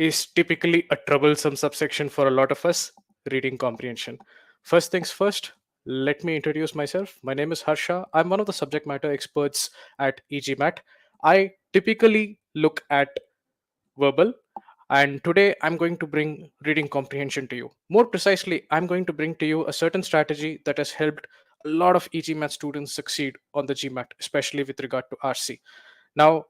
is typically a troublesome subsection for a lot of us, reading comprehension. First things first, let me introduce myself. My name is Harsha. I'm one of the subject matter experts at e-GMAT. I typically look at verbal, and today I'm going to bring reading comprehension to you. More precisely, I'm going to bring to you a certain strategy that has helped a lot of e-GMAT students succeed on the GMAT, especially with regard to RC. Now,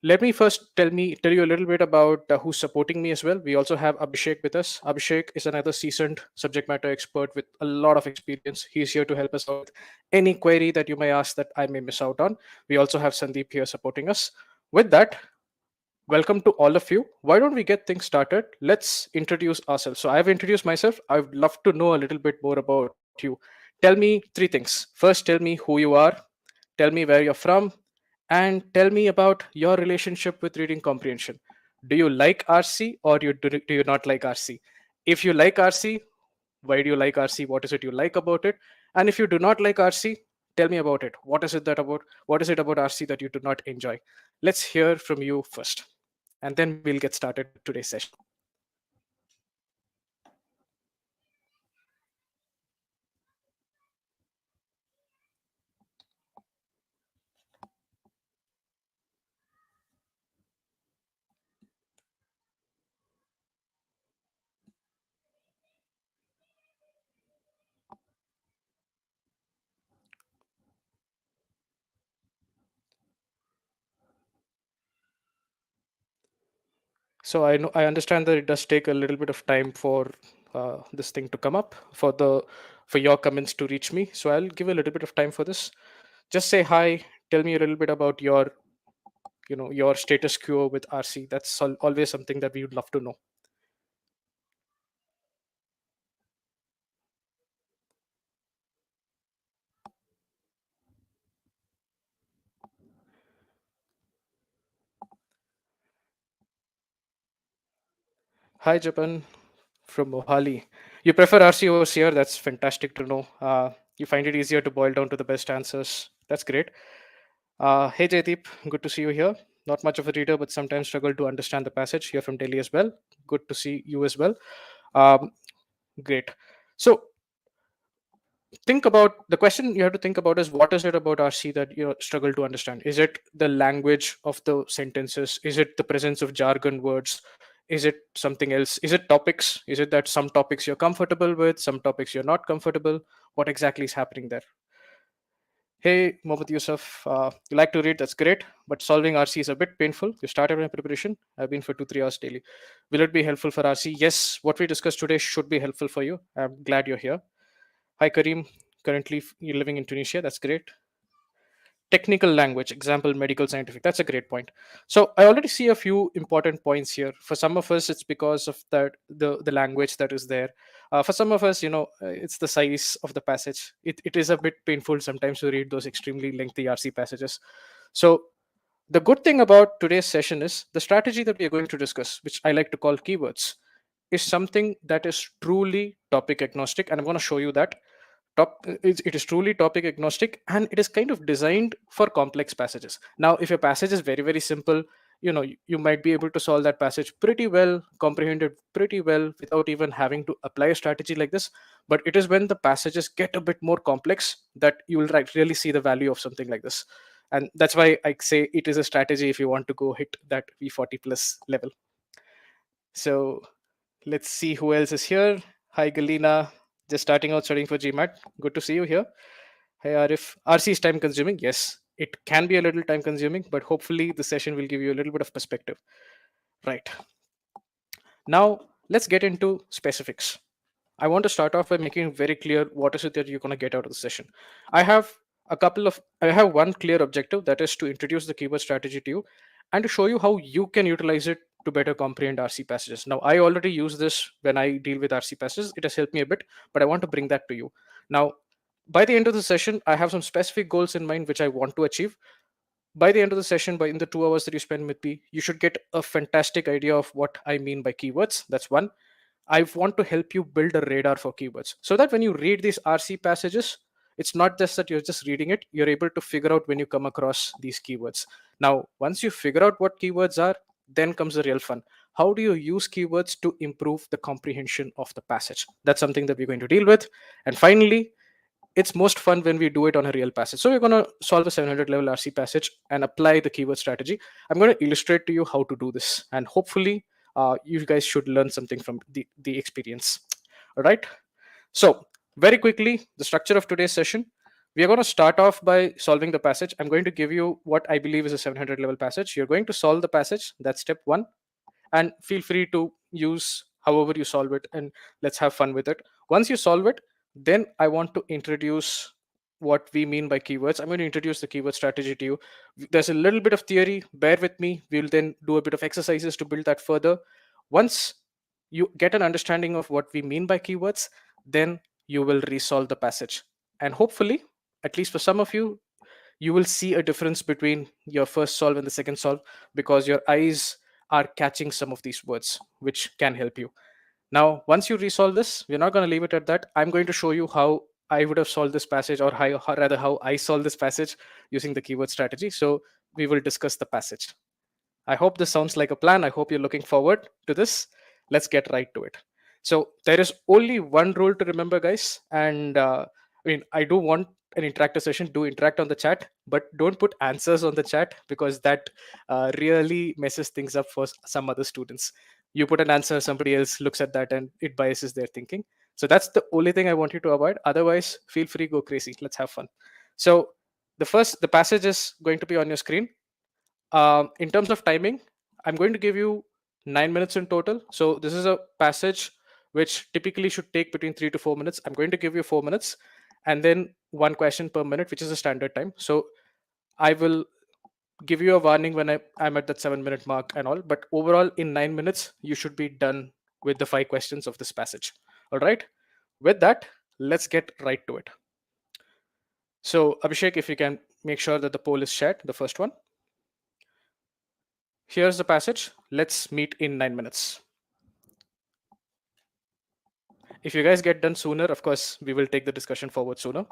let me first tell you a little bit about who's supporting me as well. We also have Abhishek with us. Abhishek is another seasoned subject matter expert with a lot of experience. He's here to help us out with any query that you may ask that I may miss out on. We also have Sandeep here supporting us. With that, welcome to all of you. Why don't we get things started? Let's introduce ourselves. So I've introduced myself. I'd love to know a little bit more about you. Tell me three things. First, tell me who you are, tell me where you're from, and tell me about your relationship with reading comprehension. Do you like RC or do you not like RC? If you like RC, why do you like RC? What is it you like about it? And if you do not like RC, tell me about it. What is it about RC that you do not enjoy? Let's hear from you first, and then we'll get started with today's session. So I understand that it does take a little bit of time for this thing to come up, for your comments to reach me. So I'll give a little bit of time for this. Just say hi. Tell me a little bit about your status quo with RC. That's always something that we would love to know. Hi, Japan from Mohali. You prefer RC over CR? That's fantastic to know. You find it easier to boil down to the best answers. That's great. Hey, Jaydeep, good to see you here. Not much of a reader, but sometimes struggle to understand the passage. Here from Delhi as well. Good to see you as well. Um, Great. So think about the question you have to think about is what is it about RC that you struggle to understand? Is it the language of the sentences? Is it the presence of jargon words? Is it something else? Is it topics? Is it that some topics you're comfortable with, some topics you're not comfortable? What exactly is happening there? Hey, Mohammad Yusuf, you like to read, that's great, but solving RC is a bit painful. You started my preparation. I've been for 2-3 hours daily. Will it be helpful for RC? Yes, what we discussed today should be helpful for you. I'm glad you're here. Hi, Kareem. Currently, you're living in Tunisia. That's great. Technical language, example, medical, scientific. That's a great point. So I already see a few important points here. For some of us, it's because of the language that is there. For some of us, it's the size of the passage. It is a bit painful sometimes to read those extremely lengthy RC passages. So the good thing about today's session is the strategy that we are going to discuss, which I like to call keywords, is something that is truly topic agnostic, and I'm going to show you that it is truly topic agnostic, and it is kind of designed for complex passages. Now if your passage is very very simple, you might be able to solve that passage pretty well, comprehend it pretty well without even having to apply a strategy like this. But it is when the passages get a bit more complex that you will really see the value of something like this. And that's why I say it is a strategy if you want to go hit that V40 plus level. So let's see who else is here. Hi, Galina. Just starting out studying for GMAT. Good to see you here. Hey, Arif. RC is time consuming. Yes, it can be a little time consuming, but hopefully the session will give you a little bit of perspective. Right. Now, let's get into specifics. I want to start off by making very clear what is it that you're going to get out of the session. I have I have one clear objective, that is to introduce the keyword strategy to you and to show you how you can utilize it to better comprehend RC passages. Now, I already use this when I deal with RC passages. It has helped me a bit, but I want to bring that to you. Now, by the end of the session, I have some specific goals in mind which I want to achieve. By the end of the session, by in the 2 hours that you spend with me, you should get a fantastic idea of what I mean by keywords. That's one. I want to help you build a radar for keywords so that when you read these RC passages, it's not just that you're just reading it, you're able to figure out when you come across these keywords. Now, once you figure out what keywords are, then comes the real fun. how do you use keywords to improve the comprehension of the passage? That's something that we're going to deal with. And finally, it's most fun when we do it on a real passage. So we're going to solve a 700 level RC passage and apply the keyword strategy. I'm going to illustrate to you how to do this, and hopefully you guys should learn something from the experience. All right. So very quickly, the structure of today's session. We are going to start off by solving the passage. I'm going to give you what I believe is a 700 level passage. You're going to solve the passage. That's step one. And feel free to use however you solve it, and let's have fun with it. Once you solve it, then I want to introduce what we mean by keywords. I'm going to introduce the keyword strategy to you. There's a little bit of theory, bear with me. We'll then do a bit of exercises to build that further. Once you get an understanding of what we mean by keywords, then you will resolve the passage, and hopefully, at least for some of you, you will see a difference between your first solve and the second solve, because your eyes are catching some of these words, which can help you. Now, once you resolve this, we're not going to leave it at that. I'm going to show you how I would have solved this passage, or rather how I solved this passage using the keyword strategy. So we will discuss the passage. I hope this sounds like a plan. I hope you're looking forward to this. Let's get right to it. So there is only one rule to remember, guys. And I do want an interactive session. Do interact on the chat, but don't put answers on the chat, because that really messes things up for some other students. You put an answer, somebody else looks at that, and it biases their thinking. So that's the only thing I want you to avoid. Otherwise, feel free, go crazy. Let's have fun. So the passage is going to be on your screen. In terms of timing, I'm going to give you 9 minutes in total. So this is a passage which typically should take between 3 to 4 minutes. I'm going to give you 4 minutes, and then one question per minute, which is a standard time. So I will give you a warning when I'm at that 7 minute mark and all. But overall, in 9 minutes, you should be done with the 5 questions of this passage. All right. With that, let's get right to it. So Abhishek, if you can make sure that the poll is shared, the first one. Here's the passage. Let's meet in 9 minutes. If you guys get done sooner, of course, we will take the discussion forward sooner.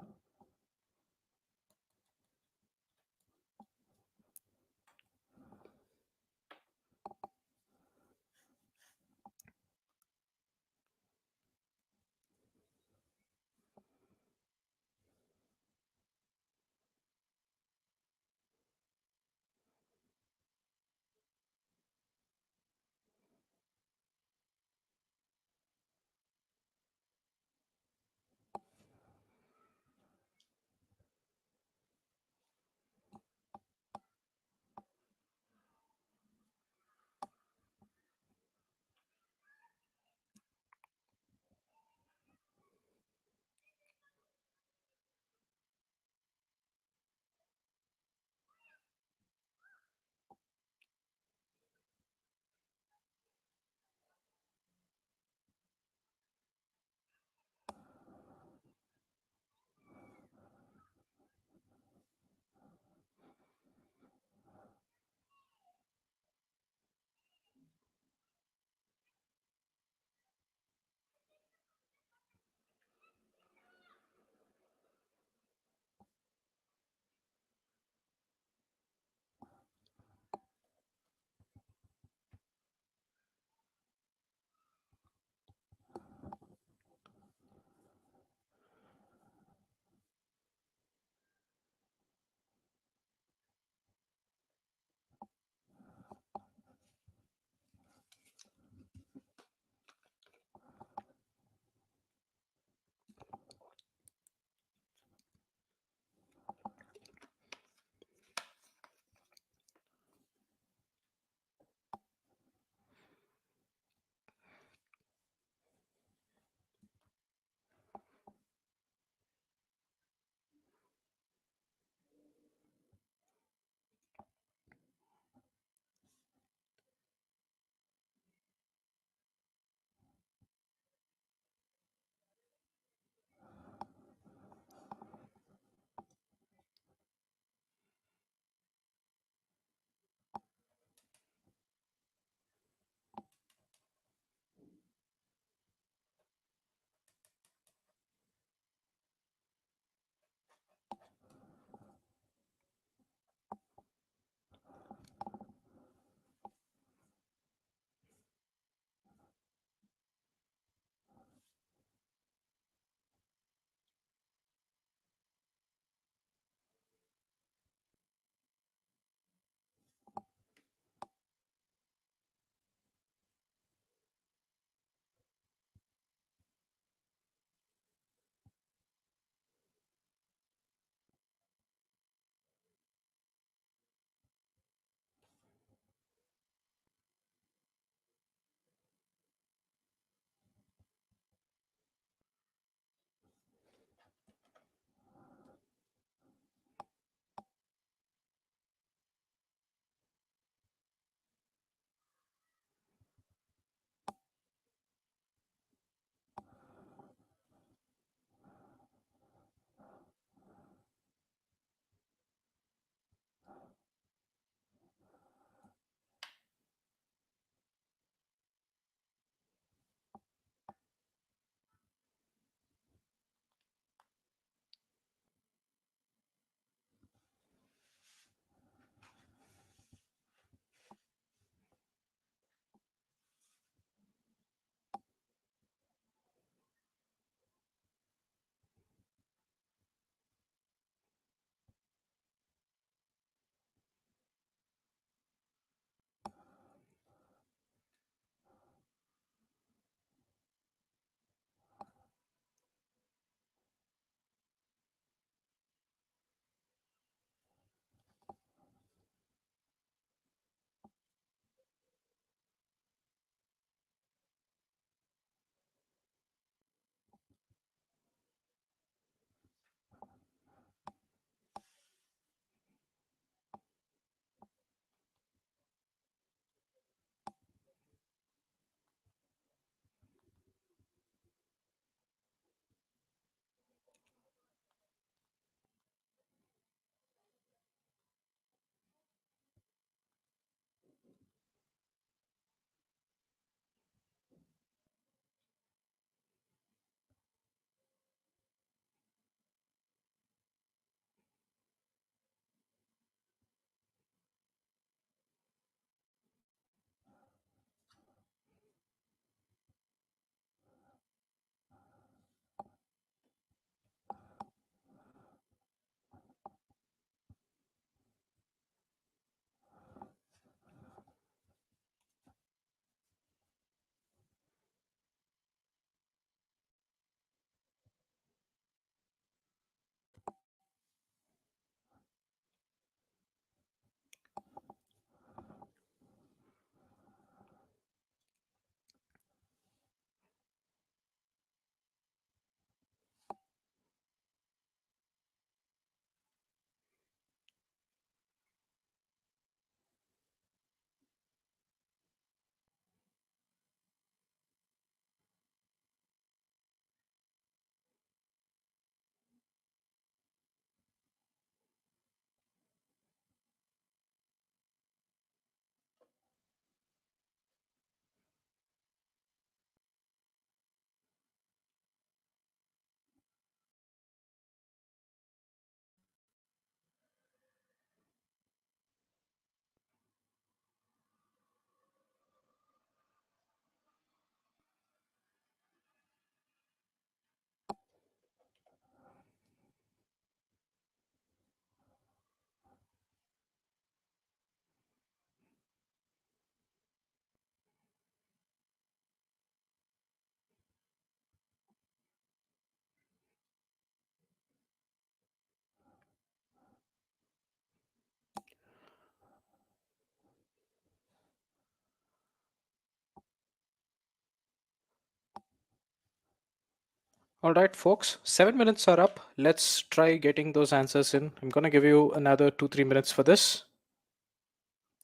All right, folks, 7 minutes are up. Let's try getting those answers in. I'm going to give you another 2-3 minutes for this.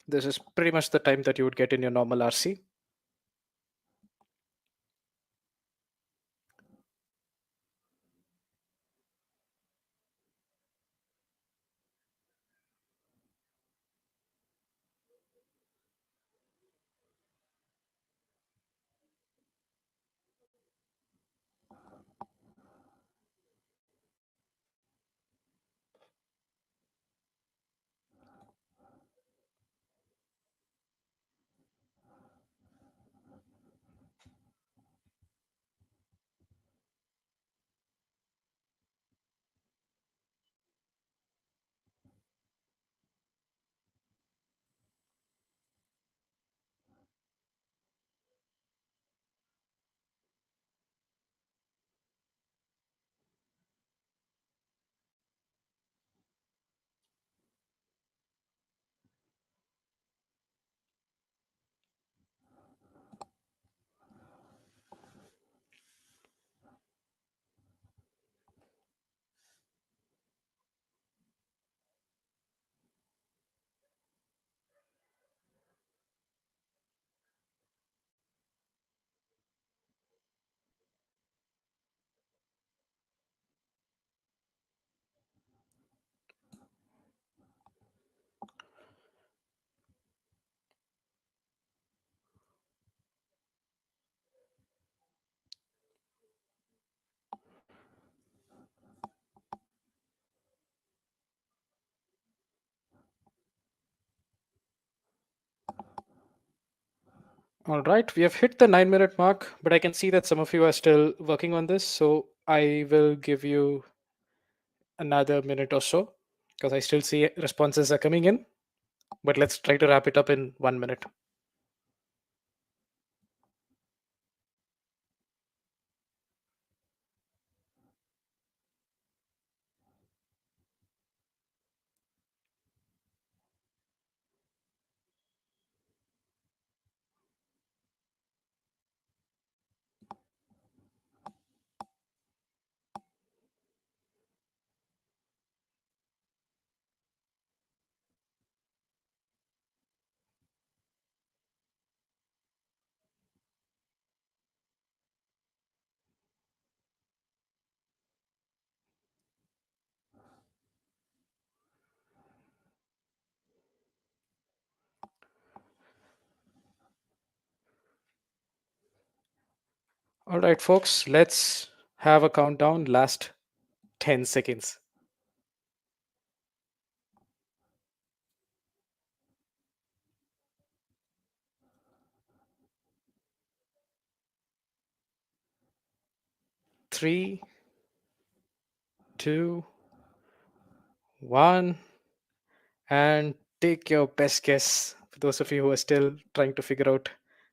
This is pretty much the time that you would get in your normal RC. All right, we have hit the 9 minute mark, but I can see that some of you are still working on this. So I will give you another minute or so because I still see responses are coming in. But let's try to wrap it up in 1 minute. All right, folks, let's have a countdown. Last 10 seconds. 3, 2, 1, and take your best guess for those of you who are still trying to figure out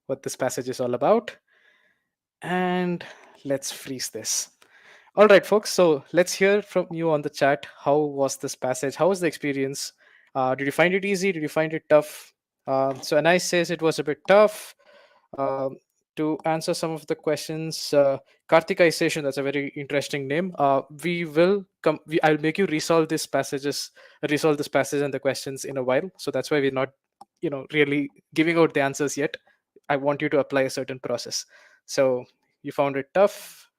what this passage is all about. And let's freeze this. All right, folks. So let's hear from you on the chat. How was this passage? How was the experience? Did you find it easy? Did you find it tough? So Anais says it was a bit tough. Um, to answer some of the questions, Karthika Station, that's a very interesting name. We will come. I'll make you resolve this passage and the questions in a while. So that's why we're not, really giving out the answers yet. I want you to apply a certain process. So you found it tough.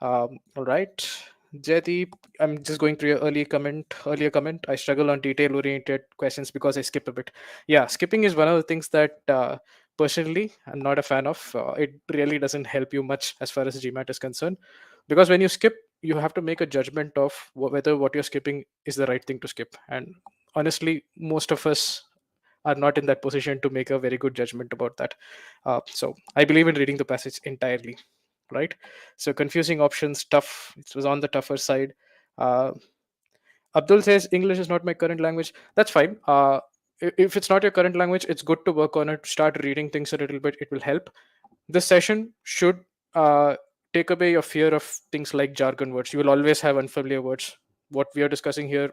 All right. Jaydeep, I'm just going through your earlier comment. I struggle on detail-oriented questions because I skip a bit. Yeah, skipping is one of the things that personally I'm not a fan of. It really doesn't help you much as far as GMAT is concerned, because when you skip, you have to make a judgment of whether what you're skipping is the right thing to skip. And honestly, most of us are not in that position to make a very good judgment about that. So I believe in reading the passage entirely, right? So confusing options, tough. It was on the tougher side. Uh, Abdul says English is not my current language. That's fine. If it's not your current language, it's good to work on it. Start reading things a little bit. It will help. This session should take away your fear of things like jargon words. You will always have unfamiliar words. What we are discussing here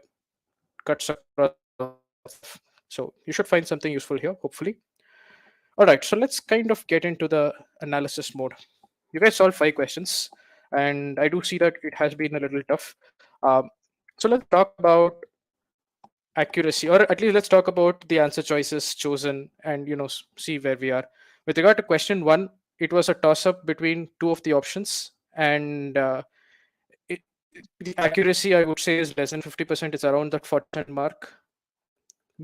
cuts across. So you should find something useful here, hopefully. All right, so let's kind of get into the analysis mode. You guys solved 5 questions. and I do see that it has been a little tough. Um, so let's talk about accuracy, or at least let's talk about the answer choices chosen, and see where we are. With regard to question one, it was a toss up between two of the options, and it, the accuracy I would say is less than 50%. It's around that 40% mark,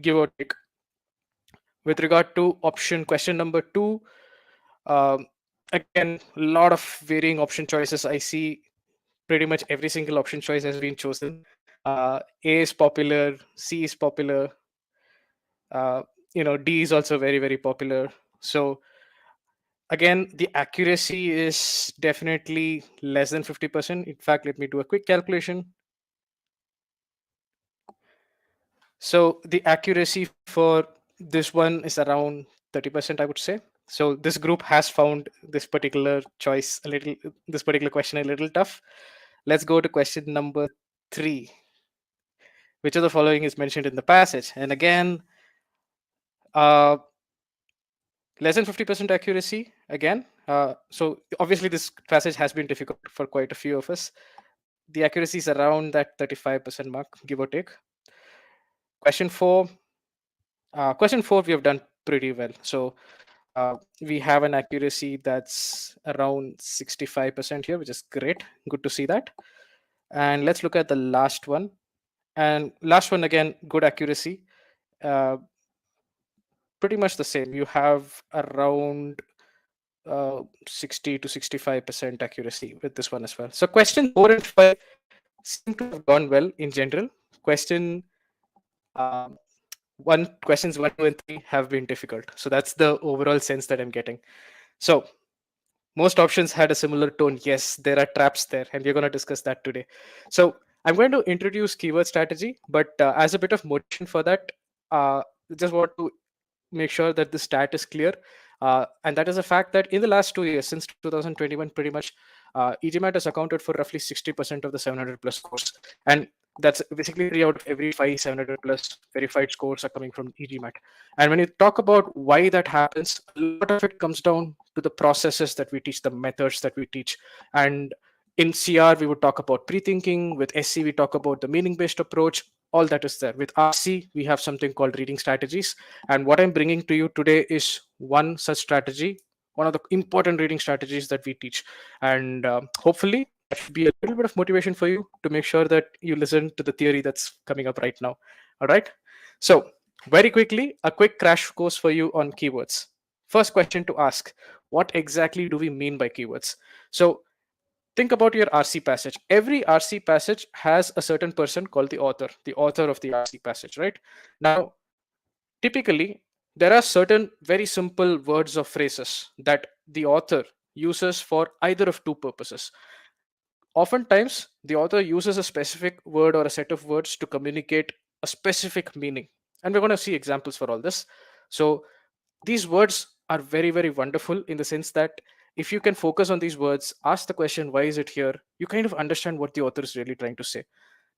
give or take. With regard to option question number two, um, again, a lot of varying option choices. I see pretty much every single option choice has been chosen. A is popular, C is popular, uh, D is also very, very popular. So again, the accuracy is definitely less than 50%. In fact, let me do a quick calculation. So the accuracy for this one is around 30%, I would say. So this group has found this particular choice a little, this particular question a little tough. Let's go to question number 3. Which of the following is mentioned in the passage? And again, uh, less than 50% accuracy again. So obviously this passage has been difficult for quite a few of us. The accuracy is around that 35% mark, give or take. Question 4. Question 4 we have done pretty well. So we have an accuracy that's around 65% here, which is great. Good to see that. And let's look at the last one. And last one again, good accuracy. Uh, Pretty much the same. You have around 60 to 65% accuracy with this one as well. So question 4 and 5 seem to have gone well in general. Um, Questions 1, 2, and 3 have been difficult. So that's the overall sense that I'm getting. So most options had a similar tone. Yes, there are traps there, and we're going to discuss that today. So I'm going to introduce keyword strategy, but as a bit of motivation for that, just want to make sure that the stat is clear. And that is the fact that in the last 2 years, since 2021, pretty much, e-GMAT has accounted for roughly 60% of the 700 plus scores. And that's basically 3 out of every 5 700 plus verified scores are coming from e-GMAT. And when you talk about why that happens, a lot of it comes down to the processes that we teach, the methods that we teach. And in CR, we would talk about pre-thinking. With SC, we talk about the meaning-based approach. All that is there. With RC, we have something called reading strategies. And what I'm bringing to you today is one such strategy, one of the important reading strategies that we teach. And hopefully, that should be a little bit of motivation for you to make sure that you listen to the theory that's coming up right now. All right. So, very quickly, a quick crash course for you on keywords. First question to ask: what exactly do we mean by keywords? So, think about your RC passage. Every RC passage has a certain person called the author of the RC passage, right? Now, typically, there are certain very simple words or phrases that the author uses for either of two purposes. Oftentimes, the author uses a specific word or a set of words to communicate a specific meaning. And we're going to see examples for all this. So, these words are very, very wonderful in the sense that if you can focus on these words, ask the question, why is it here? You kind of understand what the author is really trying to say.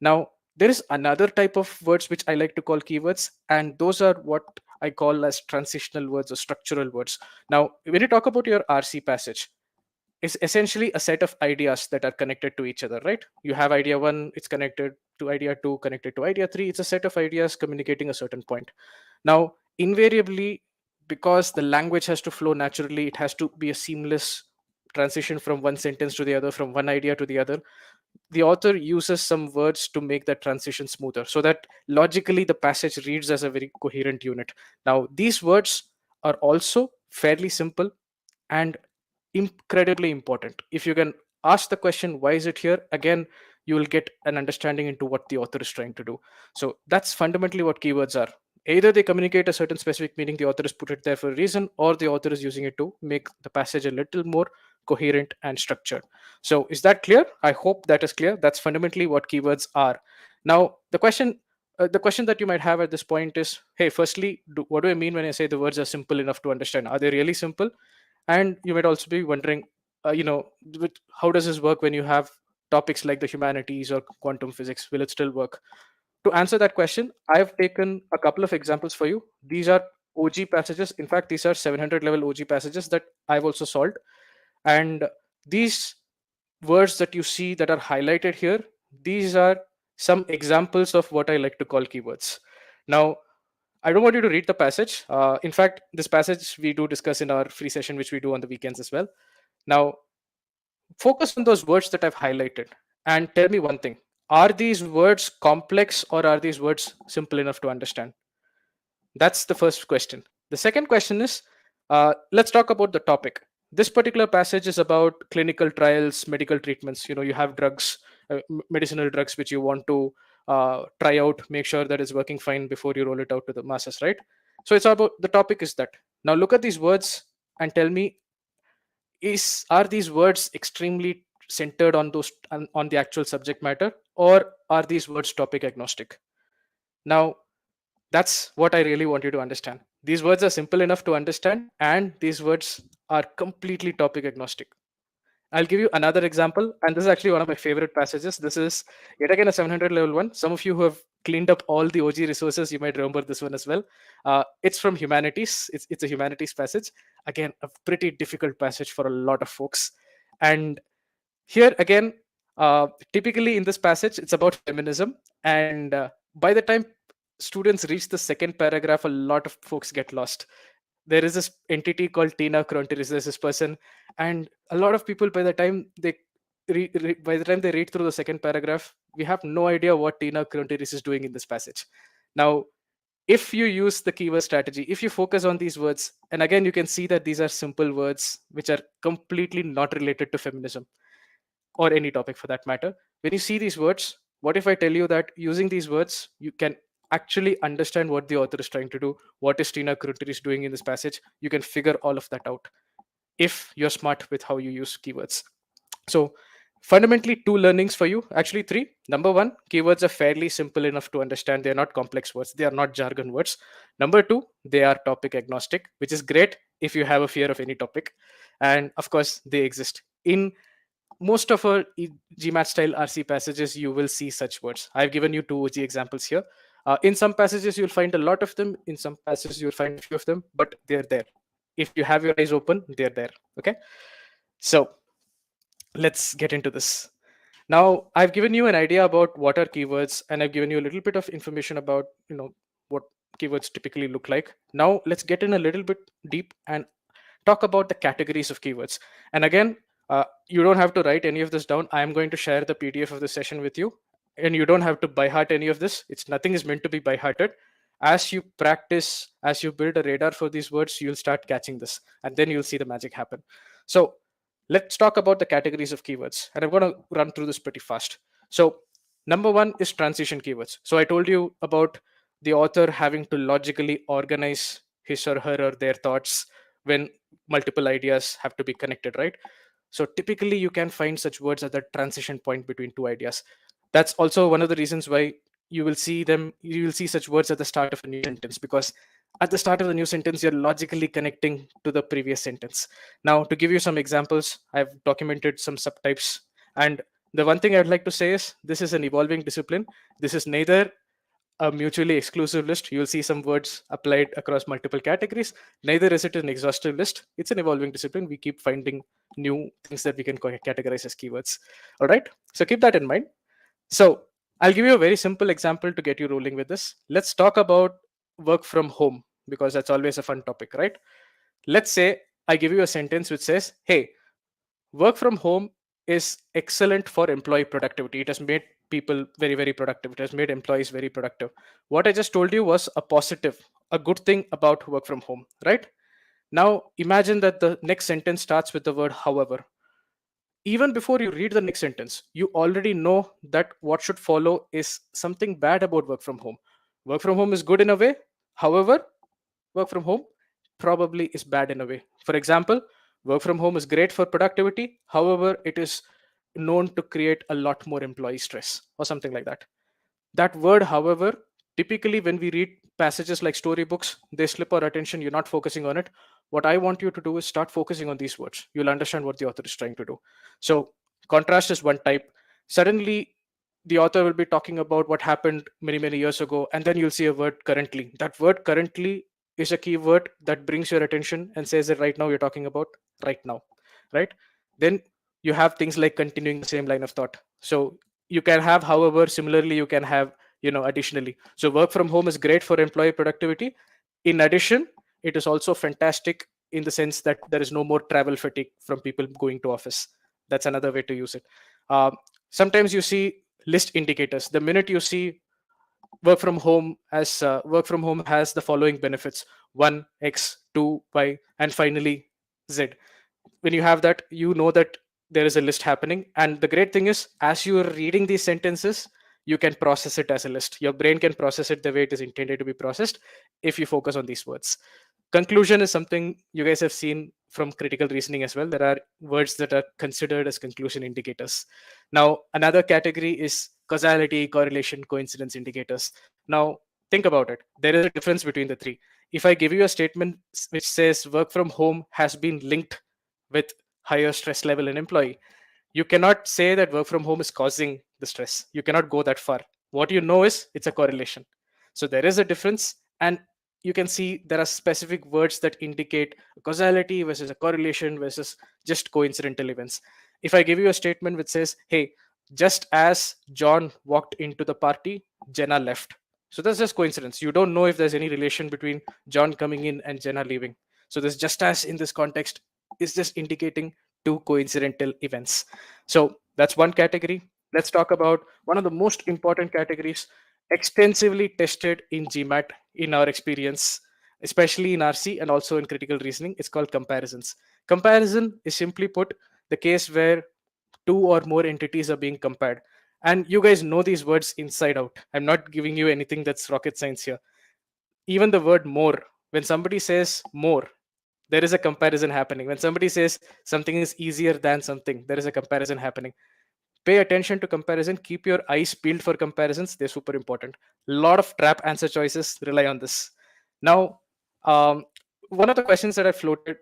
Now, there is another type of words which I like to call keywords, and those are what I call as transitional words or structural words. Now, when you talk about your RC passage, it's essentially a set of ideas that are connected to each other, right? You have idea one, it's connected to idea two, connected to idea three. It's a set of ideas communicating a certain point. Now, invariably, because the language has to flow naturally, it has to be a seamless transition from one sentence to the other, from one idea to the other. The author uses some words to make that transition smoother so that logically the passage reads as a very coherent unit. Now, these words are also fairly simple and incredibly important. If you can ask the question, why is it here? Again, you will get an understanding into what the author is trying to do. So that's fundamentally what keywords are. Either they communicate a certain specific meaning, the author has put it there for a reason, or the author is using it to make the passage a little more coherent and structured. So is that clear? I hope that is clear. That's fundamentally what keywords are. Now, the question that you might have at this point is, hey, firstly, what do I mean when I say the words are simple enough to understand? Are they really simple? And you might also be wondering, how does this work when you have topics like the humanities or quantum physics? Will it still work? To answer that question, I've taken a couple of examples for you. These are OG passages. In fact, these are 700 level OG passages that I've also solved. And these words that you see that are highlighted here, these are some examples of what I like to call keywords. Now, I don't want you to read the passage. In fact, this passage we do discuss in our free session, which we do on the weekends as well. Now, focus on those words that I've highlighted and tell me one thing. Are these words complex or are these words simple enough to understand? That's the first question. The second question is, let's talk about the topic. This particular passage is about clinical trials, medical treatments. You have drugs, medicinal drugs, which you want to try out, make sure that it's working fine before you roll it out to the masses, right? So it's about the topic is that. Now look at these words and tell me, are these words extremely centered on on the actual subject matter, or are these words topic agnostic? Now, that's what I really want you to understand. These words are simple enough to understand, and these words are completely topic agnostic. I'll give you another example, and this is actually one of my favorite passages. This is yet again a 700 level one. Some of you who have cleaned up all the OG resources, you might remember this one as well. It's from Humanities. It's a Humanities passage. Again, a pretty difficult passage for a lot of folks. And here again, typically in this passage, it's about feminism. And by the time students reach the second paragraph, a lot of folks get lost. There is this entity called Tina Krontiris. There's this person, and a lot of people, by the time they read through the second paragraph, we have no idea what Tina Krontiris is doing in this passage. Now, if you use the keyword strategy, if you focus on these words, and again, you can see that these are simple words which are completely not related to feminism or any topic for that matter. When you see these words, what if I tell you that using these words, you can actually understand what the author is trying to do, what is Tina Kruteri is doing in this passage? You can figure all of that out if you're smart with how you use keywords. So, fundamentally, two learnings for you, actually, three. Number one, keywords are fairly simple enough to understand. They're not complex words, they are not jargon words. Number two, they are topic agnostic, which is great if you have a fear of any topic. And of course, they exist. In most of our GMAT style RC passages, you will see such words. I've given you two OG examples here. In some passages, you'll find a lot of them. In some passages, you'll find a few of them, but they're there. If you have your eyes open, they're there. Okay. So let's get into this. Now, I've given you an idea about what are keywords, and I've given you a little bit of information about, what keywords typically look like. Now, let's get in a little bit deep and talk about the categories of keywords. And again, you don't have to write any of this down. I am going to share the PDF of the session with you, and you don't have to by heart any of this. Nothing is meant to be by hearted. As you practice, as you build a radar for these words, you'll start catching this, and then you'll see the magic happen. So let's talk about the categories of keywords, and I'm going to run through this pretty fast. So number one is transition keywords. So I told you about the author having to logically organize his or her or their thoughts when multiple ideas have to be connected, right? So typically you can find such words at the transition point between two ideas. That's also one of the reasons why you will see such words at the start of a new sentence, because at the start of the new sentence you're logically connecting to the previous sentence. Now, to give you some examples, I've documented some subtypes, and the one thing I'd like to say is this is an evolving discipline. This is neither a mutually exclusive list. You'll see some words applied across multiple categories. Neither is it an exhaustive list. It's an evolving discipline. We keep finding new things that we can categorize as keywords. All right. So keep that in mind. So I'll give you a very simple example to get you rolling with this. Let's talk about work from home, because that's always a fun topic, right? Let's say I give you a sentence which says, hey, work from home is excellent for employee productivity. It has made people very, very productive. It has made employees very productive. What I just told you was a positive, a good thing about work from home, right? Now imagine that the next sentence starts with the word however. Even before you read the next sentence, you already know that what should follow is something bad about work from home. Work from home is good in a way. However, work from home probably is bad in a way. For example, work from home is great for productivity. However, it is known to create a lot more employee stress or something like that. That word, however, typically when we read passages like storybooks, they slip our attention. You're not focusing on it. What I want you to do is start focusing on these words. You'll understand what the author is trying to do. So, contrast is one type. Suddenly, the author will be talking about what happened many, many years ago, and then you'll see a word currently. That word currently is a keyword that brings your attention and says that right now you're talking about right now, right? Then you have things like continuing the same line of thought. So you can have, however, similarly, you can have, additionally. So work from home is great for employee productivity. In addition, it is also fantastic in the sense that there is no more travel fatigue from people going to office. That's another way to use it. Um, Sometimes you see list indicators. The minute you see work from home has the following benefits: 1 x, 2 y, and finally z. When you have that, you know that there is a list happening. And the great thing is, as you are reading these sentences, you can process it as a list. Your brain can process it the way it is intended to be processed if you focus on these words. Conclusion is something you guys have seen from critical reasoning as well. There are words that are considered as conclusion indicators. Now, another category is causality, correlation, coincidence indicators. Now, think about it. There is a difference between the three. If I give you a statement which says work from home has been linked with higher stress level in employee, you cannot say that work from home is causing the stress. You cannot go that far. What you know is it's a correlation. So there is a difference, and you can see there are specific words that indicate a causality versus a correlation versus just coincidental events. If I give you a statement which says, hey, just as John walked into the party, Jenna left. So that's just coincidence. You don't know if there's any relation between John coming in and Jenna leaving. So this just as in this context is just indicating two coincidental events. So that's one category. Let's talk about one of the most important categories, extensively tested in GMAT in our experience, especially in RC and also in critical reasoning. It's called comparisons. Comparison is simply put the case where two or more entities are being compared. And you guys know these words inside out. I'm not giving you anything that's rocket science here. Even the word more, when somebody says more, there is a comparison happening. When somebody says something is easier than something, there is a comparison happening. Pay attention to comparison. Keep your eyes peeled for comparisons. They're super important. A lot of trap answer choices rely on this. Now, um, one of the questions that I floated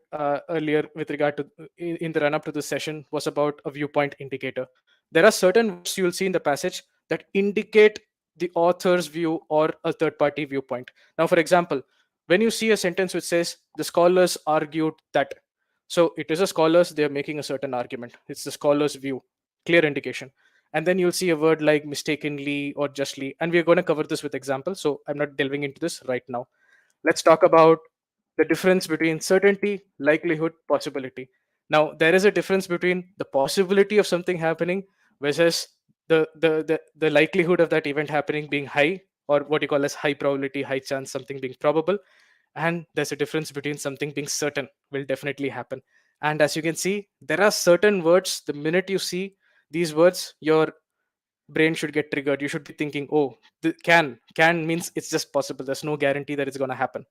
earlier with regard to in the run up to this session was about a viewpoint indicator. There are certain words you'll see in the passage that indicate the author's view or a third party viewpoint. Now, for example, when you see a sentence which says the scholars argued that, so it is a scholars, they're making a certain argument. It's the scholar's view, clear indication. And then you'll see a word like mistakenly or justly, and we're going to cover this with examples, so I'm not delving into this right now. Let's talk about the difference between certainty, likelihood, possibility. Now, there is a difference between the possibility of something happening versus the likelihood of that event happening being high, or what you call as high probability, high chance, something being probable. And there's a difference between something being certain, will definitely happen. And as you can see, there are certain words, the minute you see these words, your brain should get triggered. You should be thinking, oh, can means it's just possible. There's no guarantee that it's going to happen.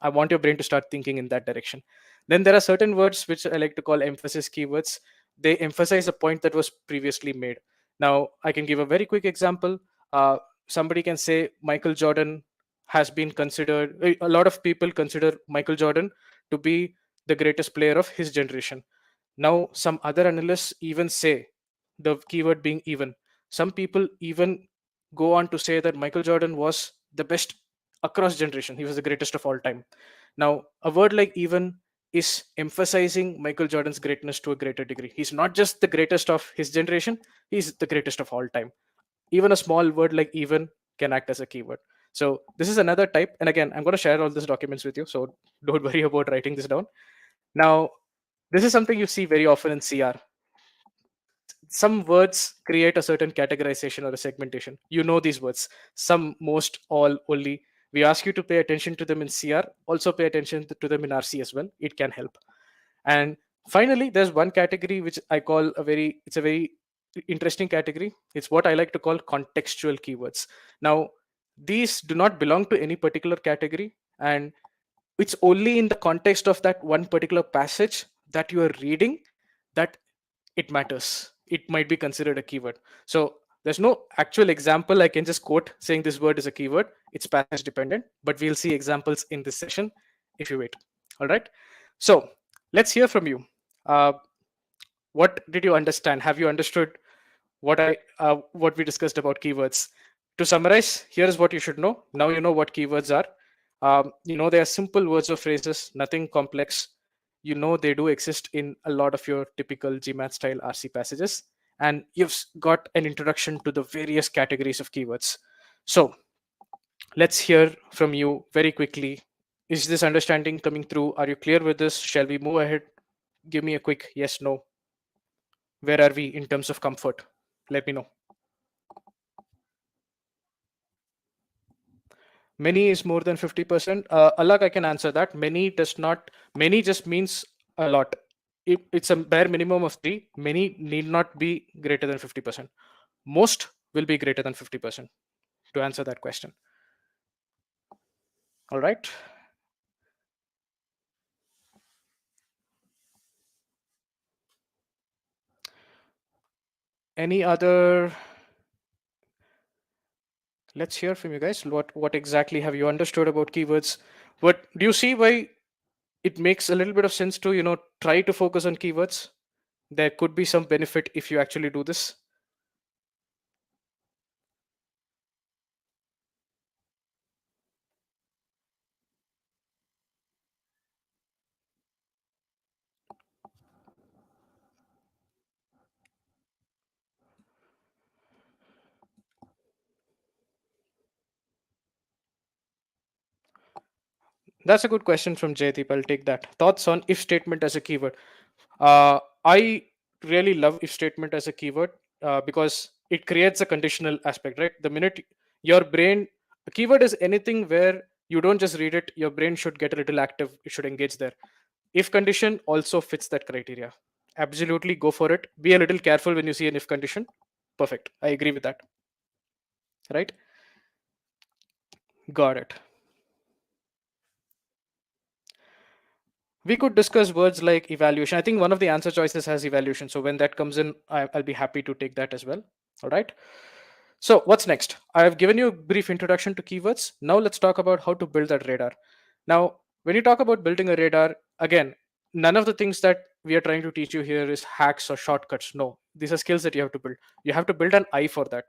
I want your brain to start thinking in that direction. Then there are certain words which I like to call emphasis keywords. They emphasize a point that was previously made. Now, I can give a very quick example. Somebody can say Michael Jordan has been considered, a lot of people consider Michael Jordan to be the greatest player of his generation. Now, some other analysts even say, the keyword being even, some people even go on to say that Michael Jordan was the best across generation. He was the greatest of all time. Now, a word like even is emphasizing Michael Jordan's greatness to a greater degree. He's not just the greatest of his generation, he's the greatest of all time. Even a small word like even can act as a keyword. So this is another type. And again, I'm going to share all these documents with you. So don't worry about writing this down. Now, this is something you see very often in CR. Some words create a certain categorization or a segmentation. You know these words. Some, most, all, only. We ask you to pay attention to them in CR. Also pay attention to them in RC as well. It can help. And finally, there's one category which I call it's a very interesting category. It's what I like to call contextual keywords. Now, these do not belong to any particular category, and it's only in the context of that one particular passage that you are reading that it matters. It might be considered a keyword. So there's no actual example I can just quote saying this word is a keyword. It's passage dependent, but we'll see examples in this session if you wait. All right. So let's hear from you. What did you understand? Have you understood what we discussed about keywords? To summarize, here is what you should know. Now you know what keywords are. You know they are simple words or phrases, nothing complex. you know they do exist in a lot of your typical GMAT style RC passages, and you've got an introduction to the various categories of keywords. So let's hear from you very quickly. Is this understanding coming through? Are you clear with this? Shall we move ahead? Give me a quick yes, no. Where are we in terms of comfort? Let me know. Many is more than 50%. Alak, I can answer that. Many does not, many just means a lot. It's a bare minimum of three. Many need not be greater than 50%. Most will be greater than 50% to answer that question. All right. Any other? Let's hear from you guys. What exactly have you understood about keywords? What do you see why it makes a little bit of sense to try to focus on keywords? There could be some benefit if you actually do this. That's a good question from Jaydeep. I'll take that. Thoughts on if statement as a keyword? I really love if statement as a keyword because it creates a conditional aspect, right? The minute your brain, a keyword is anything where you don't just read it, your brain should get a little active, it should engage there. If condition also fits that criteria. Absolutely go for it. Be a little careful when you see an if condition. Perfect. I agree with that. Right? Got it. We could discuss words like evaluation. I think one of the answer choices has evaluation. So when that comes in, I'll be happy to take that as well. All right. So what's next? I have given you a brief introduction to keywords. Now let's talk about how to build that radar. Now, when you talk about building a radar, again, none of the things that we are trying to teach you here is hacks or shortcuts. No, these are skills that you have to build. You have to build an eye for that.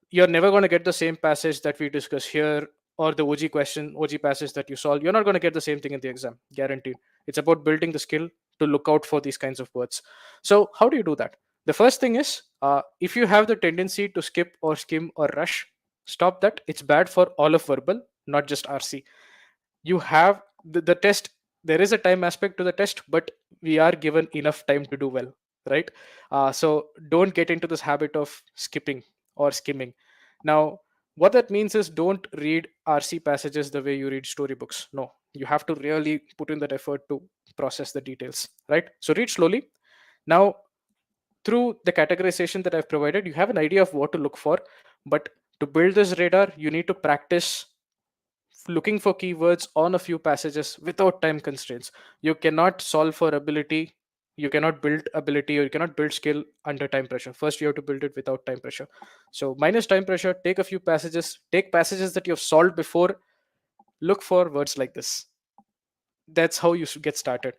You're never going to get the same passage that we discuss here or the OG passage that you solve. You're not going to get the same thing in the exam, guaranteed. It's about building the skill to look out for these kinds of words. So, how do you do that? The first thing is if you have the tendency to skip or skim or rush, stop that. It's bad for all of verbal, not just RC. You have the test. There is a time aspect to the test, but we are given enough time to do well, right? So don't get into this habit of skipping or skimming. Now what that means is don't read RC passages the way you read storybooks. No, you have to really put in that effort to process the details, right? So read slowly. Now through the categorization that I've provided, you have an idea of what to look for, but to build this radar you need to practice looking for keywords on a few passages without time constraints. You cannot solve for ability, you cannot build ability, or you cannot build skill under time pressure. First you have to build it without time pressure. So minus time pressure, take a few passages, take passages that you have solved before, look for words like this. That's how you should get started.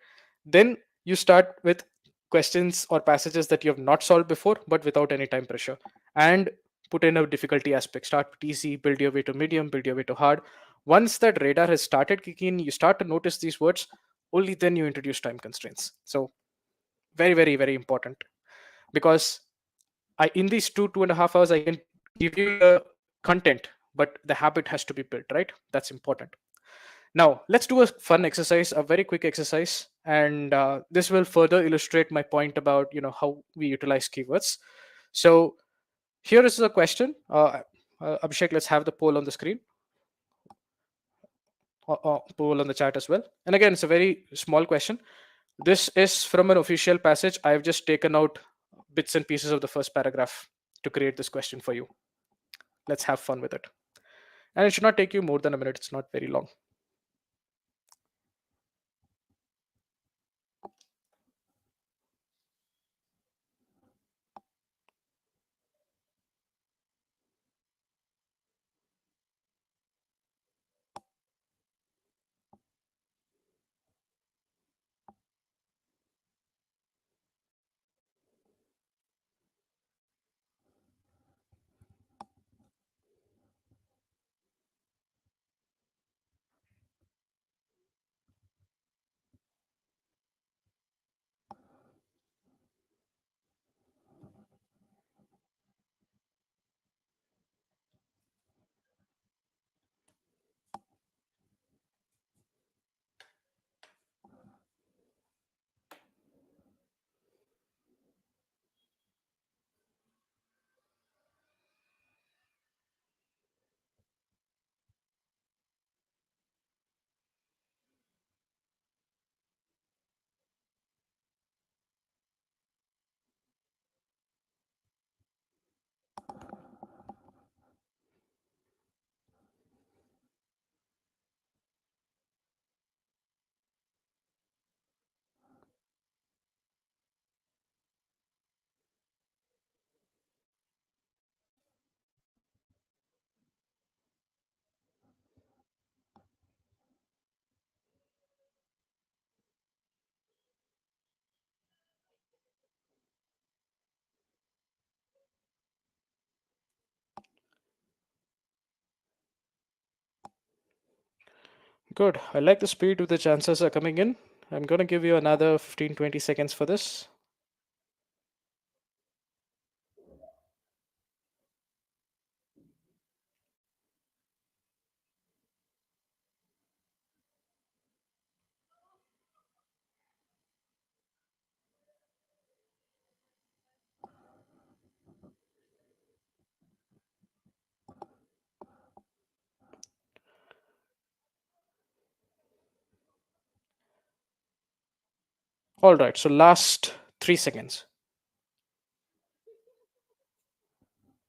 Then you start with questions or passages that you have not solved before but without any time pressure, and put in a difficulty aspect. Start with easy, build your way to medium, build your way to hard. Once that radar has started kicking in, you start to notice these words, only then you introduce time constraints. So very, very, very important, because in these 2.5 hours I can give you the content, but the habit has to be built, right? That's important. Now, let's do a fun exercise, a very quick exercise, and this will further illustrate my point about how we utilize keywords. So, here is a question. Abhishek, let's have the poll on the screen, or poll on the chat as well. And again, it's a very small question. This is from an official passage. I've just taken out bits and pieces of the first paragraph to create this question for you. Let's have fun with it. And it should not take you more than a minute. It's not very long. Good. I like the speed with which answers are coming in. I'm going to give you another 15-20 seconds for this. All right. So last 3 seconds.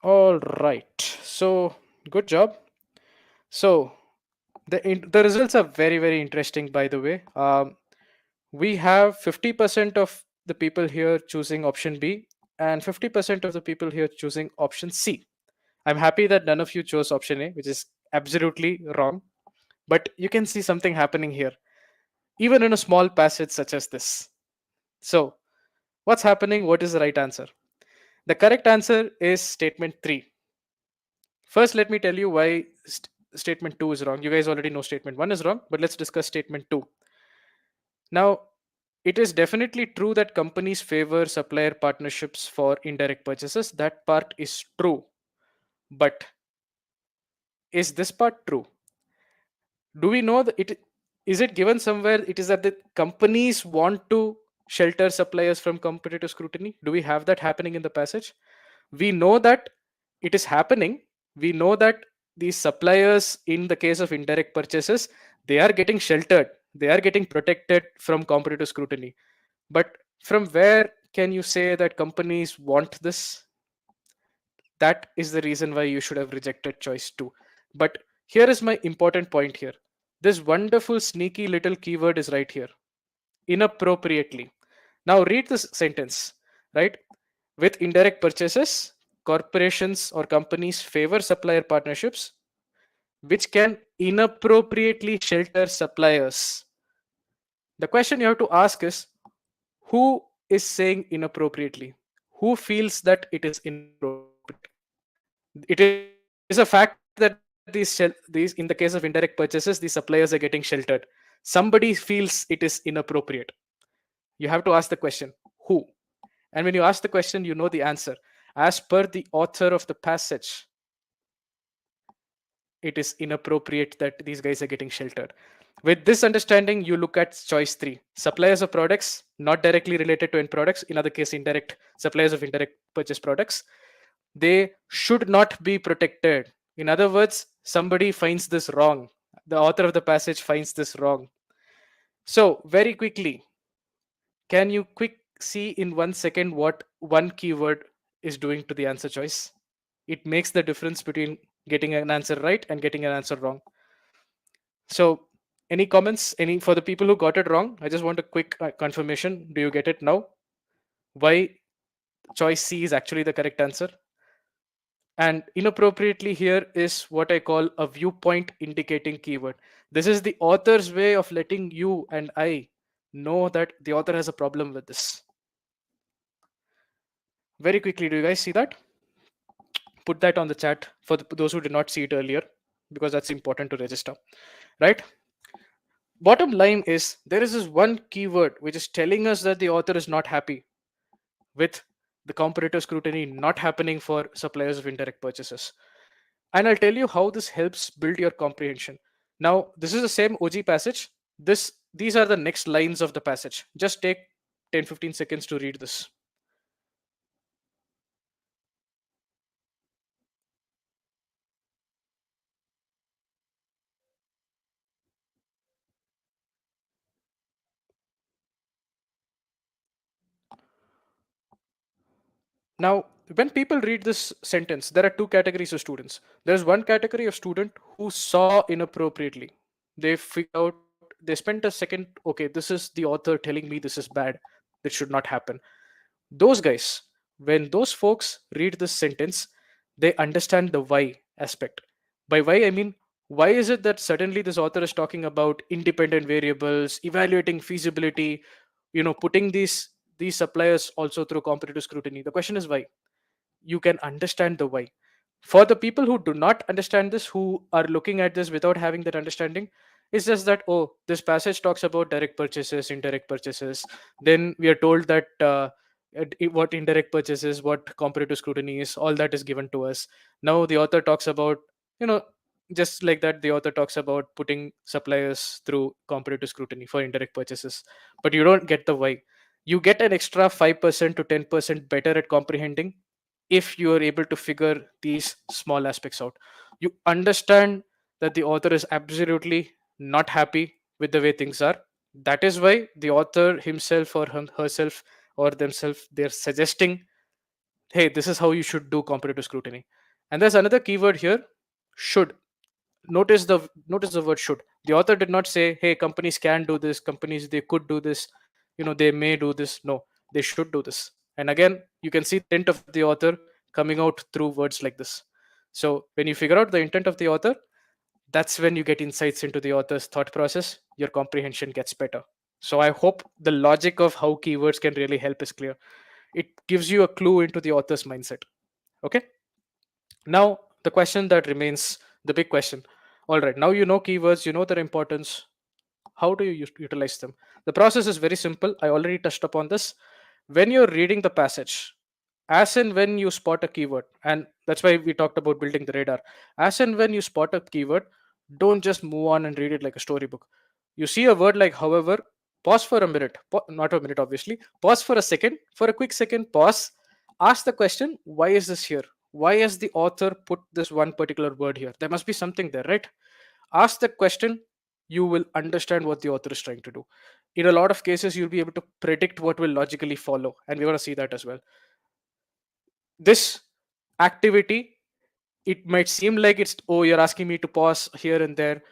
All right. So good job. So the results are very, very interesting, by the way. We have 50% of the people here choosing option B and 50% of the people here choosing option C. I'm happy that none of you chose option A, which is absolutely wrong. But you can see something happening here, even in a small passage such as this. So, what's happening? What is the right answer? The correct answer is statement 3. First, let me tell you why statement 2 is wrong. You guys already know statement 1 is wrong, but let's discuss statement 2. Now, it is definitely true that companies favor supplier partnerships for indirect purchases. That part is true. But is this part true? Do we know that it is it given somewhere it is that the companies want to shelter suppliers from competitive scrutiny? Do we have that happening in the passage? We know that it is happening. We know that these suppliers, in the case of indirect purchases, they are getting sheltered, they are getting protected from competitive scrutiny. But from where can you say that companies want this? That is the reason why you should have rejected choice 2. But here is my important point here. This wonderful sneaky little keyword is right here, inappropriately. Now read this sentence, right? With indirect purchases, corporations or companies favor supplier partnerships which can inappropriately shelter suppliers. The question you have to ask is, who is saying inappropriately? Who feels that it is inappropriate? It is a fact that these in the case of indirect purchases, these suppliers are getting sheltered. Somebody feels it is inappropriate. You have to ask the question, who? And when you ask the question, you know the answer. As per the author of the passage, it is inappropriate that these guys are getting sheltered. With this understanding, you look at choice 3. Suppliers of products not directly related to end products, in other case, indirect suppliers of indirect purchase products, they should not be protected. In other words, somebody finds this wrong. The author of the passage finds this wrong. So, very quickly, can you quick see in 1 second what one keyword is doing to the answer choice? It makes the difference between getting an answer right and getting an answer wrong. So, any comments? Any for the people who got it wrong? I just want a quick confirmation. Do you get it now? Why choice C is actually the correct answer? And inappropriately here is what I call a viewpoint indicating keyword. This is the author's way of letting you and I know that the author has a problem with this. Very quickly, do you guys see that? Put that on the chat for those who did not see it earlier, because that's important to register, right? Bottom line is there is this one keyword which is telling us that the author is not happy with the comparative scrutiny not happening for suppliers of indirect purchases. And I'll tell you how this helps build your comprehension. Now, this is the same OG passage. These are the next lines of the passage. Just take 10-15 seconds to read this. Now, when people read this sentence, there are two categories of students. There's one category of student who saw inappropriately. They figured out, they spent a second, okay, this is the author telling me this is bad. This should not happen. Those guys, when those folks read this sentence, they understand the why aspect. By why, I mean, why is it that suddenly this author is talking about independent variables, evaluating feasibility, putting these suppliers also through competitive scrutiny? The question is why. You can understand the why. For the people who do not understand this, who are looking at this without having that understanding, It's just that, oh, this passage talks about direct purchases, indirect purchases. Then we are told that what indirect purchases, what comparative scrutiny is, all that is given to us. Now the author talks about, you know, just like that, the author talks about putting suppliers through comparative scrutiny for indirect purchases, but you don't get the why. You get an extra 5% to 10% better at comprehending if you are able to figure these small aspects out. You understand that the author is absolutely not happy with the way things are. That is why the author himself or herself or themselves, they're suggesting, hey, this is how you should do comparative scrutiny. And there's another keyword here, should. Notice the word should. The author did not say, hey, companies can do this, companies they could do this, they may do this. No, they should do this. And again, you can see the intent of the author coming out through words like this. So when you figure out the intent of the author, that's when you get insights into the author's thought process. Your comprehension gets better. So I hope the logic of how keywords can really help is clear. It gives you a clue into the author's mindset. Okay. Now the question that remains, the big question. All right, now you know keywords, you know their importance. How do you utilize them? The process is very simple. I already touched upon this. When you're reading the passage, as and when you spot a keyword, and that's why we talked about building the radar, as and when you spot a keyword, don't just move on and read it like a storybook. You see a word like however, pause for a minute, not a minute obviously, pause for a second, for a quick second, pause, ask the question, why is this here? Why has the author put this one particular word here? There must be something there, right? Ask that question. You will understand what the author is trying to do. In a lot of cases, you'll be able to predict what will logically follow, and we're going to see that as well. This activity, it might seem like it's, oh, you're asking me to pause here and there.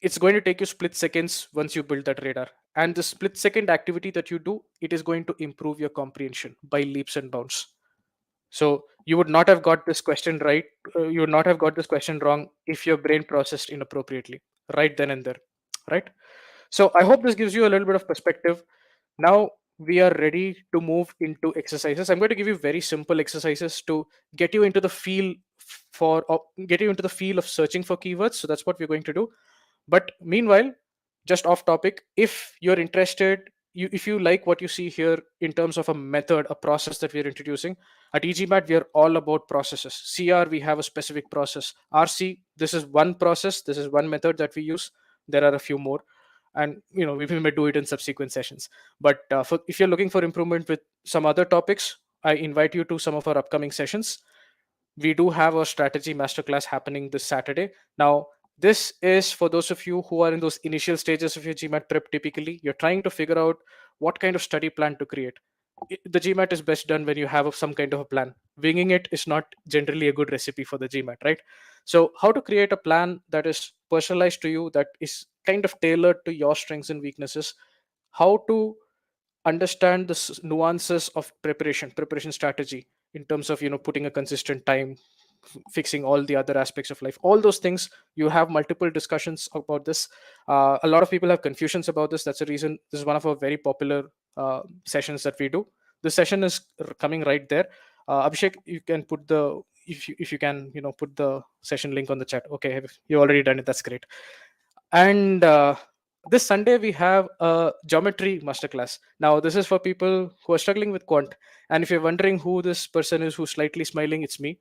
It's going to take you split seconds once you build that radar. And the split second activity that you do, it is going to improve your comprehension by leaps and bounds. So you would not have got this question right. You would not have got this question wrong if your brain processed inappropriately right then and there. Right. So I hope this gives you a little bit of perspective. Now we are ready to move into exercises. I'm going to give you very simple exercises to get you into the feel get you into the feel of searching for keywords. So that's what we're going to do. But meanwhile, just off topic, if you're interested, if you like what you see here in terms of a method, a process that we're introducing, at e-GMAT, we are all about processes. CR, we have a specific process. RC, this is one process, this is one method that we use. There are a few more. And we may do it in subsequent sessions. But if you're looking for improvement with some other topics, I invite you to some of our upcoming sessions. We do have a strategy masterclass happening this Saturday. Now, this is for those of you who are in those initial stages of your GMAT prep. Typically, you're trying to figure out what kind of study plan to create. The GMAT is best done when you have some kind of a plan. Winging it is not generally a good recipe for the GMAT, right? So, how to create a plan that is personalized to you, that is kind of tailored to your strengths and weaknesses, how to understand the nuances of preparation strategy in terms of putting a consistent time, fixing all the other aspects of life, all those things. You have multiple discussions about this. A lot of people have confusions about this. That's the reason this is one of our very popular sessions that we do. This session is coming right there. Abhishek, you can put the, if you can put the session link on the chat. Okay, you already done it, that's great. And this Sunday we have a geometry masterclass. Now this is for people who are struggling with quant, and if you're wondering who this person is who's slightly smiling, it's me.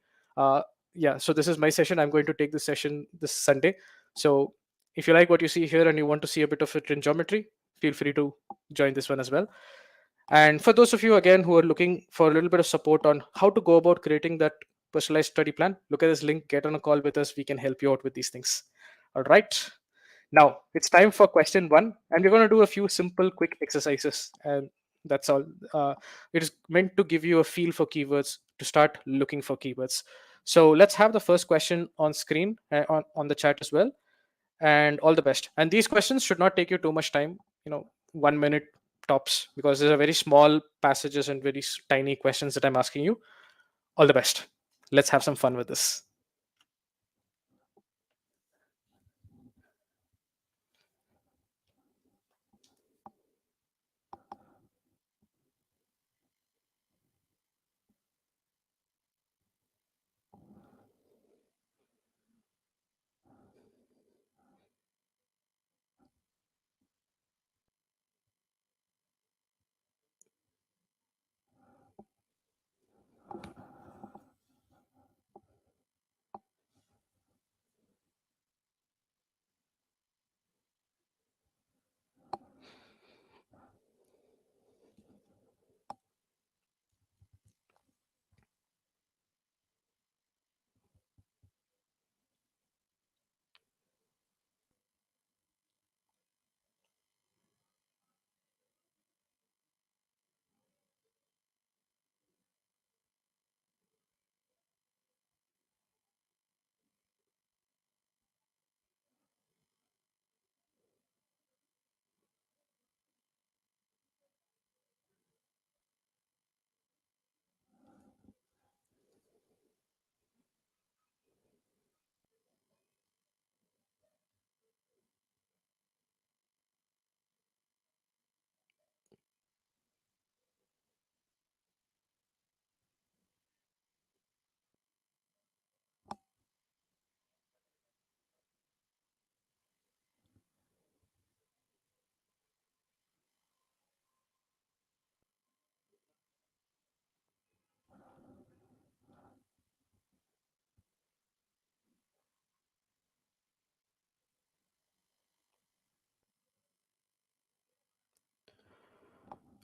Yeah, so this is my session. I'm going to take this session this Sunday. So if you like what you see here and you want to see a bit of it in geometry, feel free to join this one as well. And for those of you again who are looking for a little bit of support on how to go about creating that personalized study plan, look at this link, get on a call with us. We can help you out with these things. All right. Now it's time for question one, and we're going to do a few simple, quick exercises, and that's all. It is meant to give you a feel for keywords, to start looking for keywords. So let's have the first question on screen, on the chat as well, and all the best. And these questions should not take you too much time, 1 minute tops, because these are very small passages and very tiny questions that I'm asking you. All the best. Let's have some fun with this.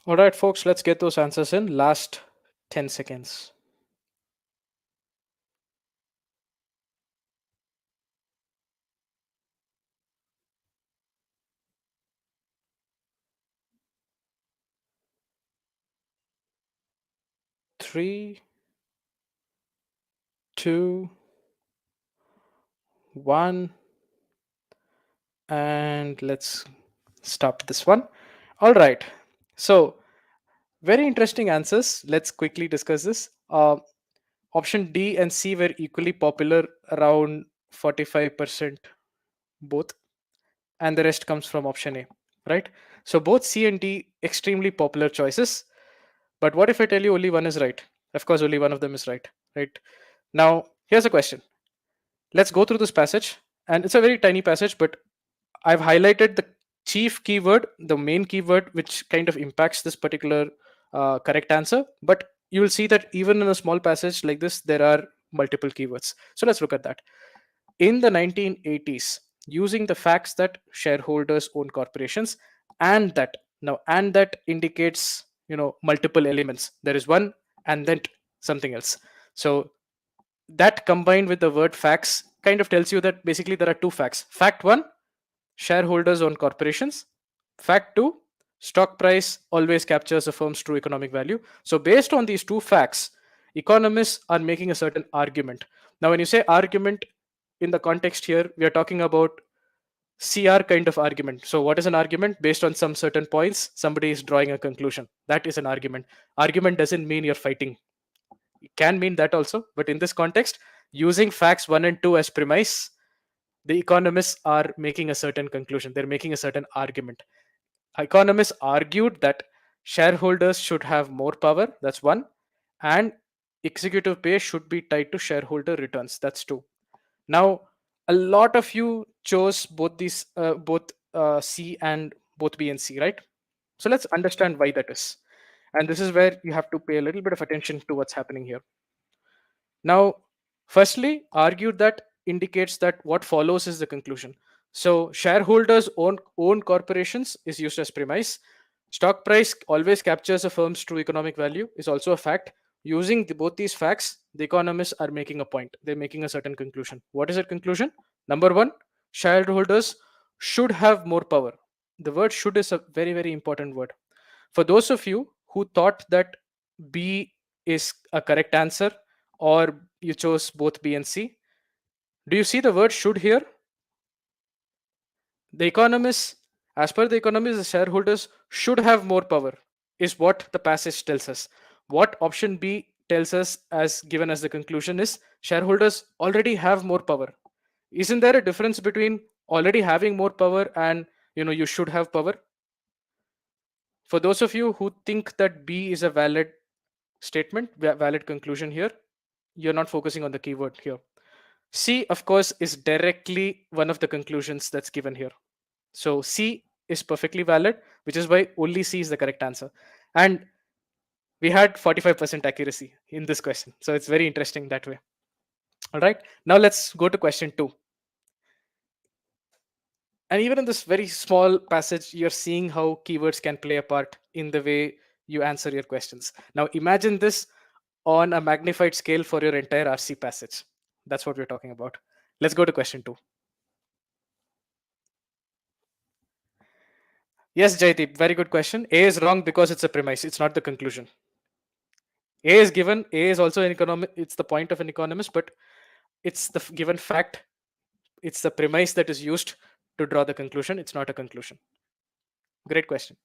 All right, folks, let's get those answers in. Last 10 seconds. Three, two, one, and let's stop this one. All right. So, very interesting answers. Let's quickly discuss this. Option D and C were equally popular, around 45% both, and the rest comes from option A, right? So both C and D extremely popular choices. But what if I tell you only one is right? Of course, only one of them is right, right? Now, here's a question. Let's go through this passage, and it's a very tiny passage, but I've highlighted the chief keyword, the main keyword, which kind of impacts this particular correct answer. But you will see that even in a small passage like this, there are multiple keywords. So let's look at that. In the 1980s, using the facts that shareholders own corporations, and that now and that indicates multiple elements. There is one and then something else. So that combined with the word facts kind of tells you that basically there are two facts. Fact one, shareholders own corporations. Fact two, stock price always captures a firm's true economic value. So based on these two facts, economists are making a certain argument. Now when you say argument in the context here, we are talking about CR kind of argument. So what is an argument? Based on some certain points, somebody is drawing a conclusion. That is an argument. Argument doesn't mean you're fighting. It can mean that also, but in this context, using facts 1 and 2 as premise, the economists are making a certain conclusion. They're making a certain argument. Economists argued that shareholders should have more power. That's one. And executive pay should be tied to shareholder returns. That's two. Now, a lot of you chose both C and both B and C, right? So let's understand why that is. And this is where you have to pay a little bit of attention to what's happening here. Now, firstly, argued that indicates that what follows is the conclusion. So, shareholders own corporations is used as premise. Stock price always captures a firm's true economic value is also a fact. Using both these facts, the economists are making a point. They're making a certain conclusion. What is that conclusion? Number one, shareholders should have more power. The word should is a very, very important word. For those of you who thought that B is a correct answer, or you chose both B and C, do you see the word should here? The economists, as per the economists, the shareholders should have more power, is what the passage tells us. What option B tells us, as given as the conclusion, is shareholders already have more power. Isn't there a difference between already having more power and you should have power? For those of you who think that B is a valid statement, valid conclusion here, you're not focusing on the keyword here. C, of course, is directly one of the conclusions that's given here. So C is perfectly valid, which is why only C is the correct answer. And we had 45% accuracy in this question. So it's very interesting that way. All right. Now let's go to question 2. And even in this very small passage, you're seeing how keywords can play a part in the way you answer your questions. Now imagine this on a magnified scale for your entire RC passage. That's what we're talking about. Let's go to question 2. Yes, Jaideep, very good question. A is wrong because it's a premise, it's not the conclusion. A is given, A is also an economic, it's the point of an economist, but it's the given fact, it's the premise that is used to draw the conclusion, it's not a conclusion. Great question.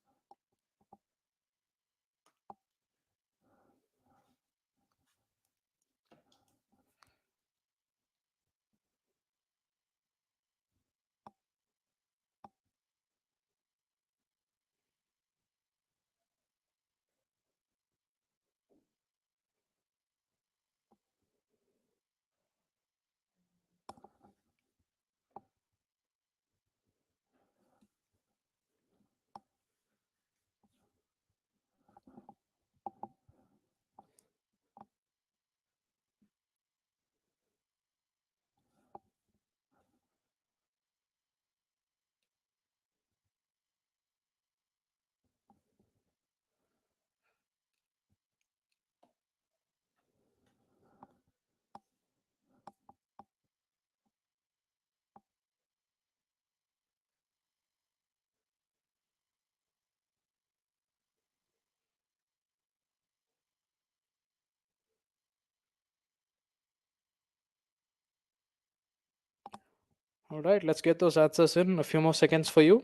All right, let's get those answers in. A few more seconds for you.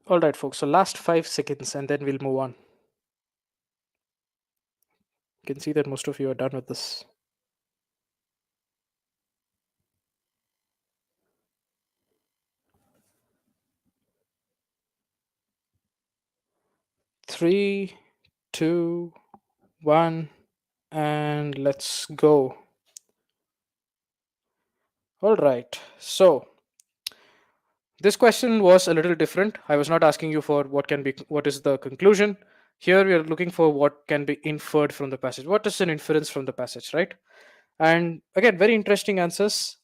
All right, folks. So last 5 seconds, and then we'll move on. You can see that most of you are done with this. 3, 2, 1, and let's go. All right. So this question was a little different. I was not asking you for what is the conclusion. Here we are looking for what can be inferred from the passage. What is an inference from the passage, right? And again, very interesting answers.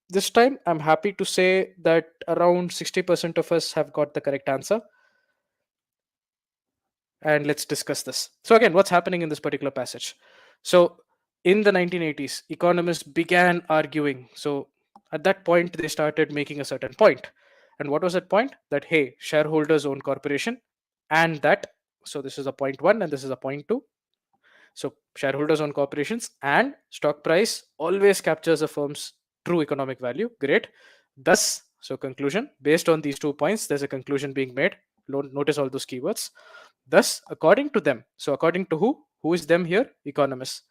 This time, I'm happy to say that around 60% of us have got the correct answer. And let's discuss this. So, again, what's happening in this particular passage? So, in the 1980s, economists began arguing. So, at that point, they started making a certain point. And what was that point? That, hey, shareholders own corporation, and that, so this is a point one, and this is a point two. So, shareholders own corporations, and stock price always captures a firm's true economic value. Great. Thus, so conclusion based on these 2 points, there's a conclusion being made. Notice all those keywords. Thus, according to them, so according to who? Who is them here? Economists.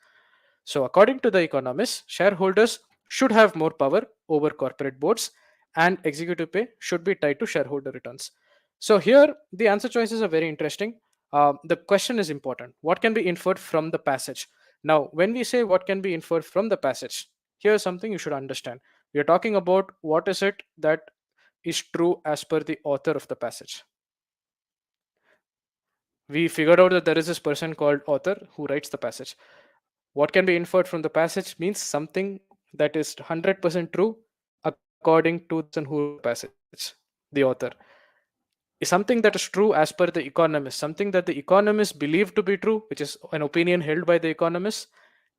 So, according to the economists, shareholders should have more power over corporate boards, and executive pay should be tied to shareholder returns. So, here the answer choices are very interesting. The question is important. What can be inferred from the passage? Now, when we say what can be inferred from the passage, here's something you should understand. We are talking about what is it that is true as per the author of the passage. We figured out that there is this person called author who writes the passage. What can be inferred from the passage means something that is 100% true according to the person who wrote the passage, the author. Is something that is true as per the economist, something that the economists believe to be true, which is an opinion held by the economists,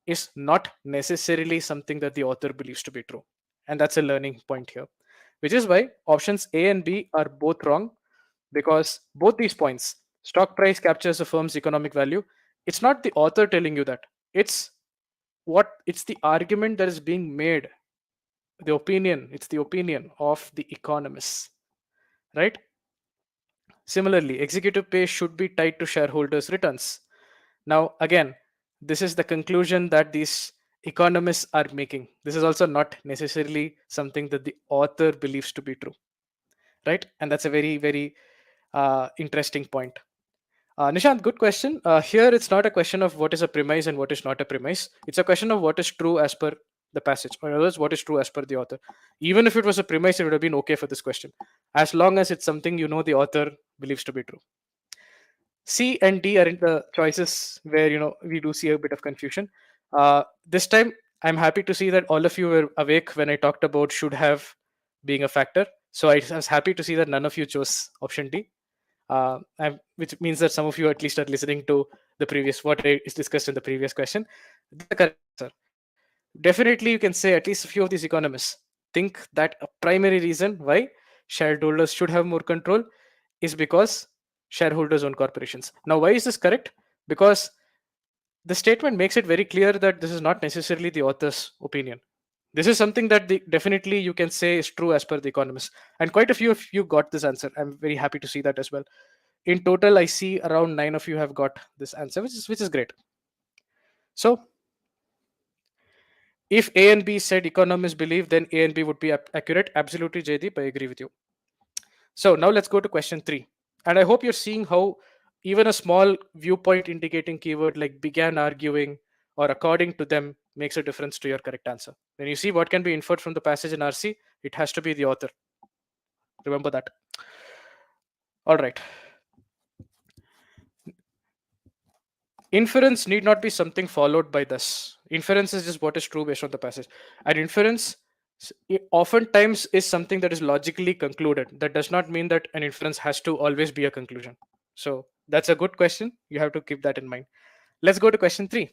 is not necessarily something that the author believes to be true. And that's a learning point here, which is why options A and B are both wrong, because both these points, stock price captures a firm's economic value, it's not the author telling you that. It's the argument that is being made, it's the opinion of the economists, right? Similarly, executive pay should be tied to shareholders returns. Now again, this is the conclusion that these economists are making. This is also not necessarily something that the author believes to be true, right? And that's a very very interesting point. Nishant, good question. Here, it's not a question of what is a premise and what is not a premise. It's a question of what is true as per the passage, or in other words, what is true as per the author. Even if it was a premise, it would have been okay for this question, as long as it's something the author believes to be true. C and D are in the choices where we do see a bit of confusion. This time, I'm happy to see that all of you were awake when I talked about should have being a factor. So I was happy to see that none of you chose option D, which means that some of you at least are listening to the previous what is discussed in the previous question. That's the correct answer. Definitely, you can say at least a few of these economists think that a primary reason why shareholders should have more control is because shareholders own corporations. Now, why is this correct? Because the statement makes it very clear that this is not necessarily the author's opinion. This is something that definitely you can say is true as per the economists. And quite a few of you got this answer. I'm very happy to see that as well. In total, I see around 9 of you have got this answer, which is great. So if A and B said economists believe, then A and B would be accurate. Absolutely, Jaydeep, I agree with you. So now let's go to question 3. And I hope you're seeing how even a small viewpoint indicating keyword like began arguing or according to them makes a difference to your correct answer. When you see what can be inferred from the passage in RC, it has to be the author. Remember that. All right. Inference need not be something followed by this. Inference is just what is true based on the passage. And inference Oftentimes is something that is logically concluded. That does not mean that an inference has to always be a conclusion. So that's a good question. You have to keep that in mind. Let's go to question 3.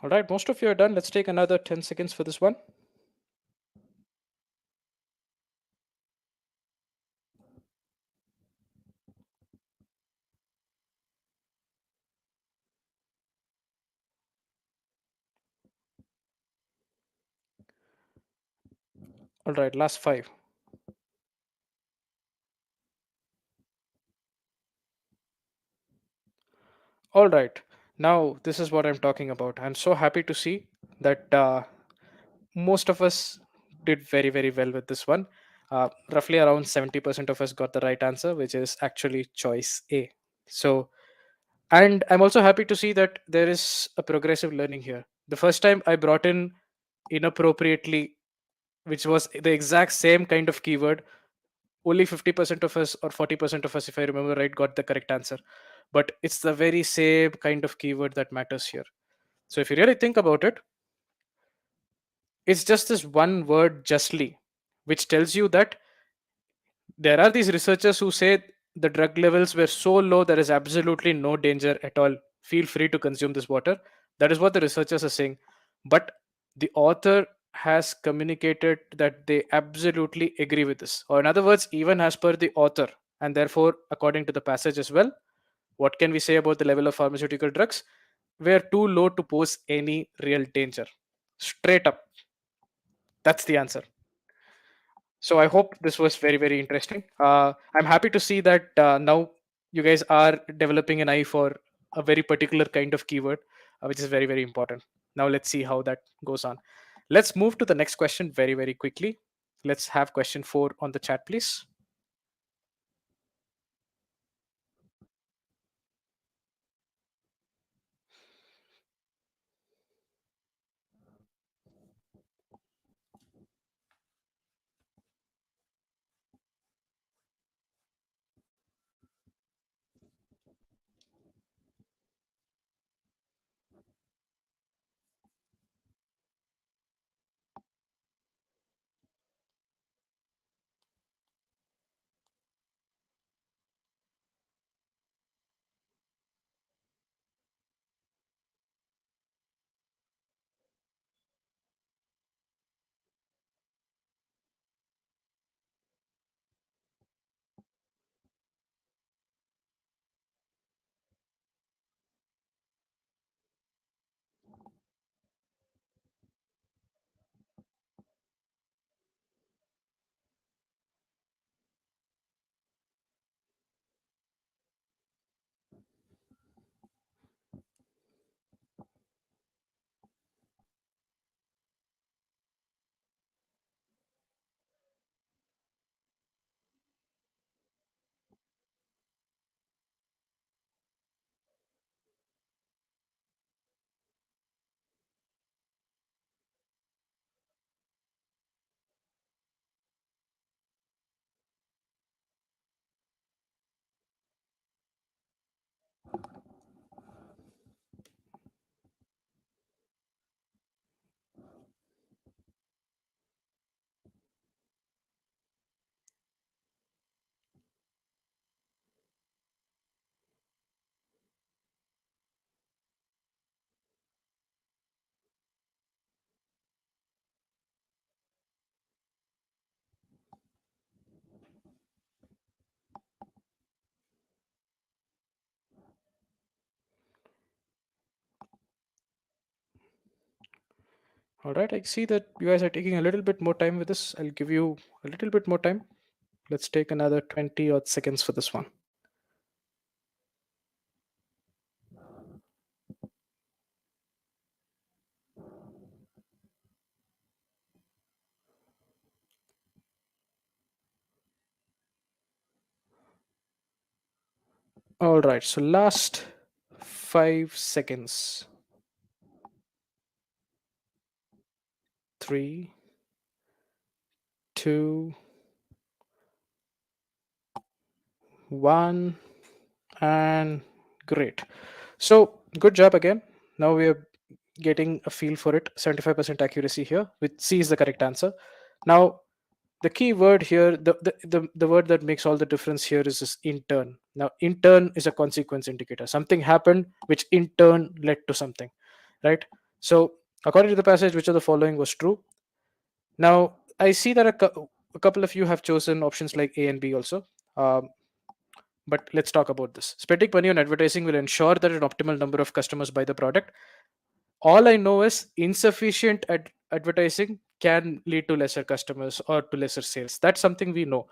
All right, most of you are done. Let's take another 10 seconds for this one. All right, last 5. All right, now this is what I'm talking about. I'm so happy to see that most of us did very, very well with this one. Roughly around 70% of us got the right answer, which is actually choice A. So, and I'm also happy to see that there is a progressive learning here. The first time I brought in inappropriately, which was the exact same kind of keyword, only 50% of us or 40% of us, if I remember right, got the correct answer. But it's the very same kind of keyword that matters here. So if you really think about it, it's just this one word, justly, which tells you that there are these researchers who say the drug levels were so low there is absolutely no danger at all. Feel free to consume this water. That is what the researchers are saying. But the author has communicated that they absolutely agree with this. Or, in other words, even as per the author, and therefore, according to the passage as well, what can we say about the level of pharmaceutical drugs? Were too low to pose any real danger. Straight up. That's the answer. So I hope this was very, very interesting. I'm happy to see that now you guys are developing an eye for a very particular kind of keyword, which is very, very important. Now let's see how that goes on. Let's move to the next question very, very quickly. Let's have question 4 on the chat, please. All right, I see that you guys are taking a little bit more time with this. I'll give you a little bit more time. Let's take another 20 odd seconds for this one. All right, so last 5 seconds. 3, 2, 1, and great. So good job again. Now we are getting a feel for it. 75% accuracy here, which C is the correct answer. Now the key word here, the word that makes all the difference here is this in turn. Now in turn is a consequence indicator. Something happened which in turn led to something, right? So according to the passage, which of the following was true? Now I see that a couple of you have chosen options like A and B also. Um, but let's talk about this. Spending money on advertising will ensure that an optimal number of customers buy the product. All I know is insufficient advertising can lead to lesser customers or to lesser sales. That's something we know.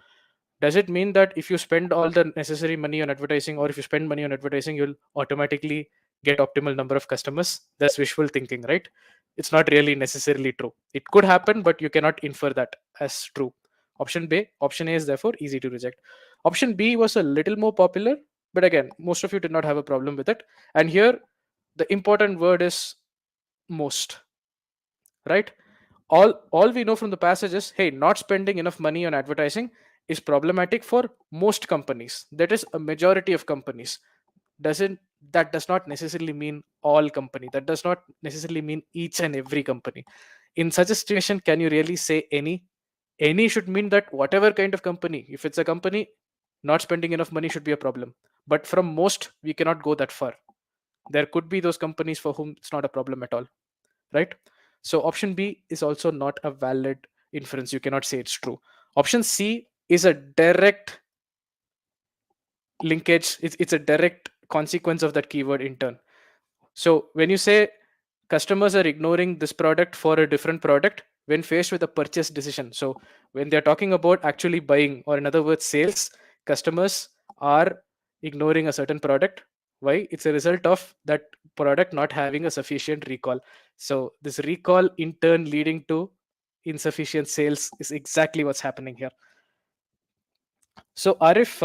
Does it mean that if you spend all the necessary money on advertising, or if you spend money on advertising, you'll automatically get optimal number of customers? That's wishful thinking, right? It's not really necessarily true. It could happen, but you cannot infer that as true. Option A is therefore easy to reject. Option B was a little more popular, but again, most of you did not have a problem with it. And here, the important word is most, right? All we know from the passage is, hey, not spending enough money on advertising is problematic for most companies. That is a majority of companies. Doesn't That does not necessarily mean all company. That does not necessarily mean each and every company. In such a situation, can you really say any should mean that whatever kind of company, if it's a company, not spending enough money should be a problem. But from most, we cannot go that far. There could be those companies for whom it's not a problem at all, right? So option B is also not a valid inference. You cannot say it's true. Option C is a direct linkage. It's a direct consequence of that keyword in turn. So when you say customers are ignoring this product for a different product when faced with a purchase decision, so when they're talking about actually buying, or in other words sales, customers are ignoring a certain product. Why? It's a result of that product not having a sufficient recall. So this recall in turn leading to insufficient sales is exactly what's happening here. So Arif,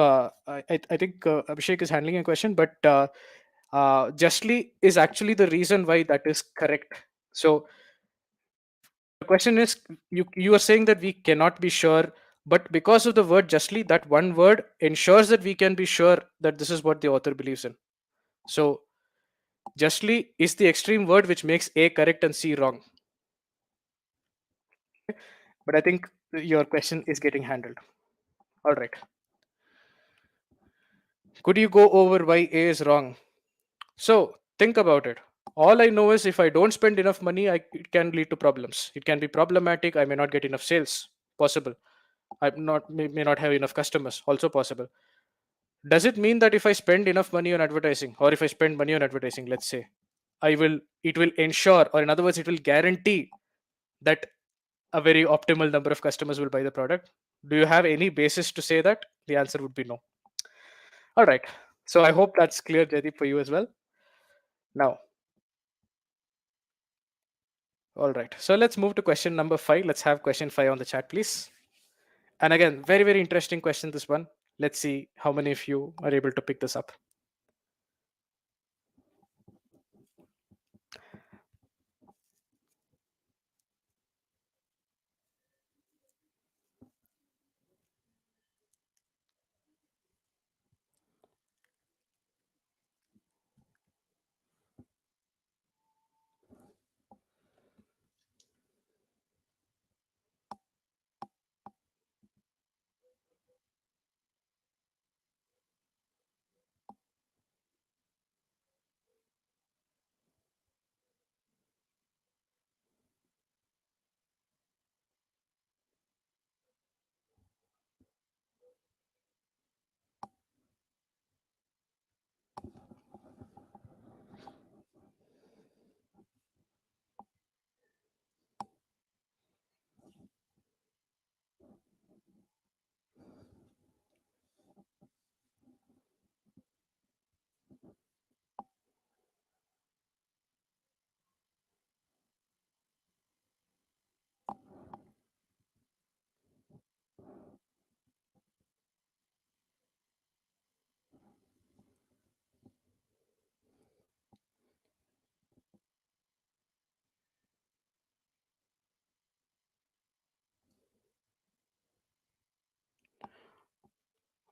I think Abhishek is handling a question, but justly is actually the reason why that is correct. So the question is, you are saying that we cannot be sure, but because of the word justly, that one word ensures that we can be sure that this is what the author believes in. So justly is the extreme word which makes A correct and C wrong. But I think your question is getting handled. All right. Could you go over why A is wrong? So think about it. All I know is if I don't spend enough money, it can lead to problems. It can be problematic. I may not get enough sales. Possible. I may not have enough customers. Also possible. Does it mean that if I spend enough money on advertising, or if I spend money on advertising, let's say, it will ensure, or in other words, it will guarantee that a very optimal number of customers will buy the product? Do you have any basis to say that? The answer would be no. All right. So I hope that's clear, Jaideep, for you as well. Now, all right. So let's move to question number 5. Let's have question 5 on the chat, please. And again, very, very interesting question, this one. Let's see how many of you are able to pick this up.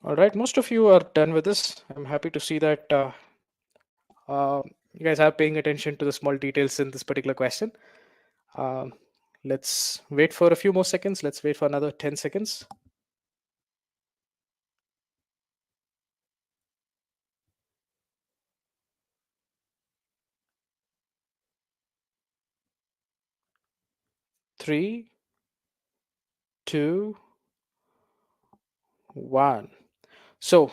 All right, most of you are done with this. I'm happy to see that you guys are paying attention to the small details in this particular question. Um, let's wait for a few more seconds. Let's wait for another 10 seconds. 3, 2, 1. So,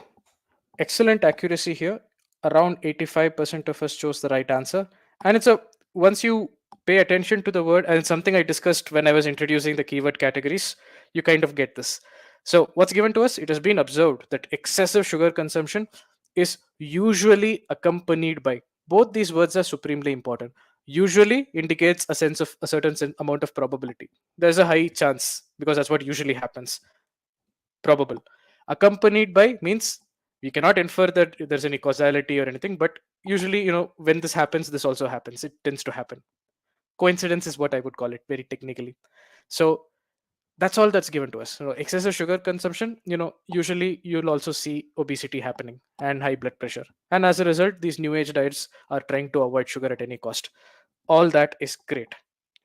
excellent accuracy here. Around 85% of us chose the right answer. And it's a once you pay attention to the word, and it's something I discussed when I was introducing the keyword categories, you kind of get this. So, what's given to us? It has been observed that excessive sugar consumption is usually accompanied by, both these words are supremely important. Usually indicates a sense of a certain amount of probability. There's a high chance because that's what usually happens. Probable. Accompanied by means we cannot infer that there's any causality or anything, but usually, when this happens, this also happens. It tends to happen. Coincidence is what I would call it very technically. So that's all that's given to us. Excessive sugar consumption, usually you'll also see obesity happening and high blood pressure. And as a result, these new age diets are trying to avoid sugar at any cost. All that is great.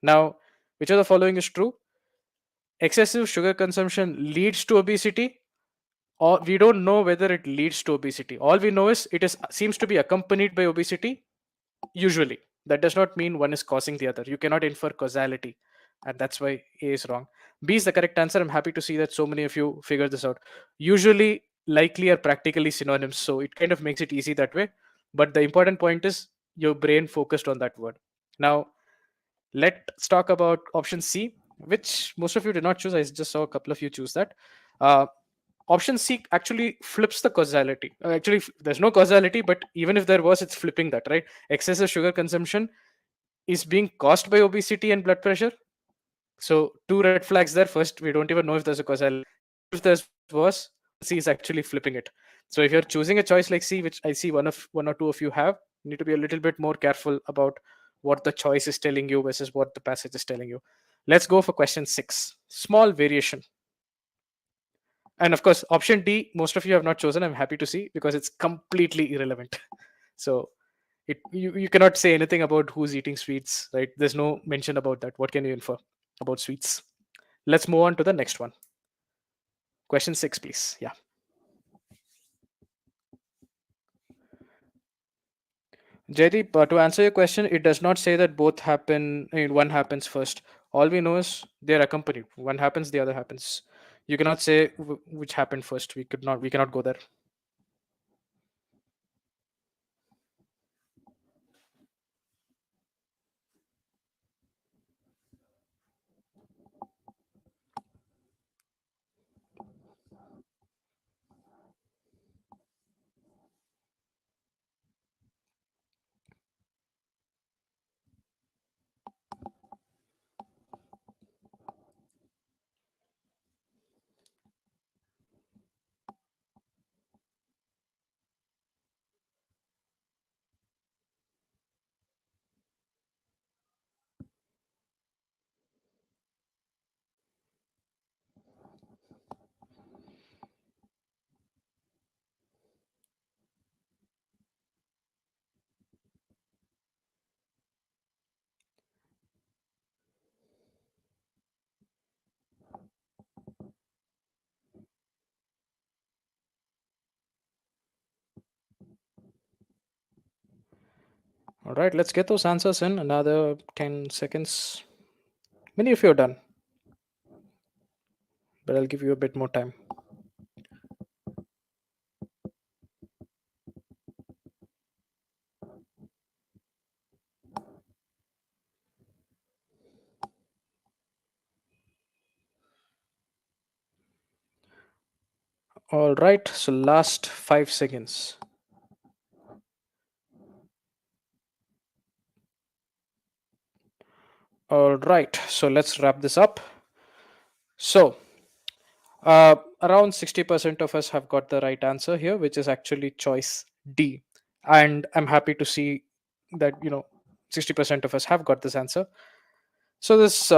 Now, which of the following is true? Excessive sugar consumption leads to obesity, or we don't know whether it leads to obesity. All we know is it is seems to be accompanied by obesity usually. That does not mean one is causing the other. You cannot infer causality, and that's why A is wrong. B is the correct answer. I'm happy to see that so many of you figured this out. Usually likely are practically synonyms, so it kind of makes it easy that way. But the important point is your brain focused on that word. Now let's talk about option C, which most of you did not choose. I just saw a couple of you choose that. uh, Option C actually flips the causality. Actually, there's no causality, but even if there was, it's flipping that, right? Excessive sugar consumption is being caused by obesity and blood pressure. So, two red flags there. First, we don't even know if there's a causality. If there was, C is actually flipping it. So, if you're choosing a choice like C, which I see one or two of you have, you need to be a little bit more careful about what the choice is telling you versus what the passage is telling you. Let's go for question 6. Small variation. And of course, option D, most of you have not chosen. I'm happy to see because it's completely irrelevant. So you cannot say anything about who's eating sweets, right? There's no mention about that. What can you infer about sweets? Let's move on to the next one. Question 6, please. Yeah. Jaydeep, to answer your question, it does not say that both happen, one happens first. All we know is they're accompanied. One happens, the other happens. You cannot say which happened first. We cannot go there. All right, let's get those answers in another 10 seconds. Many of you are done, but I'll give you a bit more time. All right, so last 5 seconds. All right, so let's wrap this up. So, around 60% of us have got the right answer here, which is actually choice D. And I'm happy to see that, 60% of us have got this answer. So, this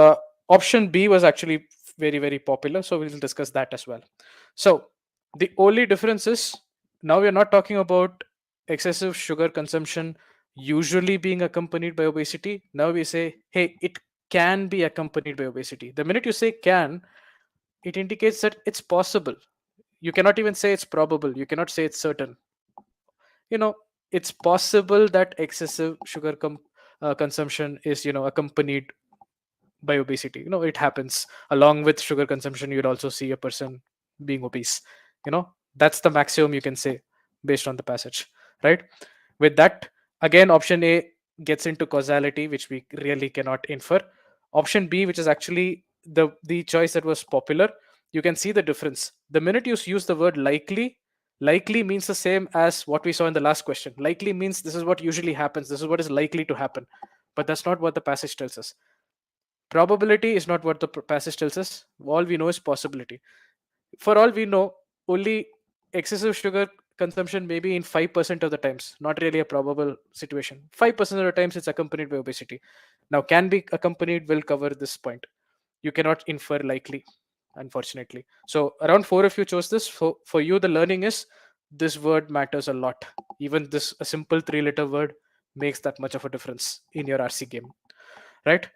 option B was actually very, very popular. So, we'll discuss that as well. So, The only difference is now we're not talking about excessive sugar consumption usually being accompanied by obesity. Now we say, hey, it can be accompanied by obesity. The minute you say can, it indicates that it's possible. You cannot even say it's probable. You cannot say it's certain. You know, it's possible that excessive sugar consumption is, accompanied by obesity. It happens. Along with sugar consumption, you'd also see a person being obese. That's the maximum you can say based on the passage, right? With that, again, option A gets into causality, which we really cannot infer. Option B, which is actually the choice that was popular, you can see the difference. The minute you use the word likely means the same as what we saw in the last question. Likely means this is what usually happens, this is what is likely to happen. But that's not what the passage tells us. Probability is not what the passage tells us. All we know is possibility. For all we know, only excessive sugar consumption maybe in 5% of the times, not really a probable situation. 5% of the times it's accompanied by obesity. Now, can be accompanied will cover this point. You cannot infer likely, unfortunately. So, around four of you chose this. For you, the learning is this word matters a lot. Even this, a simple three-letter word, makes that much of a difference in your RC game, right?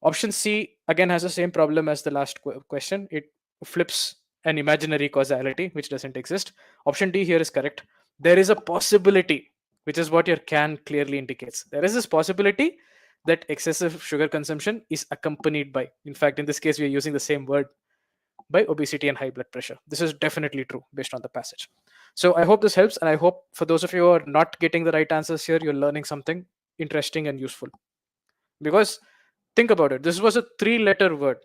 Option C again has the same problem as the last question. It flips an imaginary causality which doesn't exist. Option D here is correct. There is a possibility, which is what your can clearly indicates. There is this possibility that excessive sugar consumption is accompanied by, in fact, in this case, we are using the same word, by obesity and high blood pressure. This is definitely true based on the passage. So I hope this helps, and I hope for those of you who are not getting the right answers here, you're learning something interesting and useful. Because think about it, this was a three-letter word,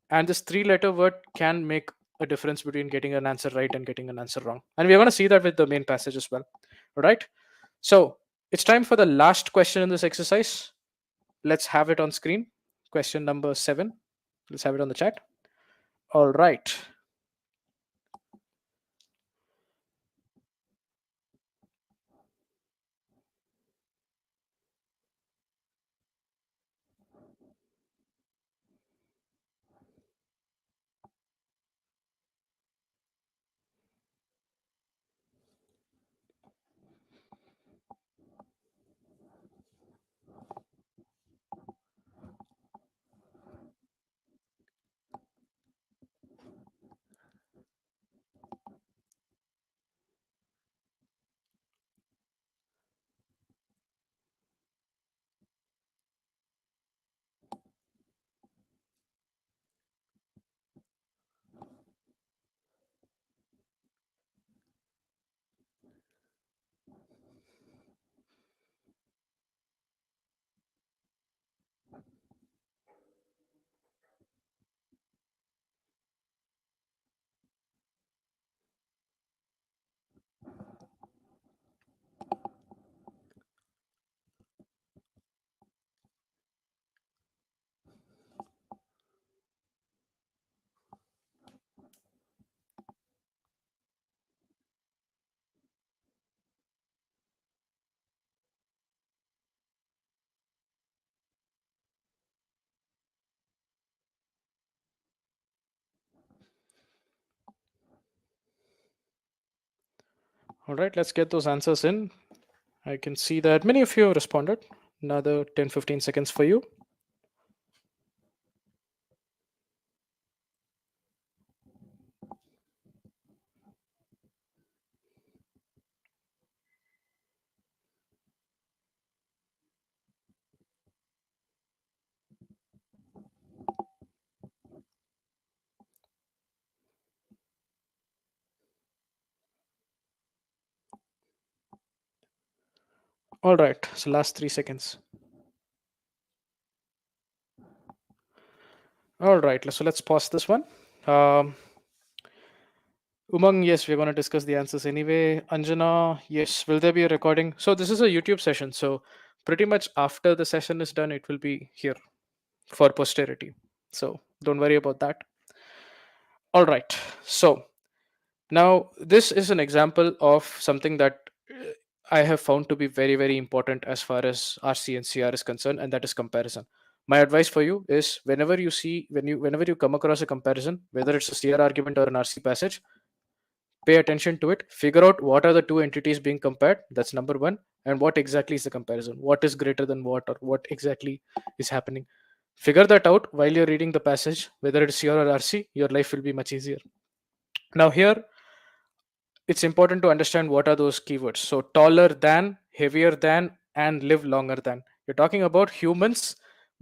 and this three-letter word can make a difference between getting an answer right and getting an answer wrong. And we're going to see that with the main passage as well. All right. So it's time for the last question in this exercise. Let's have it on screen. Question number 7. Let's have it on the chat. All right. All right, let's get those answers in. I can see that many of you have responded. Another 10-15 seconds for you. All right, so last 3 seconds. All right, so let's pause this one. Umang, yes, we're going to discuss the answers anyway. Anjana, yes, will there be a recording? So this is a YouTube session, so pretty much after the session is done, it will be here for posterity. So don't worry about that. All right, so now this is an example of something that I have found to be very, very important as far as RC and CR is concerned, and that is comparison. My advice for you is whenever you come across a comparison, whether it's a CR argument or an RC passage, Pay attention to it. Figure out what are the two entities being compared. That's number one. And what exactly is the comparison? What is greater than what, or what exactly is happening? Figure that out while you're reading the passage, whether it's your or RC, your life will be much easier. Now, here it's important to understand what are those keywords. So, taller than, heavier than, and live longer than. You're talking about humans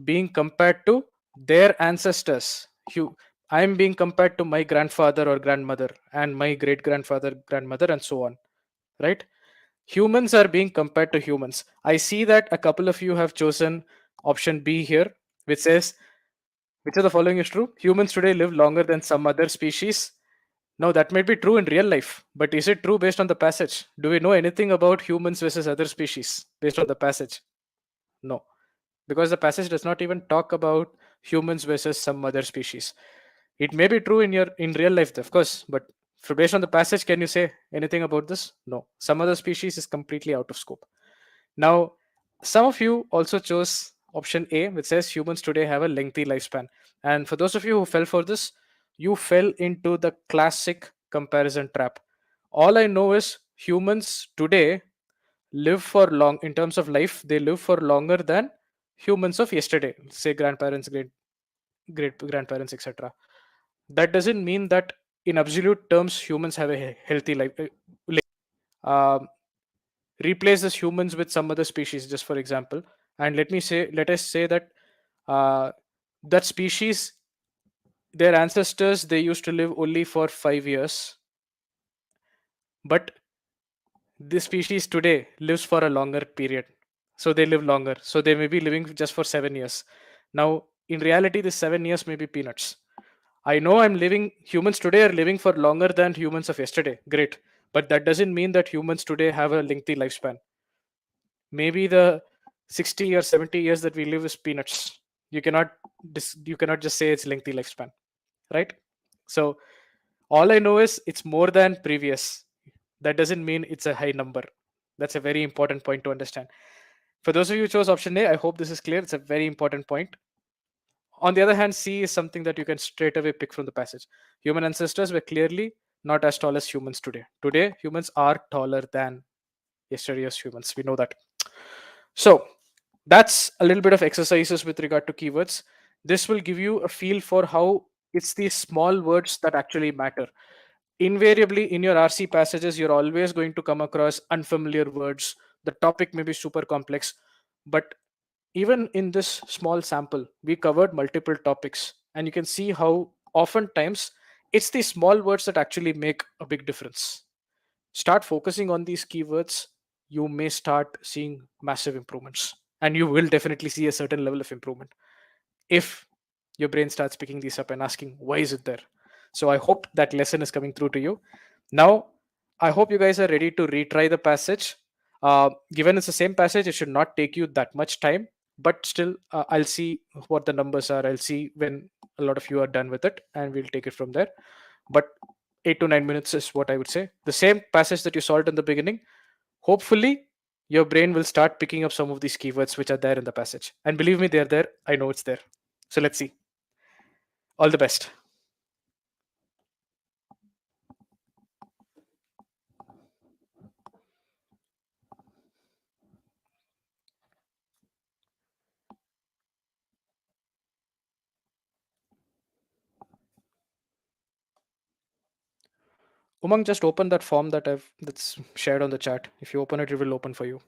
being compared to their ancestors. I'm being compared to my grandfather or grandmother, and my great grandfather, grandmother, and so on, right? Humans are being compared to humans. I see that a couple of you have chosen option B here, which says, which of the following is true? Humans today live longer than some other species. Now, that might be true in real life, but is it true based on the passage? Do we know anything about humans versus other species based on the passage? No, because the passage does not even talk about humans versus some other species. It may be true in real life, of course, but for based on the passage, can you say anything about this? No. Some other species is completely out of scope. Now, some of you also chose option A, which says humans today have a lengthy lifespan. And for those of you who fell for this, you fell into the classic comparison trap. All I know is humans today live for long, in terms of life, they live for longer than humans of yesterday, say grandparents, great grandparents, etc. That doesn't mean that in absolute terms humans have a healthy life. Um, Replace this humans with some other species, just for example, and let us say that uh, that species, their ancestors, they used to live only for 5 years, but this species today lives for a longer period, so they live longer, so they may be living just for 7 years. Now, in reality, this 7 years may be peanuts. I know I'm living, humans today are living for longer than humans of yesterday, great, but that doesn't mean that humans today have a lengthy lifespan. Maybe the 60 or 70 years that we live is peanuts. You cannot just say it's lengthy lifespan, right? So all I know is it's more than previous. That doesn't mean it's a high number. That's a very important point to understand. For those of you who chose option A, I hope this is clear. It's a very important point. On the other hand, C is something that you can straight away pick from the passage. Human ancestors were clearly not as tall as humans today. Today, humans are taller than yesterday's humans. We know that. So that's a little bit of exercises with regard to keywords. This will give you a feel for how it's these small words that actually matter. Invariably, in your RC passages, you're always going to come across unfamiliar words. The topic may be super complex, but even in this small sample, we covered multiple topics, and you can see how oftentimes it's these small words that actually make a big difference. Start focusing on these keywords, you may start seeing massive improvements, and you will definitely see a certain level of improvement if your brain starts picking these up and asking, why is it there? So I hope that lesson is coming through to you. Now, I hope you guys are ready to retry the passage. Given it's the same passage, it should not take you that much time, but still, I'll see what the numbers are. I'll see when a lot of you are done with it, and we'll take it from there. But 8 to 9 minutes is what I would say. The same passage that you solved in the beginning, hopefully, your brain will start picking up some of these keywords which are there in the passage. And believe me, they're there. I know it's there. So let's see. All the best. Umang, just open that form that's shared on the chat. If you open it, it will open for you.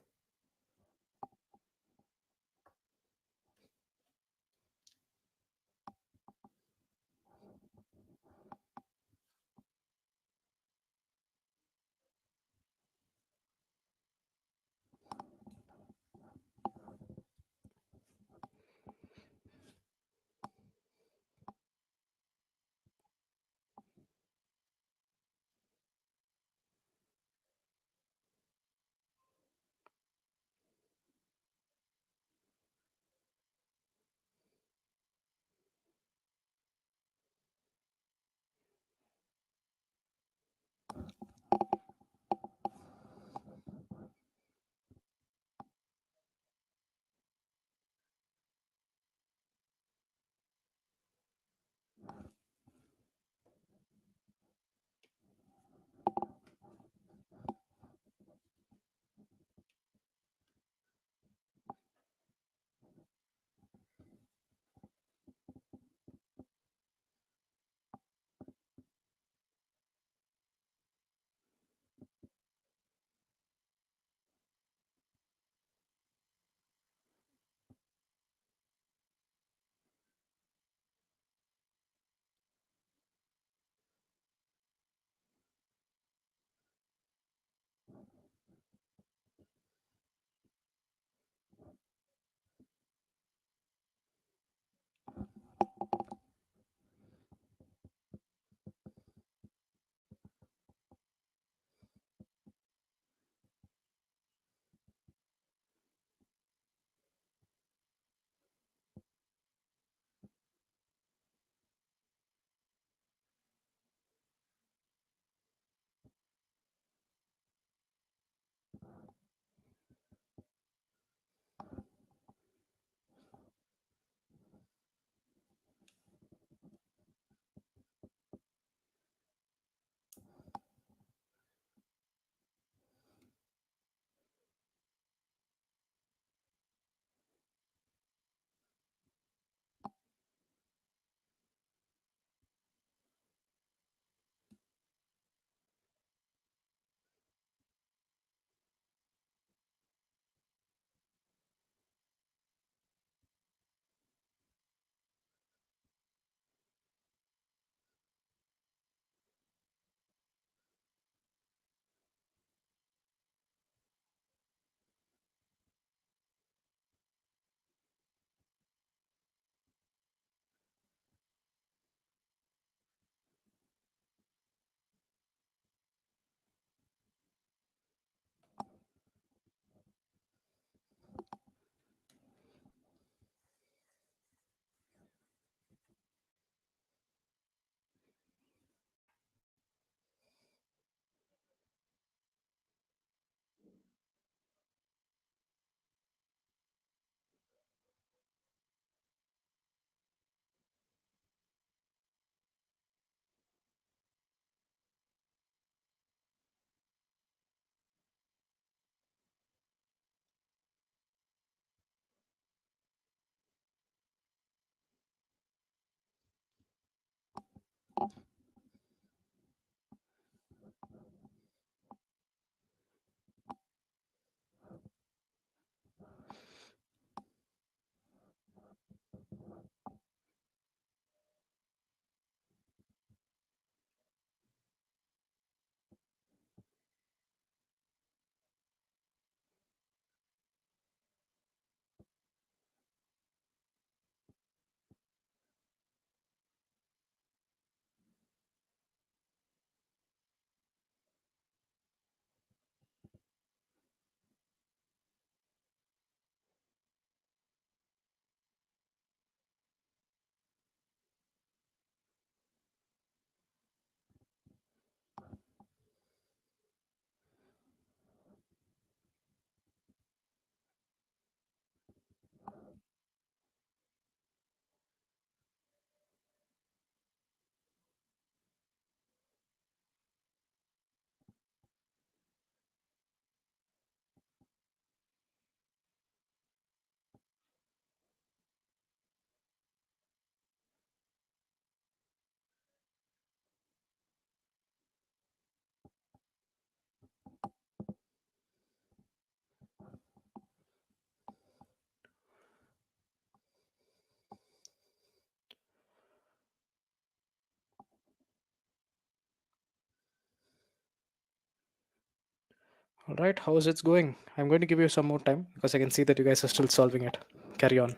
All right, how's it going? I'm going to give you some more time because I can see that you guys are still solving it. Carry on.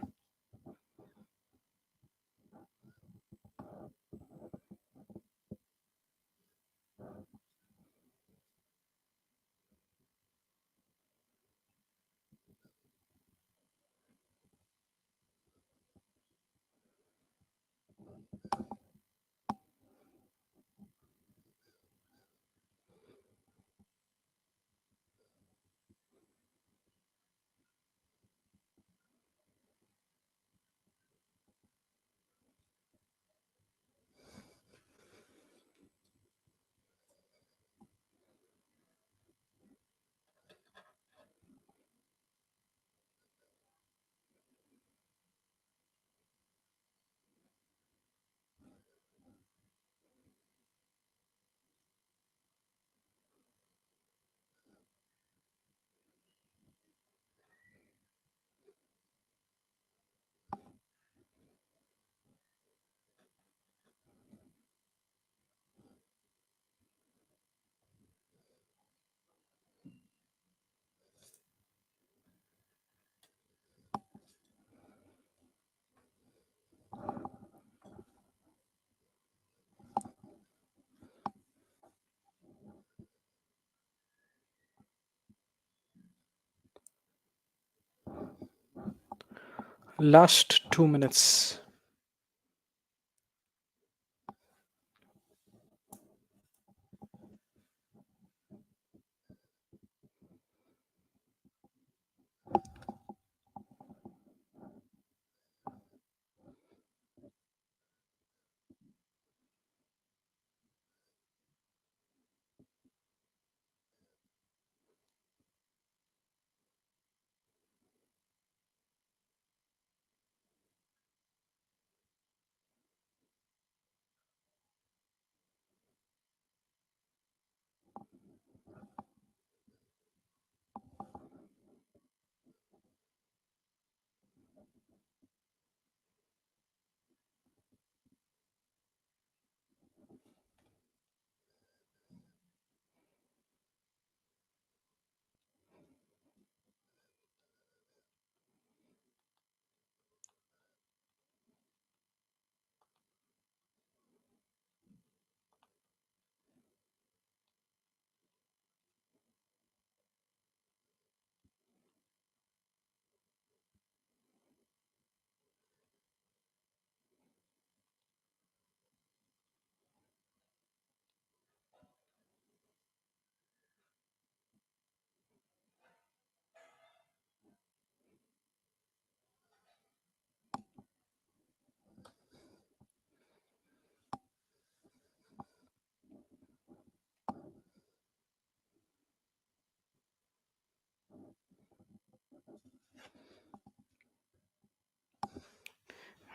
Last 2 minutes.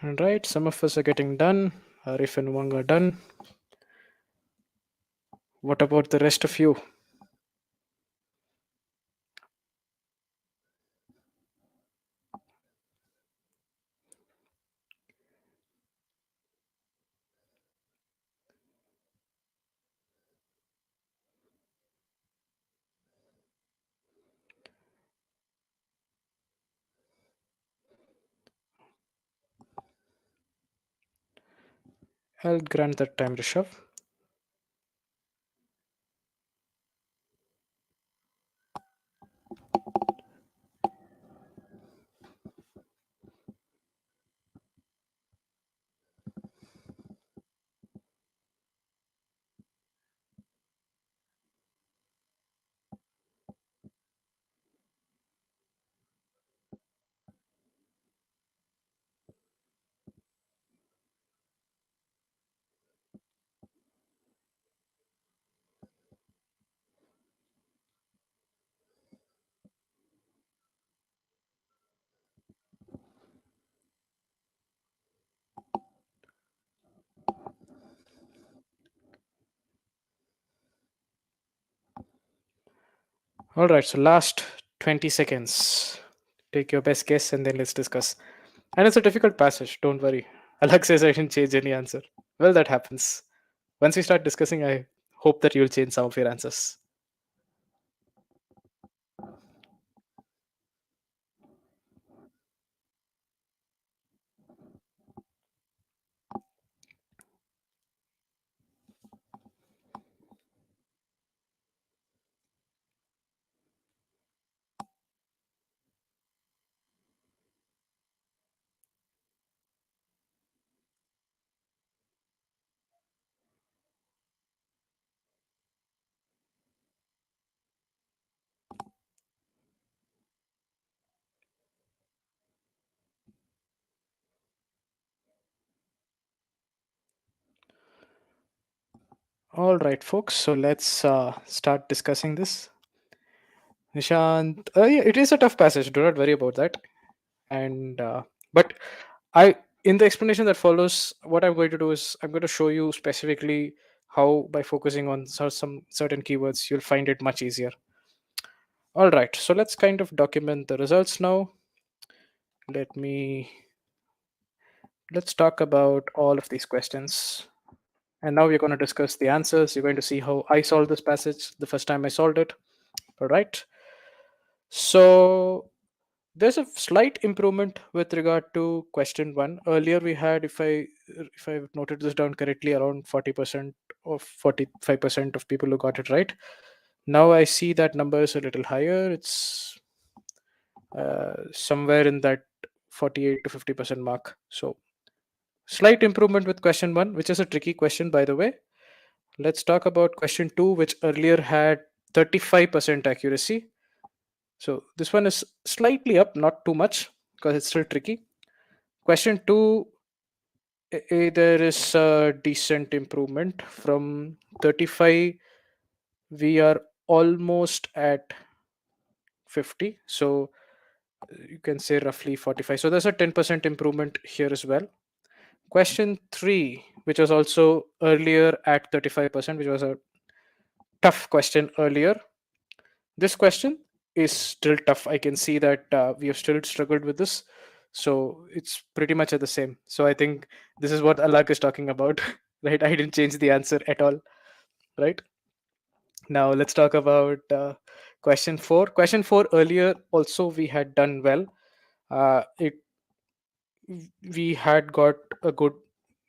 All right, some of us are getting done. Arif and Wang are done. What about the rest of you? I'll grant that time, Rishabh. All right, so last 20 seconds. Take your best guess and then let's discuss. And it's a difficult passage, don't worry. Alak says I didn't change any answer. Well, that happens. Once we start discussing, I hope that you'll change some of your answers. All right, folks. So let's start discussing this. Nishant, yeah, it is a tough passage. Do not worry about that. And but I, in the explanation that follows, what I'm going to do is I'm going to show you specifically how, by focusing on some certain keywords, you'll find it much easier. All right. So let's kind of document the results now. Let me let's talk about all of these questions. And now we're going to discuss the answers. You're going to see how I solved this passage the first time I solved it. All right. So there's a slight improvement with regard to question one. Earlier we had, if I noted this down correctly, around 40% or 45% of people who got it right. Now I see that number is a little higher. It's somewhere in that 48 to 50% mark. So slight improvement with question one, which is a tricky question, by the way. Let's talk about question two, which earlier had 35% accuracy. So this one is slightly up, not too much, because it's still tricky. Question two, there is a decent improvement from 35. We are almost at 50. So you can say roughly 45. So there's a 10% improvement here as well. Question three, which was also earlier at 35%, which was a tough question earlier. This question is still tough. I can see that we have still struggled with this. So it's pretty much at the same. So I think this is what Alak is talking about, right? I didn't change the answer at all, right? Now let's talk about question four. Question four earlier also we had done well. It We had got a good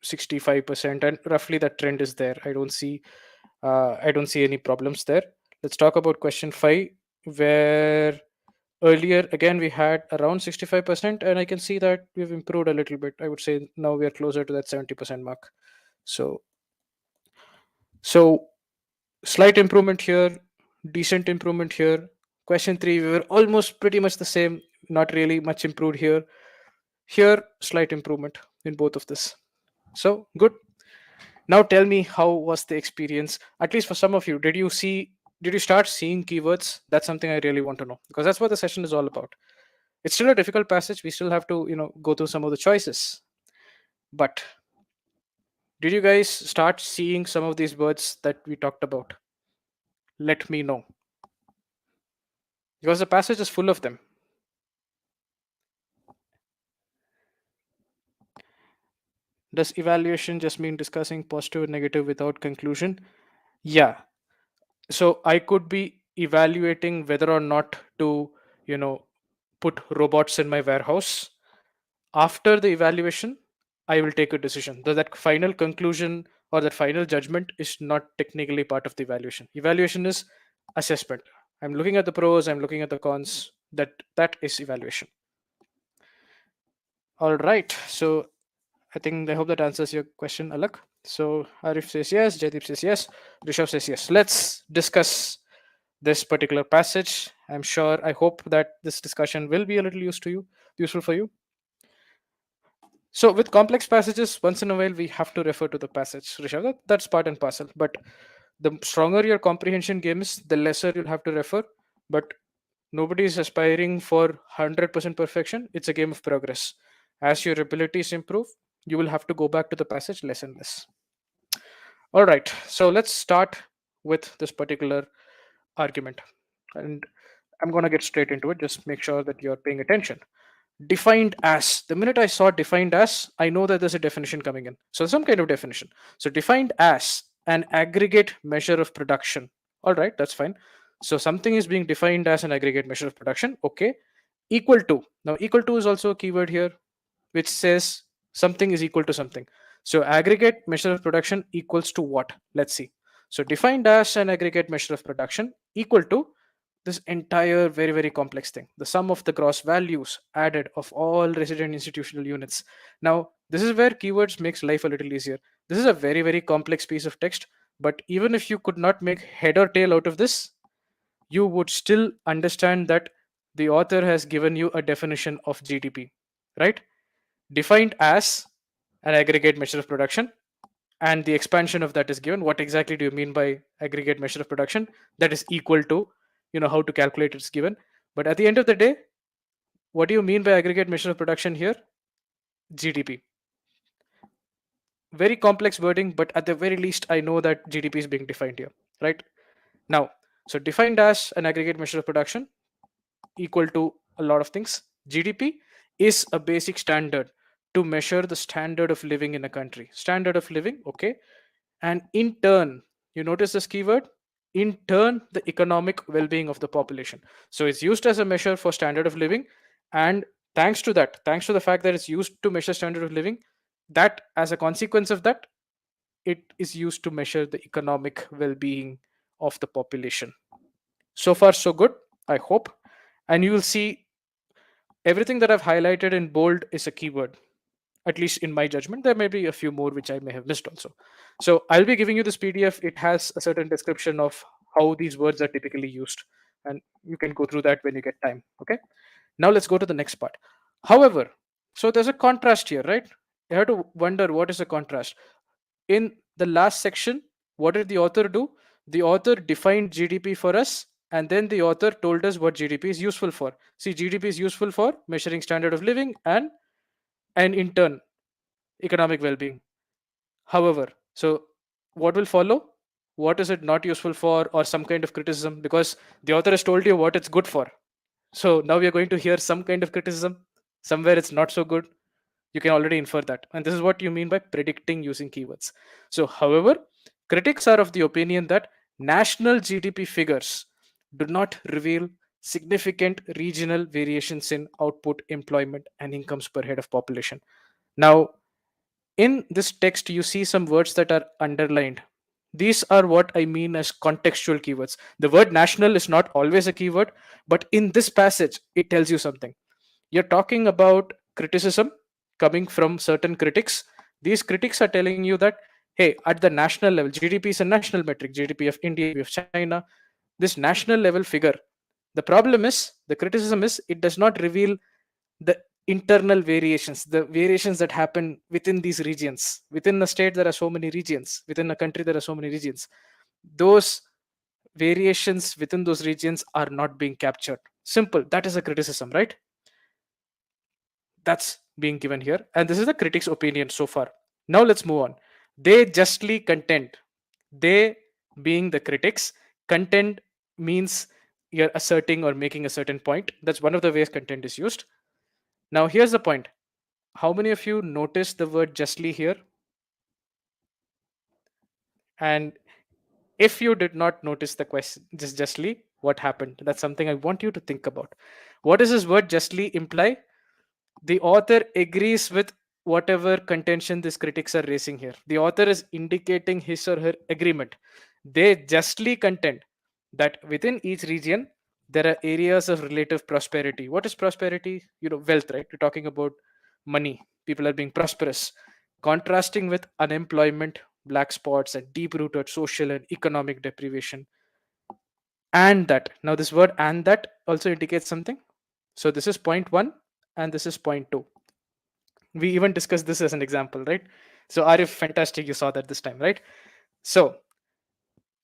65%, and roughly that trend is there. I don't see any problems there. Let's talk about question five, where earlier again we had around 65%, and I can see that we've improved a little bit. I would say now we are closer to that 70% mark. So so slight improvement here, decent improvement here. Question three, we were almost pretty much the same, not really much improved here. Here, slight improvement in both of this. So good. Now tell me, how was the experience? At least for some of you, did you start seeing keywords? That's something I really want to know, because that's what the session is all about. It's still a difficult passage. We still have to, go through some of the choices. But did you guys start seeing some of these words that we talked about? Let me know, because the passage is full of them. Does evaluation just mean discussing positive and negative without conclusion? Yeah. So I could be evaluating whether or not to, you know, put robots in my warehouse. After the evaluation, I will take a decision. Though that final conclusion or that final judgment is not technically part of the evaluation. Evaluation is assessment. I'm looking at the pros, I'm looking at the cons. That is evaluation. All right. So I hope that answers your question, Alak. So Arif says yes, Jaideep says yes, Rishabh says yes. Let's discuss this particular passage. I hope that this discussion will be a little useful for you. So with complex passages, once in a while we have to refer to the passage, Rishabh. That's part and parcel. But the stronger your comprehension game is, the lesser you'll have to refer. But nobody is aspiring for 100% perfection. It's a game of progress. As your abilities improve, you will have to go back to the passage less and less. All right, so let's start with this particular argument. And I'm going to get straight into it. Just make sure that you're paying attention. Defined as. The minute I saw defined as, I know that there's a definition coming in. So some kind of definition. So defined as an aggregate measure of production. All right, that's fine. So something is being defined as an aggregate measure of production. Okay. Equal to. Now, equal to is also a keyword here, which says something is equal to something. So aggregate measure of production equals to what? Let's see. So defined as an aggregate measure of production equal to this entire very, very complex thing, the sum of the gross values added of all resident institutional units. Now, this is where keywords makes life a little easier. This is a very, very complex piece of text, but even if you could not make head or tail out of this, you would still understand that the author has given you a definition of GDP, right? Defined as an aggregate measure of production, and the expansion of that is given. What exactly do you mean by aggregate measure of production? That is equal to, how to calculate it's given. But at the end of the day, what do you mean by aggregate measure of production here? GDP. Very complex wording, but at the very least, I know that GDP is being defined here, right? Now, so defined as an aggregate measure of production equal to a lot of things. GDP is a basic standard to measure the standard of living in a country. Standard of living, okay. And in turn, you notice this keyword, in turn, the economic well-being of the population. So it's used as a measure for standard of living, and thanks to the fact that it's used to measure standard of living, that as a consequence of that, it is used to measure the economic well-being of the population. So far so good, I hope. And you will see everything that I've highlighted in bold is a keyword, at least in my judgment. There may be a few more which I may have missed also. So I'll be giving you this PDF. It has a certain description of how these words are typically used, and you can go through that when you get time. Okay. Now let's go to the next part. However, so there's a contrast here, right? You have to wonder what is the contrast. In the last section, what did the author do? The author defined GDP for us, and then the author told us what GDP is useful for. See, GDP is useful for measuring standard of living and in turn economic well-being. However, so what will follow? What is it not useful for, or some kind of criticism? Because the author has told you what it's good for. So now we are going to hear some kind of criticism. Somewhere it's not so good. You can already infer that. And this is what you mean by predicting using keywords. So, however, critics are of the opinion that national GDP figures do not reveal significant regional variations in output, employment, and incomes per head of population. Now, in this text, you see some words that are underlined. These are what I mean as contextual keywords. The word national is not always a keyword, but in this passage, it tells you something. You're talking about criticism coming from certain critics. These critics are telling you that, hey, at the national level, GDP is a national metric, GDP of India, GDP of China, this national level figure. The problem is, the criticism is, it does not reveal the internal variations, the variations that happen within these regions. Within a state, there are so many regions. Within a country, there are so many regions. Those variations within those regions are not being captured. Simple. That is a criticism, right? That's being given here. And this is the critic's opinion so far. Now let's move on. They justly contend, they being the critics, Content means you're asserting or making a certain point. That's one of the ways content is used. Now, here's the point. How many of you noticed the word justly here? And if you did not notice the question just justly, what happened? That's something I want you to think about. What does this word justly imply? The author agrees with whatever contention these critics are raising here. The author is indicating his or her agreement. They justly contend that within each region there are areas of relative prosperity. What is prosperity? Wealth, right? We're talking about money. People are being prosperous, contrasting with unemployment, black spots, and deep rooted social and economic deprivation. And that, now this word and that also indicates something. So this is point one and this is point two. We even discussed this as an example, right? So Arif, fantastic, you saw that this time, right? So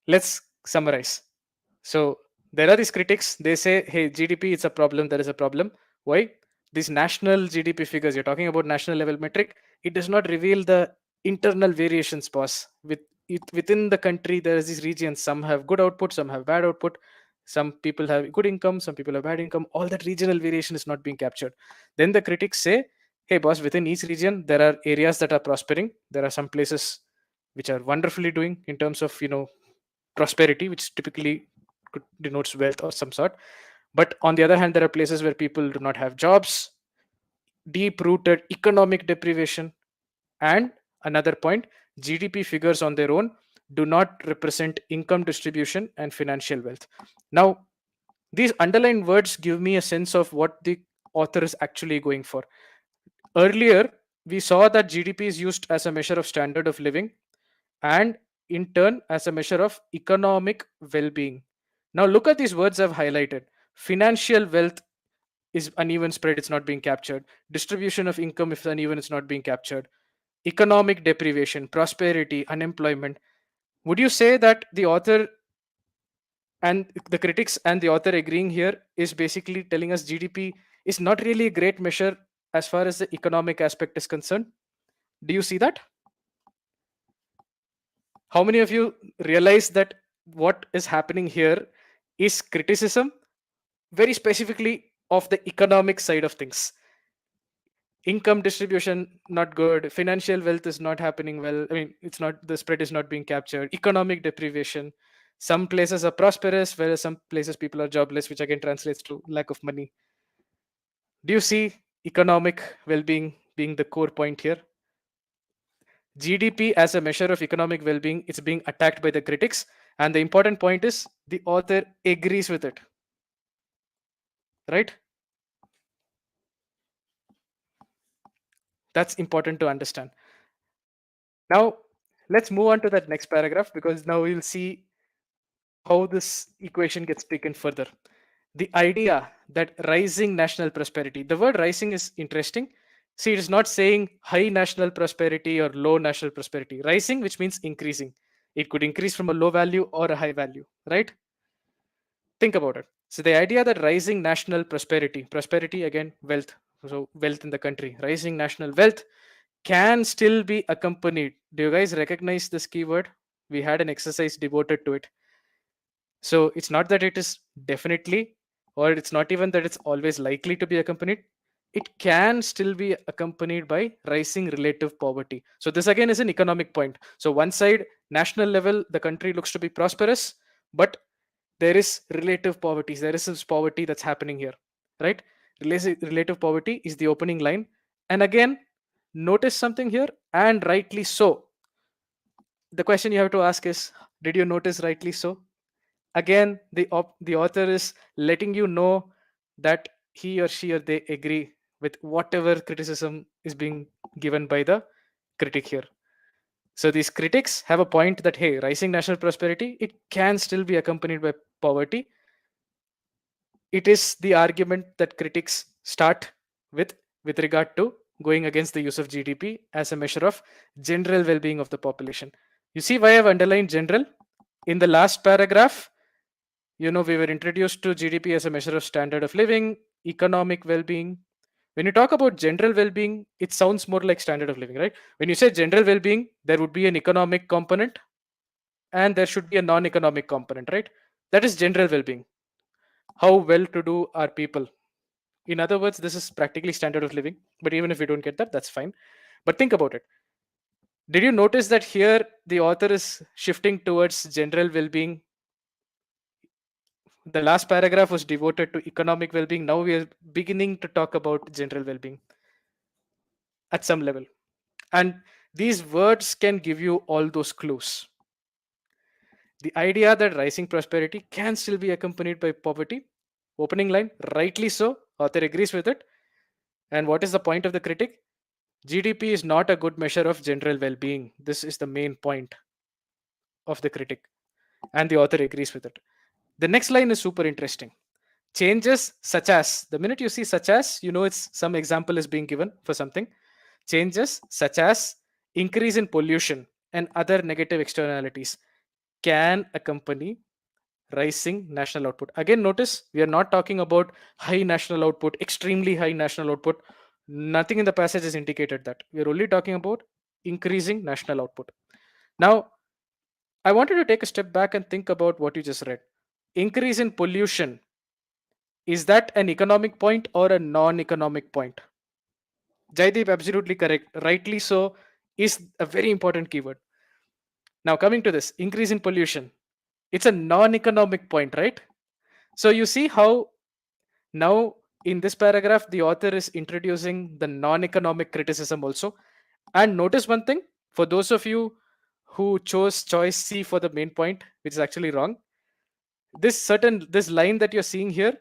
let's summarize. So there are these critics, they say, hey, GDP, it's a problem, there is a problem. Why? These national GDP figures, you're talking about national level metric, it does not reveal the internal variations, boss. Within the country, there is these regions, some have good output, some have bad output, some people have good income, some people have bad income. All that regional variation is not being captured. Then the critics say, hey, boss, within each region, there are areas that are prospering. There are some places which are wonderfully doing in terms of, prosperity, which typically denotes wealth or some sort. But on the other hand, there are places where people do not have jobs, deep rooted economic deprivation. And another point, GDP figures on their own do not represent income distribution and financial wealth. Now, these underlined words give me a sense of what the author is actually going for. Earlier, we saw that GDP is used as a measure of standard of living and in turn as a measure of economic well-being. Now look at these words I've highlighted. Financial wealth is uneven spread, it's not being captured. Distribution of income if uneven, it's not being captured. Economic deprivation, prosperity, unemployment. Would you say that the author and the critics and the author agreeing here is basically telling us GDP is not really a great measure as far as the economic aspect is concerned? Do you see that? How many of you realize that what is happening here is criticism very specifically of the economic side of things? Income distribution not good, financial wealth is not happening well, I mean it's not, the spread is not being captured, economic deprivation, some places are prosperous whereas some places people are jobless, which again translates to lack of money. Do you see economic well-being being the core point here? GDP as a measure of economic well-being, it's being attacked by the critics, and the important point is the author agrees with it, right? That's important to understand. Now let's move on to that next paragraph, because now we'll see how this equation gets taken further. The idea that rising national prosperity, the word rising is interesting. See, it is not saying high national prosperity or low national prosperity. Rising, which means increasing. It could increase from a low value or a high value, right? Think about it. So the idea that rising national prosperity again, wealth, so wealth in the country, rising national wealth can still be accompanied. Do you guys recognize this keyword? We had an exercise devoted to it. So it's not that it is definitely, or it's not even that it's always likely to be accompanied. It can still be accompanied by rising relative poverty. So this again is an economic point. So one side, national level, the country looks to be prosperous, but there is relative poverty. There is this poverty that's happening here, right? Relative poverty is the opening line. And again, notice something here, and rightly so. The question you have to ask is, did you notice rightly so? Again, the author is letting you know that he or she or they agree with whatever criticism is being given by the critic here. So these critics have a point that, hey, rising national prosperity, it can still be accompanied by poverty. It is the argument that critics start with regard to going against the use of GDP as a measure of general well-being of the population. You see why I've underlined general? In the last paragraph, we were introduced to GDP as a measure of standard of living, economic well-being. When you talk about general well-being, it sounds more like standard of living, right? When you say general well-being, there would be an economic component and there should be a non-economic component, right? That is general well-being. How well-to-do are people? In other words, this is practically standard of living. But even if we don't get that, that's fine. But think about it. Did you notice that here the author is shifting towards general well-being? The last paragraph was devoted to economic well-being. Now we are beginning to talk about general well-being at some level. And these words can give you all those clues. The idea that rising prosperity can still be accompanied by poverty. Opening line, rightly so. Author agrees with it. And what is the point of the critic? GDP is not a good measure of general well being. This is the main point of the critic. And the author agrees with it. The next line is super interesting. Changes such as, the minute you see such as, you know it's some example is being given for something. Changes such as increase in pollution and other negative externalities can accompany rising national output. Again, notice we are not talking about high national output, extremely high national output. Nothing in the passage has indicated that. We are only talking about increasing national output. Now, I wanted to take a step back and think about what you just read. Increase in pollution, is that an economic point or a non economic point? Jaideep, absolutely correct. Rightly so, is a very important keyword. Now, coming to this increase in pollution, it's a non economic point, right? So, you see how now in this paragraph, the author is introducing the non economic criticism also. And notice one thing, for those of you who chose choice C for the main point, which is actually wrong, this line that you're seeing here,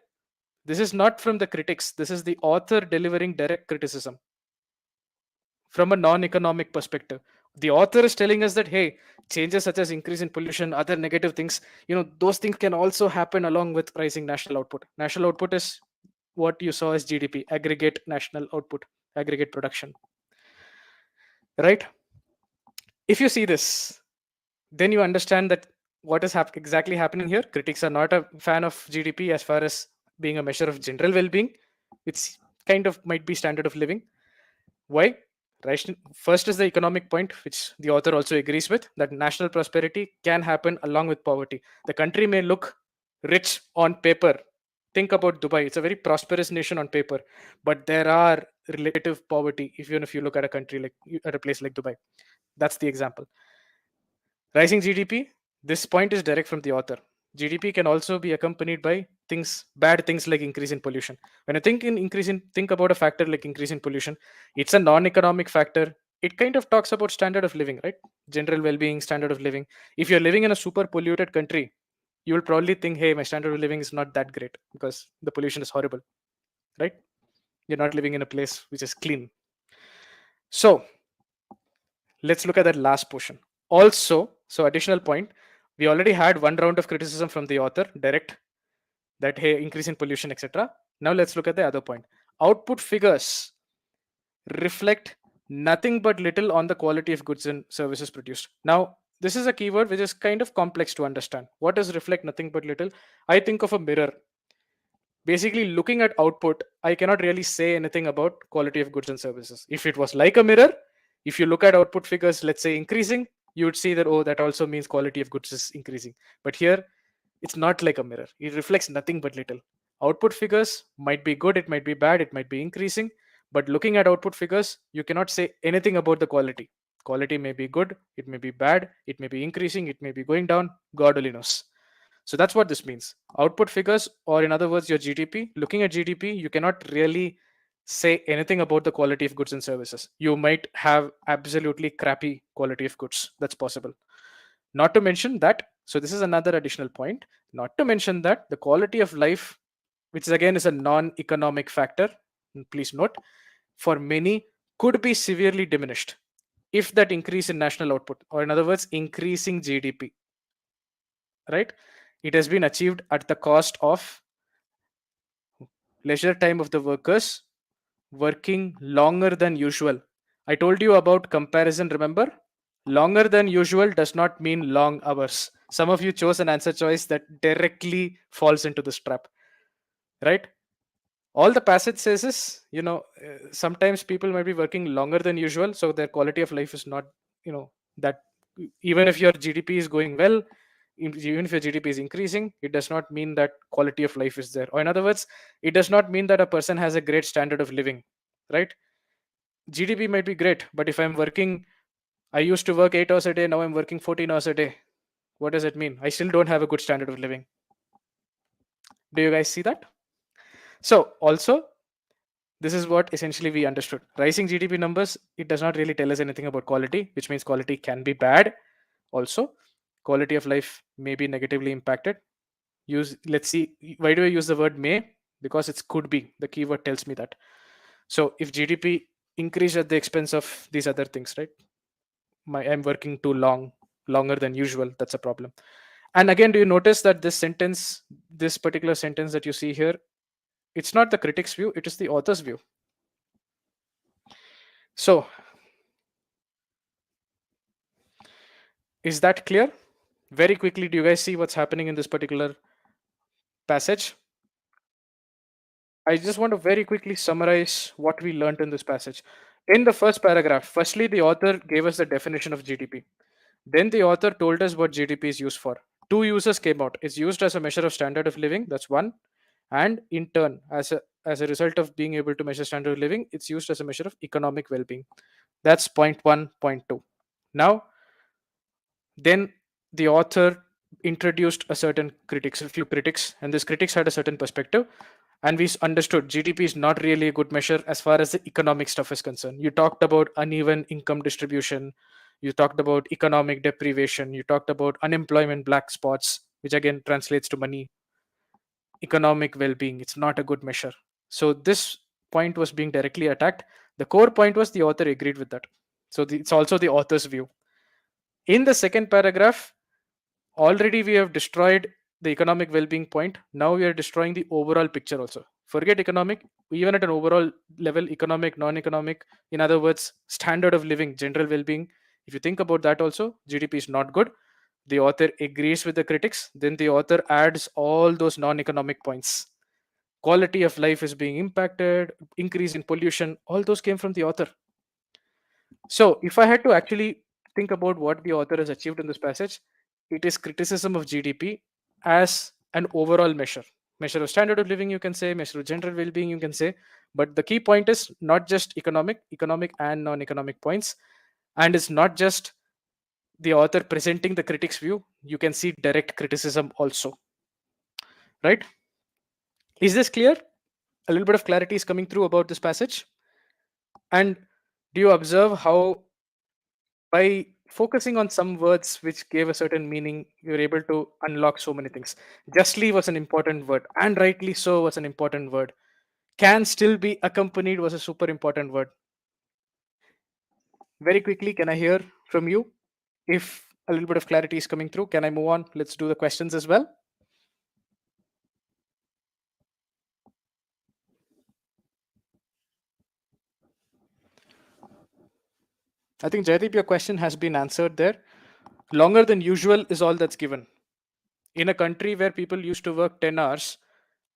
this is not from the critics. This is the author delivering direct criticism from a non-economic perspective. The author is telling us that hey, changes such as increase in pollution, other negative things, those things can also happen along with rising national output. National output is what you saw as GDP, aggregate national output, aggregate production, right? If you see this, then you understand that what is exactly happening here. Critics are not a fan of GDP as far as being a measure of general well-being. It's kind of might be standard of living. Why? First is the economic point, which the author also agrees with, that national prosperity can happen along with poverty. The country may look rich on paper. Think about Dubai. It's a very prosperous nation on paper, but there are relative poverty. Even if you look at a country like at a place like Dubai, that's the example. Rising GDP, this point is direct from the author. GDP can also be accompanied by bad things like increase in pollution. When I think about a factor like increase in pollution, it's a non-economic factor. It kind of talks about standard of living, right? General well-being, standard of living. If you're living in a super polluted country, you will probably think, hey, my standard of living is not that great because the pollution is horrible, right? You're not living in a place which is clean. So let's look at that last portion. Also, so additional point, we already had one round of criticism from the author, direct, that hey, increase in pollution, etc. Now let's look at the other point. Output figures reflect nothing but little on the quality of goods and services produced. Now, this is a keyword which is kind of complex to understand. What does reflect nothing but little? I think of a mirror. Basically, looking at output, I cannot really say anything about quality of goods and services. If it was like a mirror, if you look at output figures, let's say increasing, you would see that, oh, that also means quality of goods is increasing. But here, it's not like a mirror. It reflects nothing but little. Output figures might be good, it might be bad, it might be increasing. But looking at output figures, you cannot say anything about the quality. Quality may be good, it may be bad, it may be increasing, it may be going down. God only knows. So that's what this means. Output figures, or in other words, your GDP. Looking at GDP, you cannot really say anything about the quality of goods and services. You might have absolutely crappy quality of goods. That's possible. Not to mention that, so this is another additional point. Not to mention that the quality of life, which again is a non economic factor, please note, for many could be severely diminished if that increase in national output, or in other words, increasing GDP, right? It has been achieved at the cost of leisure time of the workers working longer than usual. I told you about comparison, remember? Longer than usual does not mean long hours. Some of you chose an answer choice that directly falls into this trap, right? All the passage says is, sometimes people might be working longer than usual, so their quality of life is not, that even if your GDP is going well, even if your GDP is increasing, it does not mean that quality of life is there. Or in other words, it does not mean that a person has a great standard of living, right? GDP might be great, but if I'm working, I used to work 8 hours a day, now I'm working 14 hours a day. What does it mean? I still don't have a good standard of living. Do you guys see that? So, also, this is what essentially we understood. Rising GDP numbers, it does not really tell us anything about quality, which means quality can be bad. Also, quality of life may be negatively impacted. Let's see, why do I use the word may? Because it's could be. The keyword tells me that. So if GDP increase at the expense of these other things, right? I'm working too long, longer than usual. That's a problem. And again, do you notice that this particular sentence that you see here, it's not the critic's view, it is the author's view. So is that clear? Very quickly, do you guys see what's happening in this particular passage? I just want to very quickly summarize what we learned in this passage. In the first paragraph, firstly, the author gave us the definition of GDP. Then the author told us what GDP is used for. Two uses came out. It's used as a measure of standard of living, that's one. And in turn, as a result of being able to measure standard of living, it's used as a measure of economic well-being. That's point one, point two. Now, then the author introduced a few critics, and these critics had a certain perspective, and we understood GDP is not really a good measure as far as the economic stuff is concerned. You talked about uneven income distribution, you talked about economic deprivation, you talked about unemployment black spots, which again translates to money, economic well-being. It's not a good measure. So this point was being directly attacked. The core point was the author agreed with that. So it's also the author's view. In the second paragraph, already we have destroyed the economic well-being point. Now we are destroying the overall picture also. Forget economic, even at an overall level, economic, non-economic, in other words, standard of living, general well-being. If you think about that also, GDP is not good. The author agrees with the critics. Then the author adds all those non-economic points. Quality of life is being impacted, increase in pollution, all those came from the author. So if I had to actually think about what the author has achieved in this passage, it is criticism of GDP as an overall measure of standard of living, you can say, measure of general well-being, you can say. But the key point is not just economic and non-economic points, and it's not just the author presenting the critic's view. You can see direct criticism also, right? Is this clear? A little bit of clarity is coming through about this passage. And do you observe how by focusing on some words which gave a certain meaning, you're able to unlock so many things? Justly was an important word, and rightly so was an important word. Can still be accompanied was a super important word. Very quickly, can I hear from you? If a little bit of clarity is coming through, can I move on? Let's do the questions as well. I think Jaideep, your question has been answered there. Longer than usual is all that's given. In a country where people used to work 10 hours,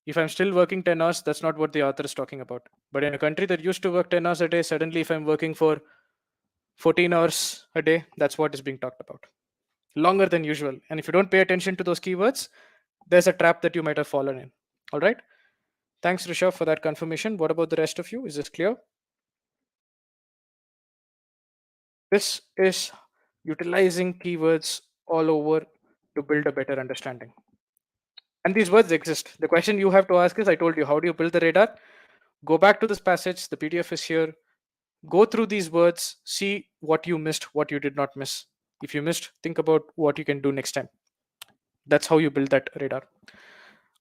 if I'm still working 10 hours, that's not what the author is talking about. But in a country that used to work 10 hours a day, suddenly if I'm working for 14 haurs a day, that's what is being talked about. Longer than usual. And if you don't pay attention to those keywords, there's a trap that you might have fallen in. All right. Thanks, Rishabh, for that confirmation. What about the rest of you? Is this clear? This is utilizing keywords all over to build a better understanding. And these words exist. The question you have to ask is, I told you, how do you build the radar? Go back to this passage. The PDF is here. Go through these words, see what you missed, what you did not miss. If you missed, think about what you can do next time. That's how you build that radar.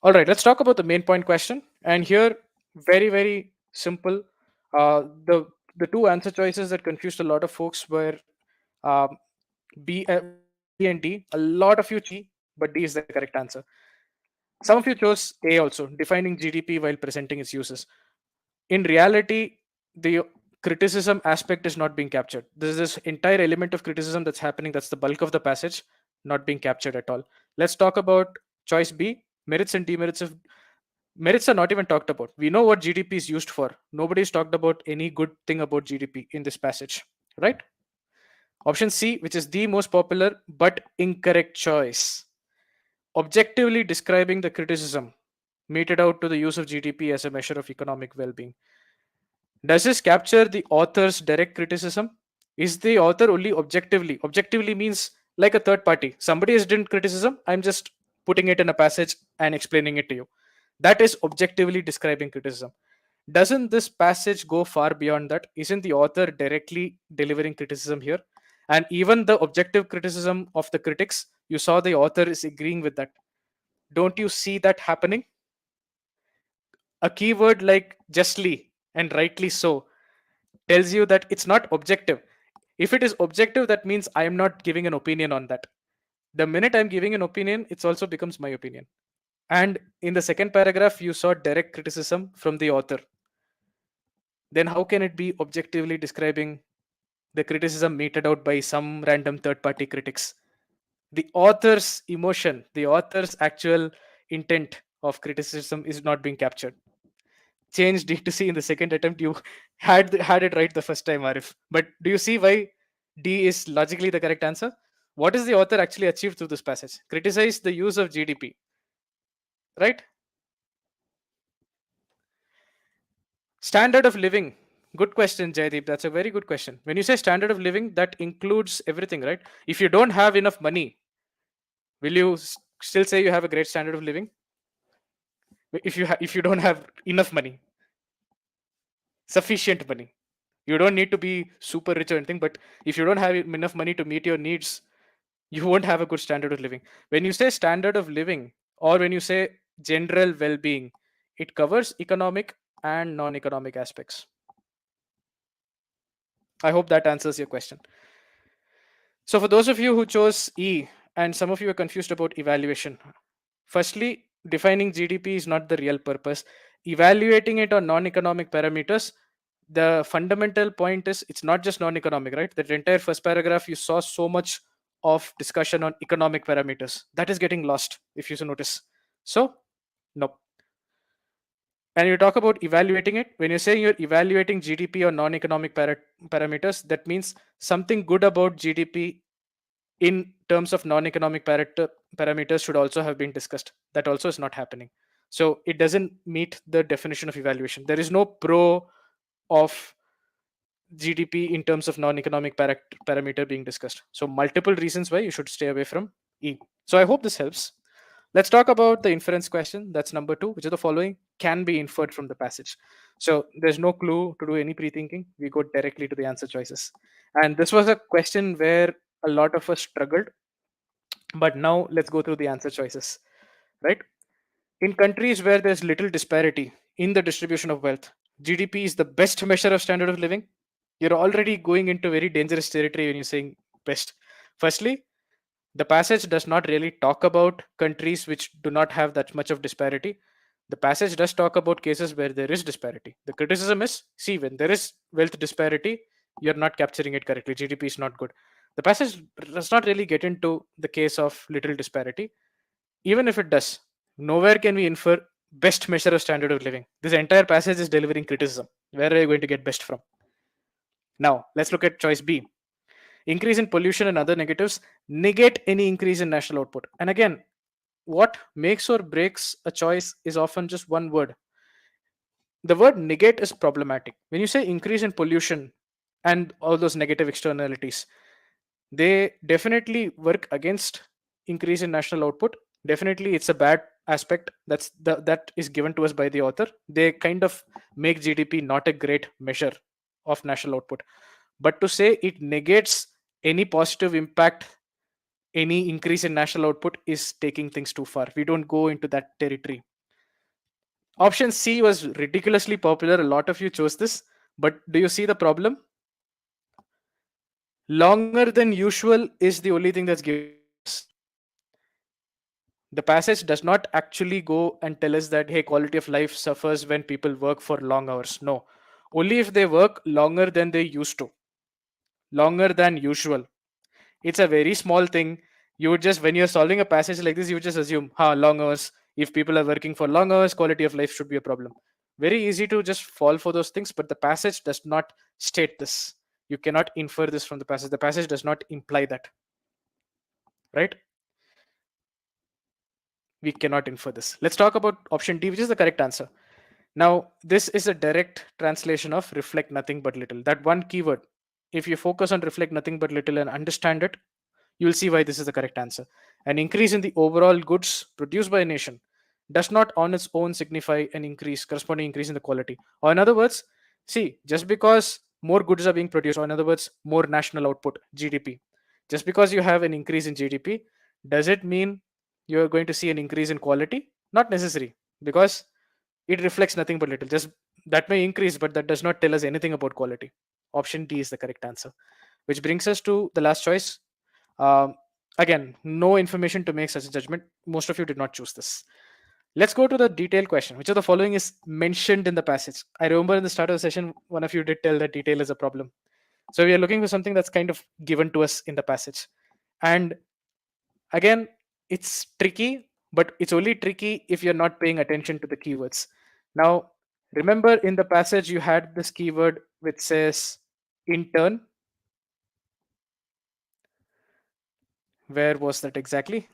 All right, let's talk about the main point question. And here, very, very simple. The two answer choices that confused a lot of folks were um, B and D. A lot of you chose, but D is the correct answer. Some of you chose A also, defining GDP while presenting its uses. In reality, the criticism aspect is not being captured. There's this entire element of criticism that's happening. That's the bulk of the passage, not being captured at all. Let's talk about choice B, merits and demerits of merits are not even talked about. We know what GDP is used for. Nobody's talked about any good thing about GDP in this passage, right? Option C, which is the most popular but incorrect choice. objectively describing the criticism meted out to the use of GDP as a measure of economic well being. Does this capture the author's direct criticism? Is the author only objectively? Objectively means like a third party. Somebody has done criticism. I'm just putting it in a passage and explaining it to you. That is objectively describing criticism. Doesn't this passage go far beyond that? Isn't the author directly delivering criticism here? And even the objective criticism of the critics, you saw the author is agreeing with that. Don't you see that happening? A keyword like justly and rightly so tells you that it's not objective. If it is objective, that means I am not giving an opinion on that. The minute I'm giving an opinion, it also becomes my opinion. And in the second paragraph, you saw direct criticism from the author. Then how can it be objectively describing the criticism meted out by some random third party critics? The author's emotion, the author's actual intent of criticism is not being captured. Change D to C in the second attempt. You had it right the first time, Arif. But do you see why D is logically the correct answer? What is the author actually achieved through this passage? Criticize the use of GDP, right? Standard of living. Good question, Jaydeep. That's a very good question. When you say standard of living, that includes everything, right? If you don't have enough money, will you still say you have a great standard of living? If you don't have enough money, sufficient money, you don't need to be super rich or anything. But if you don't have enough money to meet your needs, you won't have a good standard of living. When you say standard of living, or when you say general well-being, it covers economic and non-economic aspects. I hope that answers your question. So for those of you who chose E, and some of you are confused about evaluation, firstly, defining GDP is not the real purpose. Evaluating it on non-economic parameters, the fundamental point is it's not just non-economic, right? That entire first paragraph, you saw so much of discussion on economic parameters. That is getting lost, if you notice. So, no. And you talk about evaluating it, when you're saying you're evaluating GDP or non-economic parameters, that means something good about GDP in terms of non-economic parameters should also have been discussed. That also is not happening. So it doesn't meet the definition of evaluation. There is no pro of GDP in terms of non-economic parameter being discussed. So multiple reasons why you should stay away from E. So I hope this helps. Let's talk about the inference question. That's number 2, which is the following can be inferred from the passage. So there's no clue to do any pre-thinking. We go directly to the answer choices. And this was a question where a lot of us struggled. But now let's go through the answer choices, right? In countries where there's little disparity in the distribution of wealth, GDP is the best measure of standard of living. You're already going into very dangerous territory when you're saying best. Firstly, the passage does not really talk about countries which do not have that much of disparity. The passage does talk about cases where there is disparity. The criticism is see, when there is wealth disparity, you're not capturing it correctly. GDP is not good. The passage does not really get into the case of little disparity. Even if it does, nowhere can we infer best measure of standard of living. This entire passage is delivering criticism. Where are you going to get best from? Now, let's look at choice B. Increase in pollution and other negatives negate any increase in national output. And again, what makes or breaks a choice is often just one word. The word negate is problematic. When you say increase in pollution and all those negative externalities, they definitely work against increase in national output. Definitely it's a bad aspect that is given to us by the author. They kind of make GDP not a great measure of national output. But to say it negates any positive impact, any increase in national output, is taking things too far. We don't go into that territory. Option C was ridiculously popular. A lot of you chose this. But do you see the problem? Longer than usual is the only thing that's given us. The passage does not actually go and tell us that, hey, quality of life suffers when people work for long hours. No. Only if they work longer than they used to, longer than usual. It's a very small thing. You would just, when you're solving a passage like this, you would just assume, long hours. If people are working for long hours, quality of life should be a problem. Very easy to just fall for those things, but the passage does not state this. You cannot infer this from the passage. The passage does not imply that, right? we cannot infer this. Let's talk about option D, which is the correct answer. Now, this is a direct translation of reflect nothing but little. That one keyword, if you focus on reflect nothing but little and understand it, you'll see why this is the correct answer. An increase in the overall goods produced by a nation does not on its own signify an increase, corresponding increase in the quality. Or in other words, see, just because more goods are being produced, or in other words, more national output, GDP, just because you have an increase in GDP, does it mean you're going to see an increase in quality? Not necessary, because it reflects nothing but little. Just that may increase, but that does not tell us anything about quality. Option D is the correct answer. Which brings us to the last choice. Um, Again, no information to make such a judgment. Most of you did not choose this. Let's go to the detailed question. Which of the following is mentioned in the passage? I remember in the start of the session, one of you did tell that detail is a problem. So we are looking for something that's kind of given to us in the passage. And again, it's tricky, but it's only tricky if you're not paying attention to the keywords. Now, remember in the passage, you had this keyword which says intern. Where was that exactly?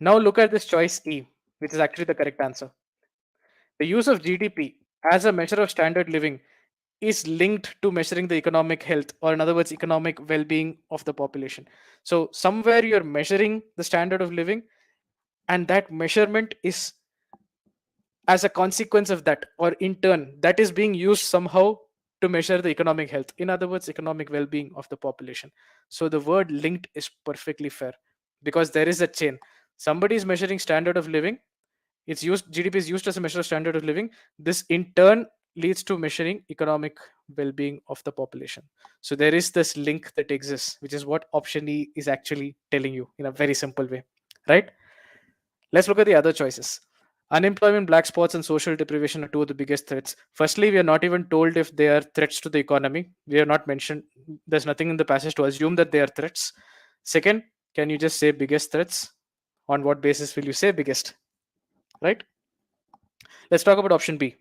Now look at this choice E, which is actually the correct answer. The use of GDP as a measure of standard living is linked to measuring the economic health, or in other words, economic well-being of the population. So somewhere you're measuring the standard of living, and that measurement is as a consequence of that, or in turn, that is being used somehow to measure the economic health. In other words, economic well-being of the population. So the word linked is perfectly fair because there is a chain. Somebody is measuring standard of living. It's used, GDP is used as a measure of standard of living. This in turn leads to measuring economic well-being of the population. So there is this link that exists, which is what option E is actually telling you in a very simple way, right? Let's look at the other choices. Unemployment, black spots, and social deprivation are two of the biggest threats. Firstly, we are not even told if they are threats to the economy. We are not mentioned. There's nothing in the passage to assume that they are threats. Second, can you just say biggest threats? On what basis will you say biggest? Right? Let's talk about option B.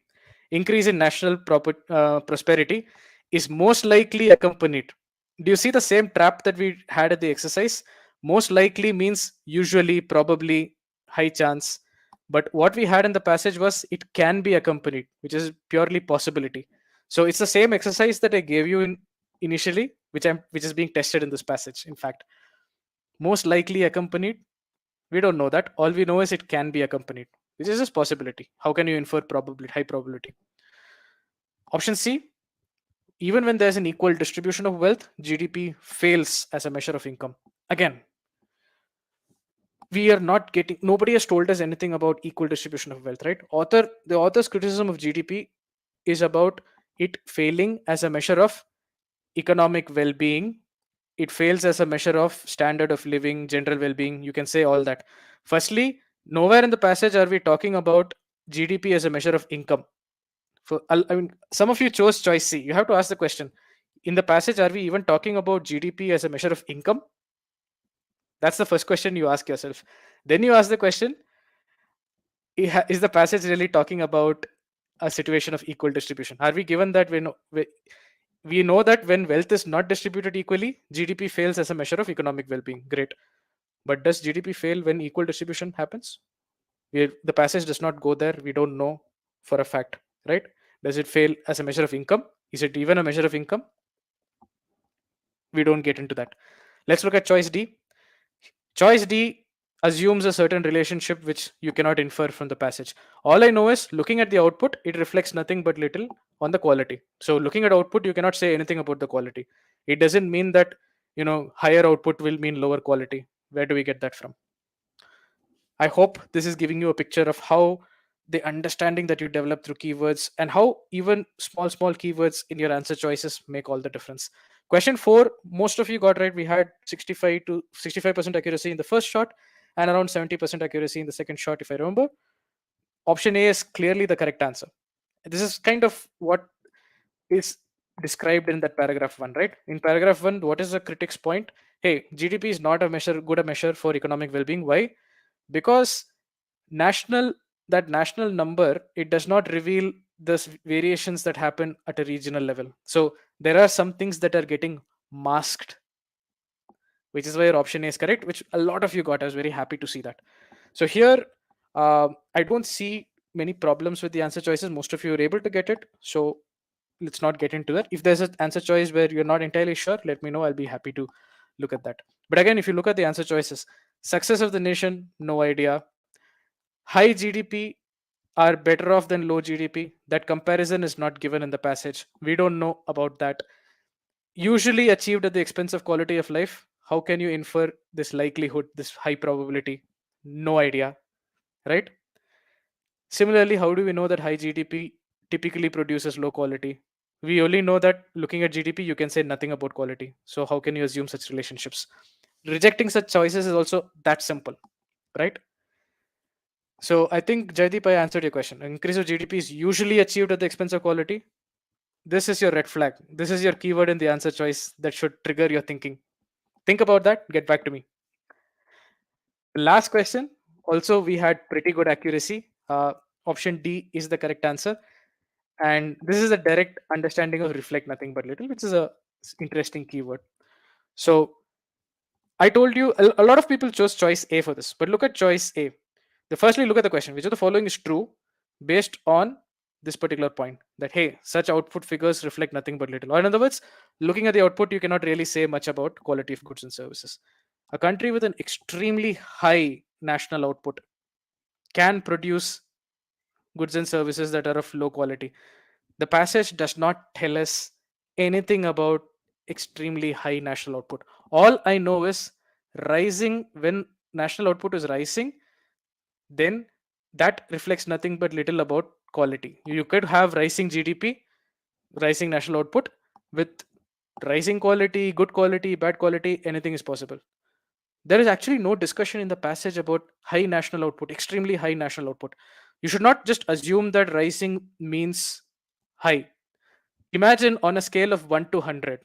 Increase in national prosperity is most likely accompanied. Do you see the same trap that we had at the exercise? Most likely means usually, probably, high chance. But what we had in the passage was it can be accompanied, which is purely possibility. So it's the same exercise that I gave you in initially, which is being tested in this passage. In fact, most likely accompanied, we don't know that. All we know is it can be accompanied, which is just possibility. How can you infer probability, high probability? Option C, even when there's an equal distribution of wealth, GDP fails as a measure of income. Again, we are not getting, nobody has told us anything about equal distribution of wealth, right? The author's criticism of GDP is about it failing as a measure of economic well-being. It fails as a measure of standard of living, general well-being. You can say all that. Firstly, nowhere in the passage are we talking about GDP as a measure of income. I mean, some of you chose choice C. You have to ask the question: in the passage, are we even talking about GDP as a measure of income? That's the first question you ask yourself. Then you ask the question: is the passage really talking about a situation of equal distribution? Are we given that we know that when wealth is not distributed equally, GDP fails as a measure of economic well-being? Great. But does GDP fail when equal distribution happens? The passage does not go there. We don't know for a fact, right? Does it fail as a measure of income? Is it even a measure of income? We don't get into that. Let's look at choice D. Choice D assumes a certain relationship which you cannot infer from the passage. All I know is looking at the output, it reflects nothing but little on the quality. So looking at output, you cannot say anything about the quality. It doesn't mean that, higher output will mean lower quality. Where do we get that from? I hope this is giving you a picture of how the understanding that you develop through keywords and how even small keywords in your answer choices make all the difference. Question 4, most of you got right. We had 65 to 65% accuracy in the first shot and around 70% accuracy in the second shot, if I remember. Option A is clearly the correct answer. This is kind of what is described in that paragraph 1, right? In paragraph 1, what is the critic's point? Hey, GDP is not a measure for economic well-being. Why? Because national national number, it does not reveal the variations that happen at a regional level. So there are some things that are getting masked which is why your option A is correct, which a lot of you got. I was very happy to see that. So here, I don't see many problems with the answer choices. Most of you are able to get it. So let's not get into that. If there's an answer choice where you're not entirely sure, let me know. I'll be happy to look at that. But again, if you look at the answer choices, success of the nation, no idea. High GDP are better off than low GDP. That comparison is not given in the passage. We don't know about that. Usually achieved at the expense of quality of life. How can you infer this likelihood, this high probability? No idea, right? Similarly, how do we know that high GDP typically produces low quality? We only know that looking at GDP, you can say nothing about quality. So, how can you assume such relationships? Rejecting such choices is also that simple, right? So, I think Jaideep, I answered your question. An increase of GDP is usually achieved at the expense of quality. This is your red flag. This is your keyword in the answer choice that should trigger your thinking. Think about that. Get back to me. Last question. Also, we had pretty good accuracy. Option D is the correct answer. And this is a direct understanding of reflect nothing but little, which is a interesting keyword. So I told you a lot of people chose choice A for this, but look at choice A. The firstly look at the question, which of the following is true based on this particular point, that hey, such output figures reflect nothing but little. Or in other words, looking at the output, you cannot really say much about quality of goods and services. A country with an extremely high national output can produce goods and services that are of low quality. The passage does not tell us anything about extremely high national output. All I know is rising, when national output is rising, then that reflects nothing but little about quality. You could have rising GDP, rising national output with rising quality, good quality, bad quality, anything is possible. There is actually no discussion in the passage about high national output, extremely high national output. You should not just assume that rising means high. Imagine on a scale of 1 to 100.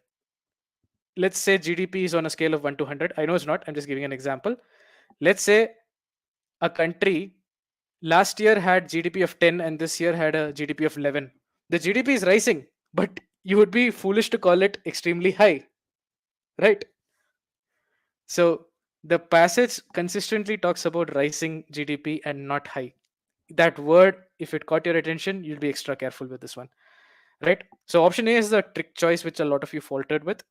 Let's say GDP is on a scale of 1 to 100. I know it's not. I'm just giving an example. Let's say a country last year had GDP of 10 and this year had a GDP of 11. The GDP is rising, but you would be foolish to call it extremely high, right? So the passage consistently talks about rising GDP and not high. That word, if it caught your attention, you'll be extra careful with this one, right? So option A is the trick choice, which a lot of you faltered with.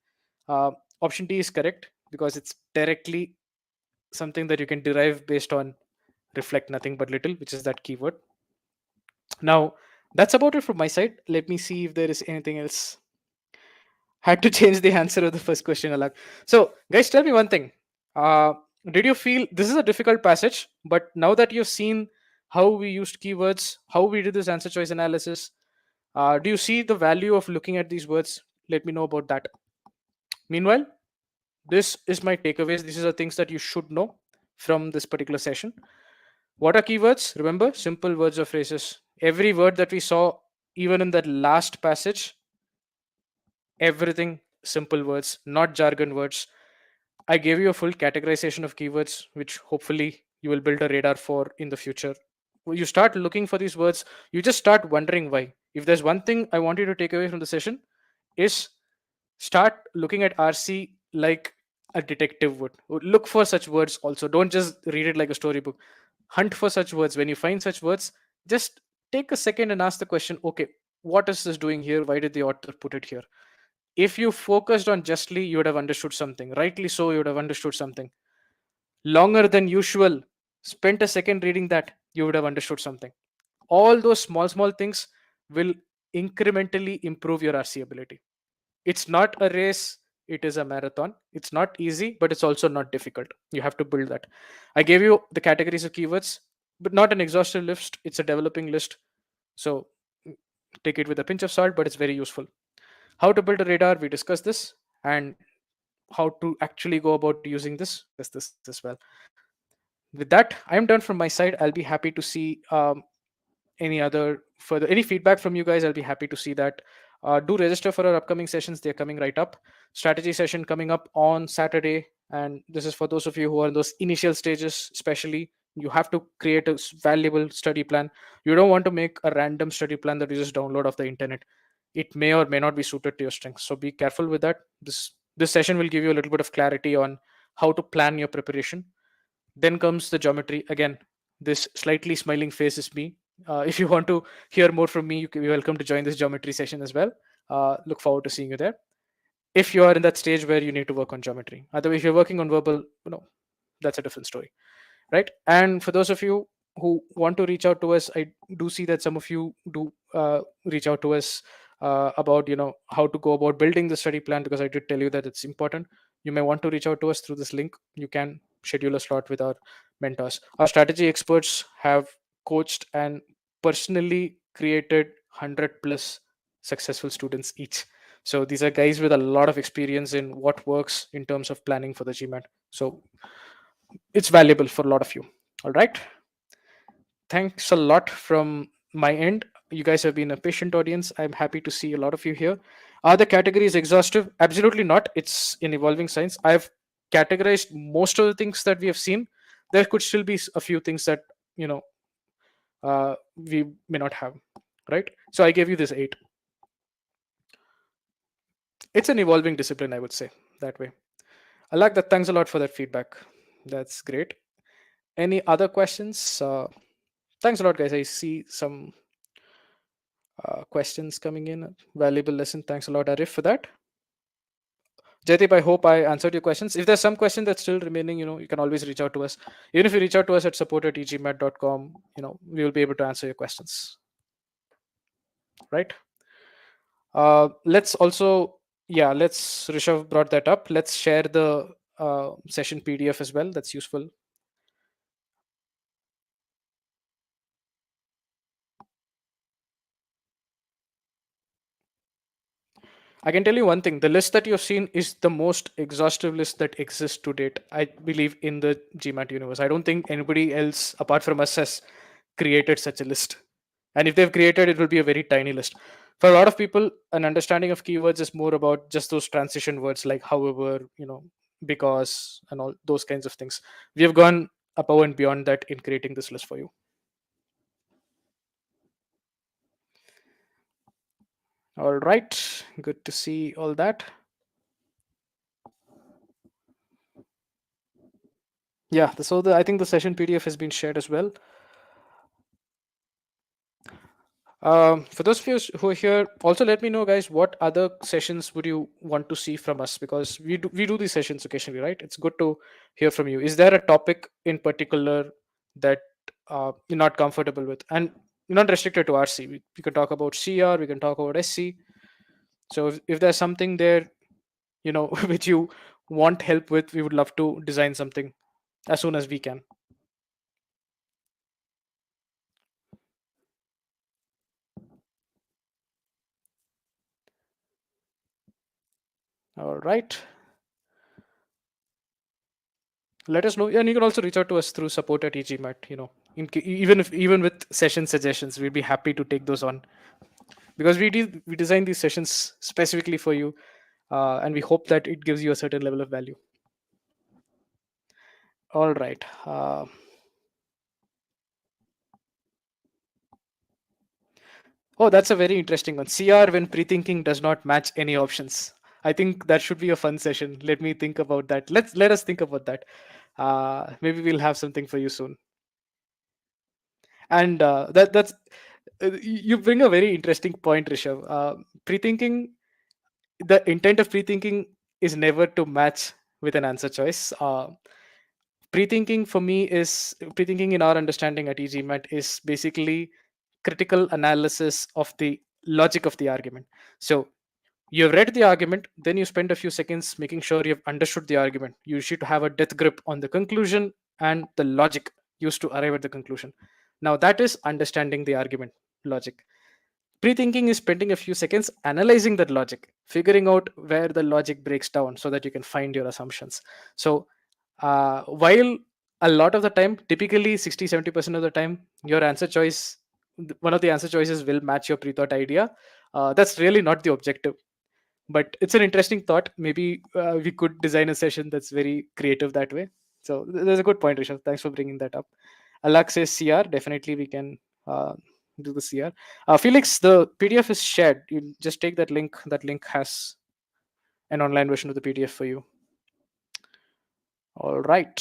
Uh, Option D is correct because it's directly something that you can derive based on reflect nothing but little, which is that keyword. Now, that's about it from my side. Let me see if there is anything else. Had to change the answer of the first question, Alak. So, guys, tell me one thing. Uh, did you feel this is a difficult passage, but now that you've seen how we used keywords, how we did this answer choice analysis, do you see the value of looking at these words? Let me know about that. Meanwhile, this is my takeaways. These are the things that you should know from this particular session. What are keywords? Remember, simple words or phrases. Every word that we saw, even in that last passage, everything simple words, not jargon words. I gave you a full categorization of keywords, which hopefully you will build a radar for in the future. When you start looking for these words, you just start wondering why. If there's one thing I want you to take away from the session, is start looking at RC like a detective would. Look for such words also. Don't just read it like a storybook. Hunt for such words. When you find such words, just take a second and ask the question, okay, what is this doing here? Why did the author put it here? If you focused on justly, you would have understood something. Rightly so, you would have understood something. Longer than usual, spent a second reading that, you would have understood something. All those small things will incrementally improve your RC ability. It's not a race, it is a marathon. It's not easy, but it's also not difficult. You have to build that. I gave you the categories of keywords, but not an exhaustive list. It's a developing list. So take it with a pinch of salt, but it's very useful. How to build a radar, we discussed this, and how to actually go about using this, we discussed this as well. With that, I'm done from my side. I'll be happy to see any other further any feedback from you guys. I'll be happy to see that. Do register for our upcoming sessions. They're coming right up. Strategy session coming up on Saturday, and this is for those of you who are in those initial stages. Especially, you have to create a valuable study plan. You don't want to make a random study plan that you just download off the internet. It may or may not be suited to your strengths, so be careful with that. This session will give you a little bit of clarity on how to plan your preparation. Then comes the geometry. Again, this slightly smiling face is me. If you want to hear more from me, you're welcome to join this geometry session as well. Look forward to seeing you there. If you are in that stage where you need to work on geometry, otherwise, if you're working on verbal, that's a different story, right? And for those of you who want to reach out to us, I do see that some of you do reach out to us about how to go about building the study plan, because I did tell you that it's important. You may want to reach out to us through this link. You can schedule a slot with our mentors. Our strategy experts have coached and personally created 100 plus successful students each. So these are guys with a lot of experience in what works in terms of planning for the GMAT. So it's valuable for a lot of you. All right. Thanks a lot from my end. You guys have been a patient audience. I'm happy to see a lot of you here. Are the categories exhaustive? Absolutely not. It's an evolving science. I've categorized most of the things that we have seen. There could still be a few things that you know we may not have. Right. So I gave you this 8. It's an evolving discipline, I would say that way. I like that. Thanks a lot for that feedback. That's great. Any other questions? Thanks a lot, guys. I see some questions coming in. Valuable lesson. Thanks a lot, Arif, for that. Jaydeep, I hope I answered your questions. If there's some question that's still remaining, you can always reach out to us. Even if you reach out to us at support@egmat.com, we will be able to answer your questions. Right? Let's also, let's, Rishabh brought that up. Let's share the session PDF as well. That's useful. I can tell you one thing. The list that you've seen is the most exhaustive list that exists to date, I believe, in the GMAT universe. I don't think anybody else apart from us has created such a list. And if they've created, it will be a very tiny list. For a lot of people, an understanding of keywords is more about just those transition words like however, because, and all those kinds of things. We have gone above and beyond that in creating this list for you. All right. Good to see all that. Yeah. So I think the session PDF has been shared as well. For those of you who are here, also let me know, guys, what other sessions would you want to see from us? Because we do these sessions occasionally, right? It's good to hear from you. Is there a topic in particular that you're not comfortable with? And you're not restricted to RC. We can talk about CR, we can talk about SC. So if there's something there, which you want help with, we would love to design something as soon as we can. All right. Let us know, and you can also reach out to us through support@egmat. Even with session suggestions, we'd be happy to take those on, because we design these sessions specifically for you, and we hope that it gives you a certain level of value. All right. Oh, that's a very interesting one. CR when pre-thinking does not match any options. I think that should be a fun session. Let me think about that. Let us think about that. Maybe we'll have something for you soon. And that's you bring a very interesting point, Rishabh. Pre-thinking, the intent of pre-thinking is never to match with an answer choice. Pre-thinking for me is pre-thinking in our understanding at e-GMAT is basically critical analysis of the logic of the argument. So you've read the argument, then you spend a few seconds making sure you've understood the argument. You should have a death grip on the conclusion and the logic used to arrive at the conclusion. Now that is understanding the argument logic. Pre-thinking is spending a few seconds analyzing that logic, figuring out where the logic breaks down so that you can find your assumptions. So while a lot of the time, typically 60-70% of the time, your answer choice, one of the answer choices will match your pre-thought idea. That's really not the objective, but it's an interesting thought. Maybe we could design a session that's very creative that way. So there's a good point, Rishabh. Thanks for bringing that up. Alak says CR. Definitely we can do the CR. Felix, the PDF is shared. You just take that link. That link has an online version of the PDF for you. All right.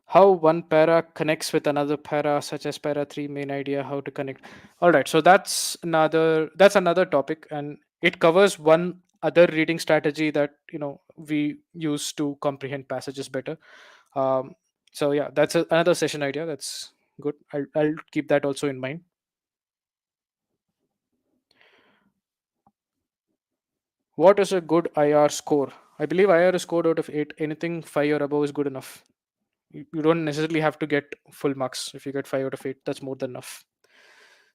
How one para connects with another para, such as para 3, main idea, how to connect. All right, so that's another topic, and it covers one other reading strategy that we use to comprehend passages better. um, so yeah, that's another session idea. That's good. I'll keep that also in mind. What is a good IR score? I believe IR is scored out of 8. Anything 5 or above is good enough. You don't necessarily have to get full marks. If you get 5 out of 8, that's more than enough.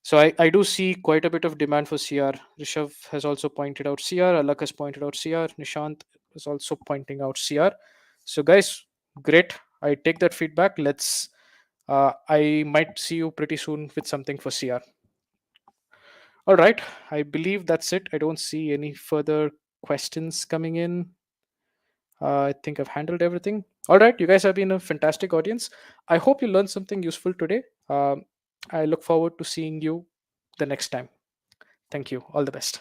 So I do see quite a bit of demand for CR. Rishabh has also pointed out CR. Alak has pointed out CR. Nishant is also pointing out CR. So guys, great. I take that feedback. I might see you pretty soon with something for CR. All right. I believe that's it. I don't see any further questions coming in. I think I've handled everything. All right. You guys have been a fantastic audience. I hope you learned something useful today. I look forward to seeing you the next time. Thank you. All the best.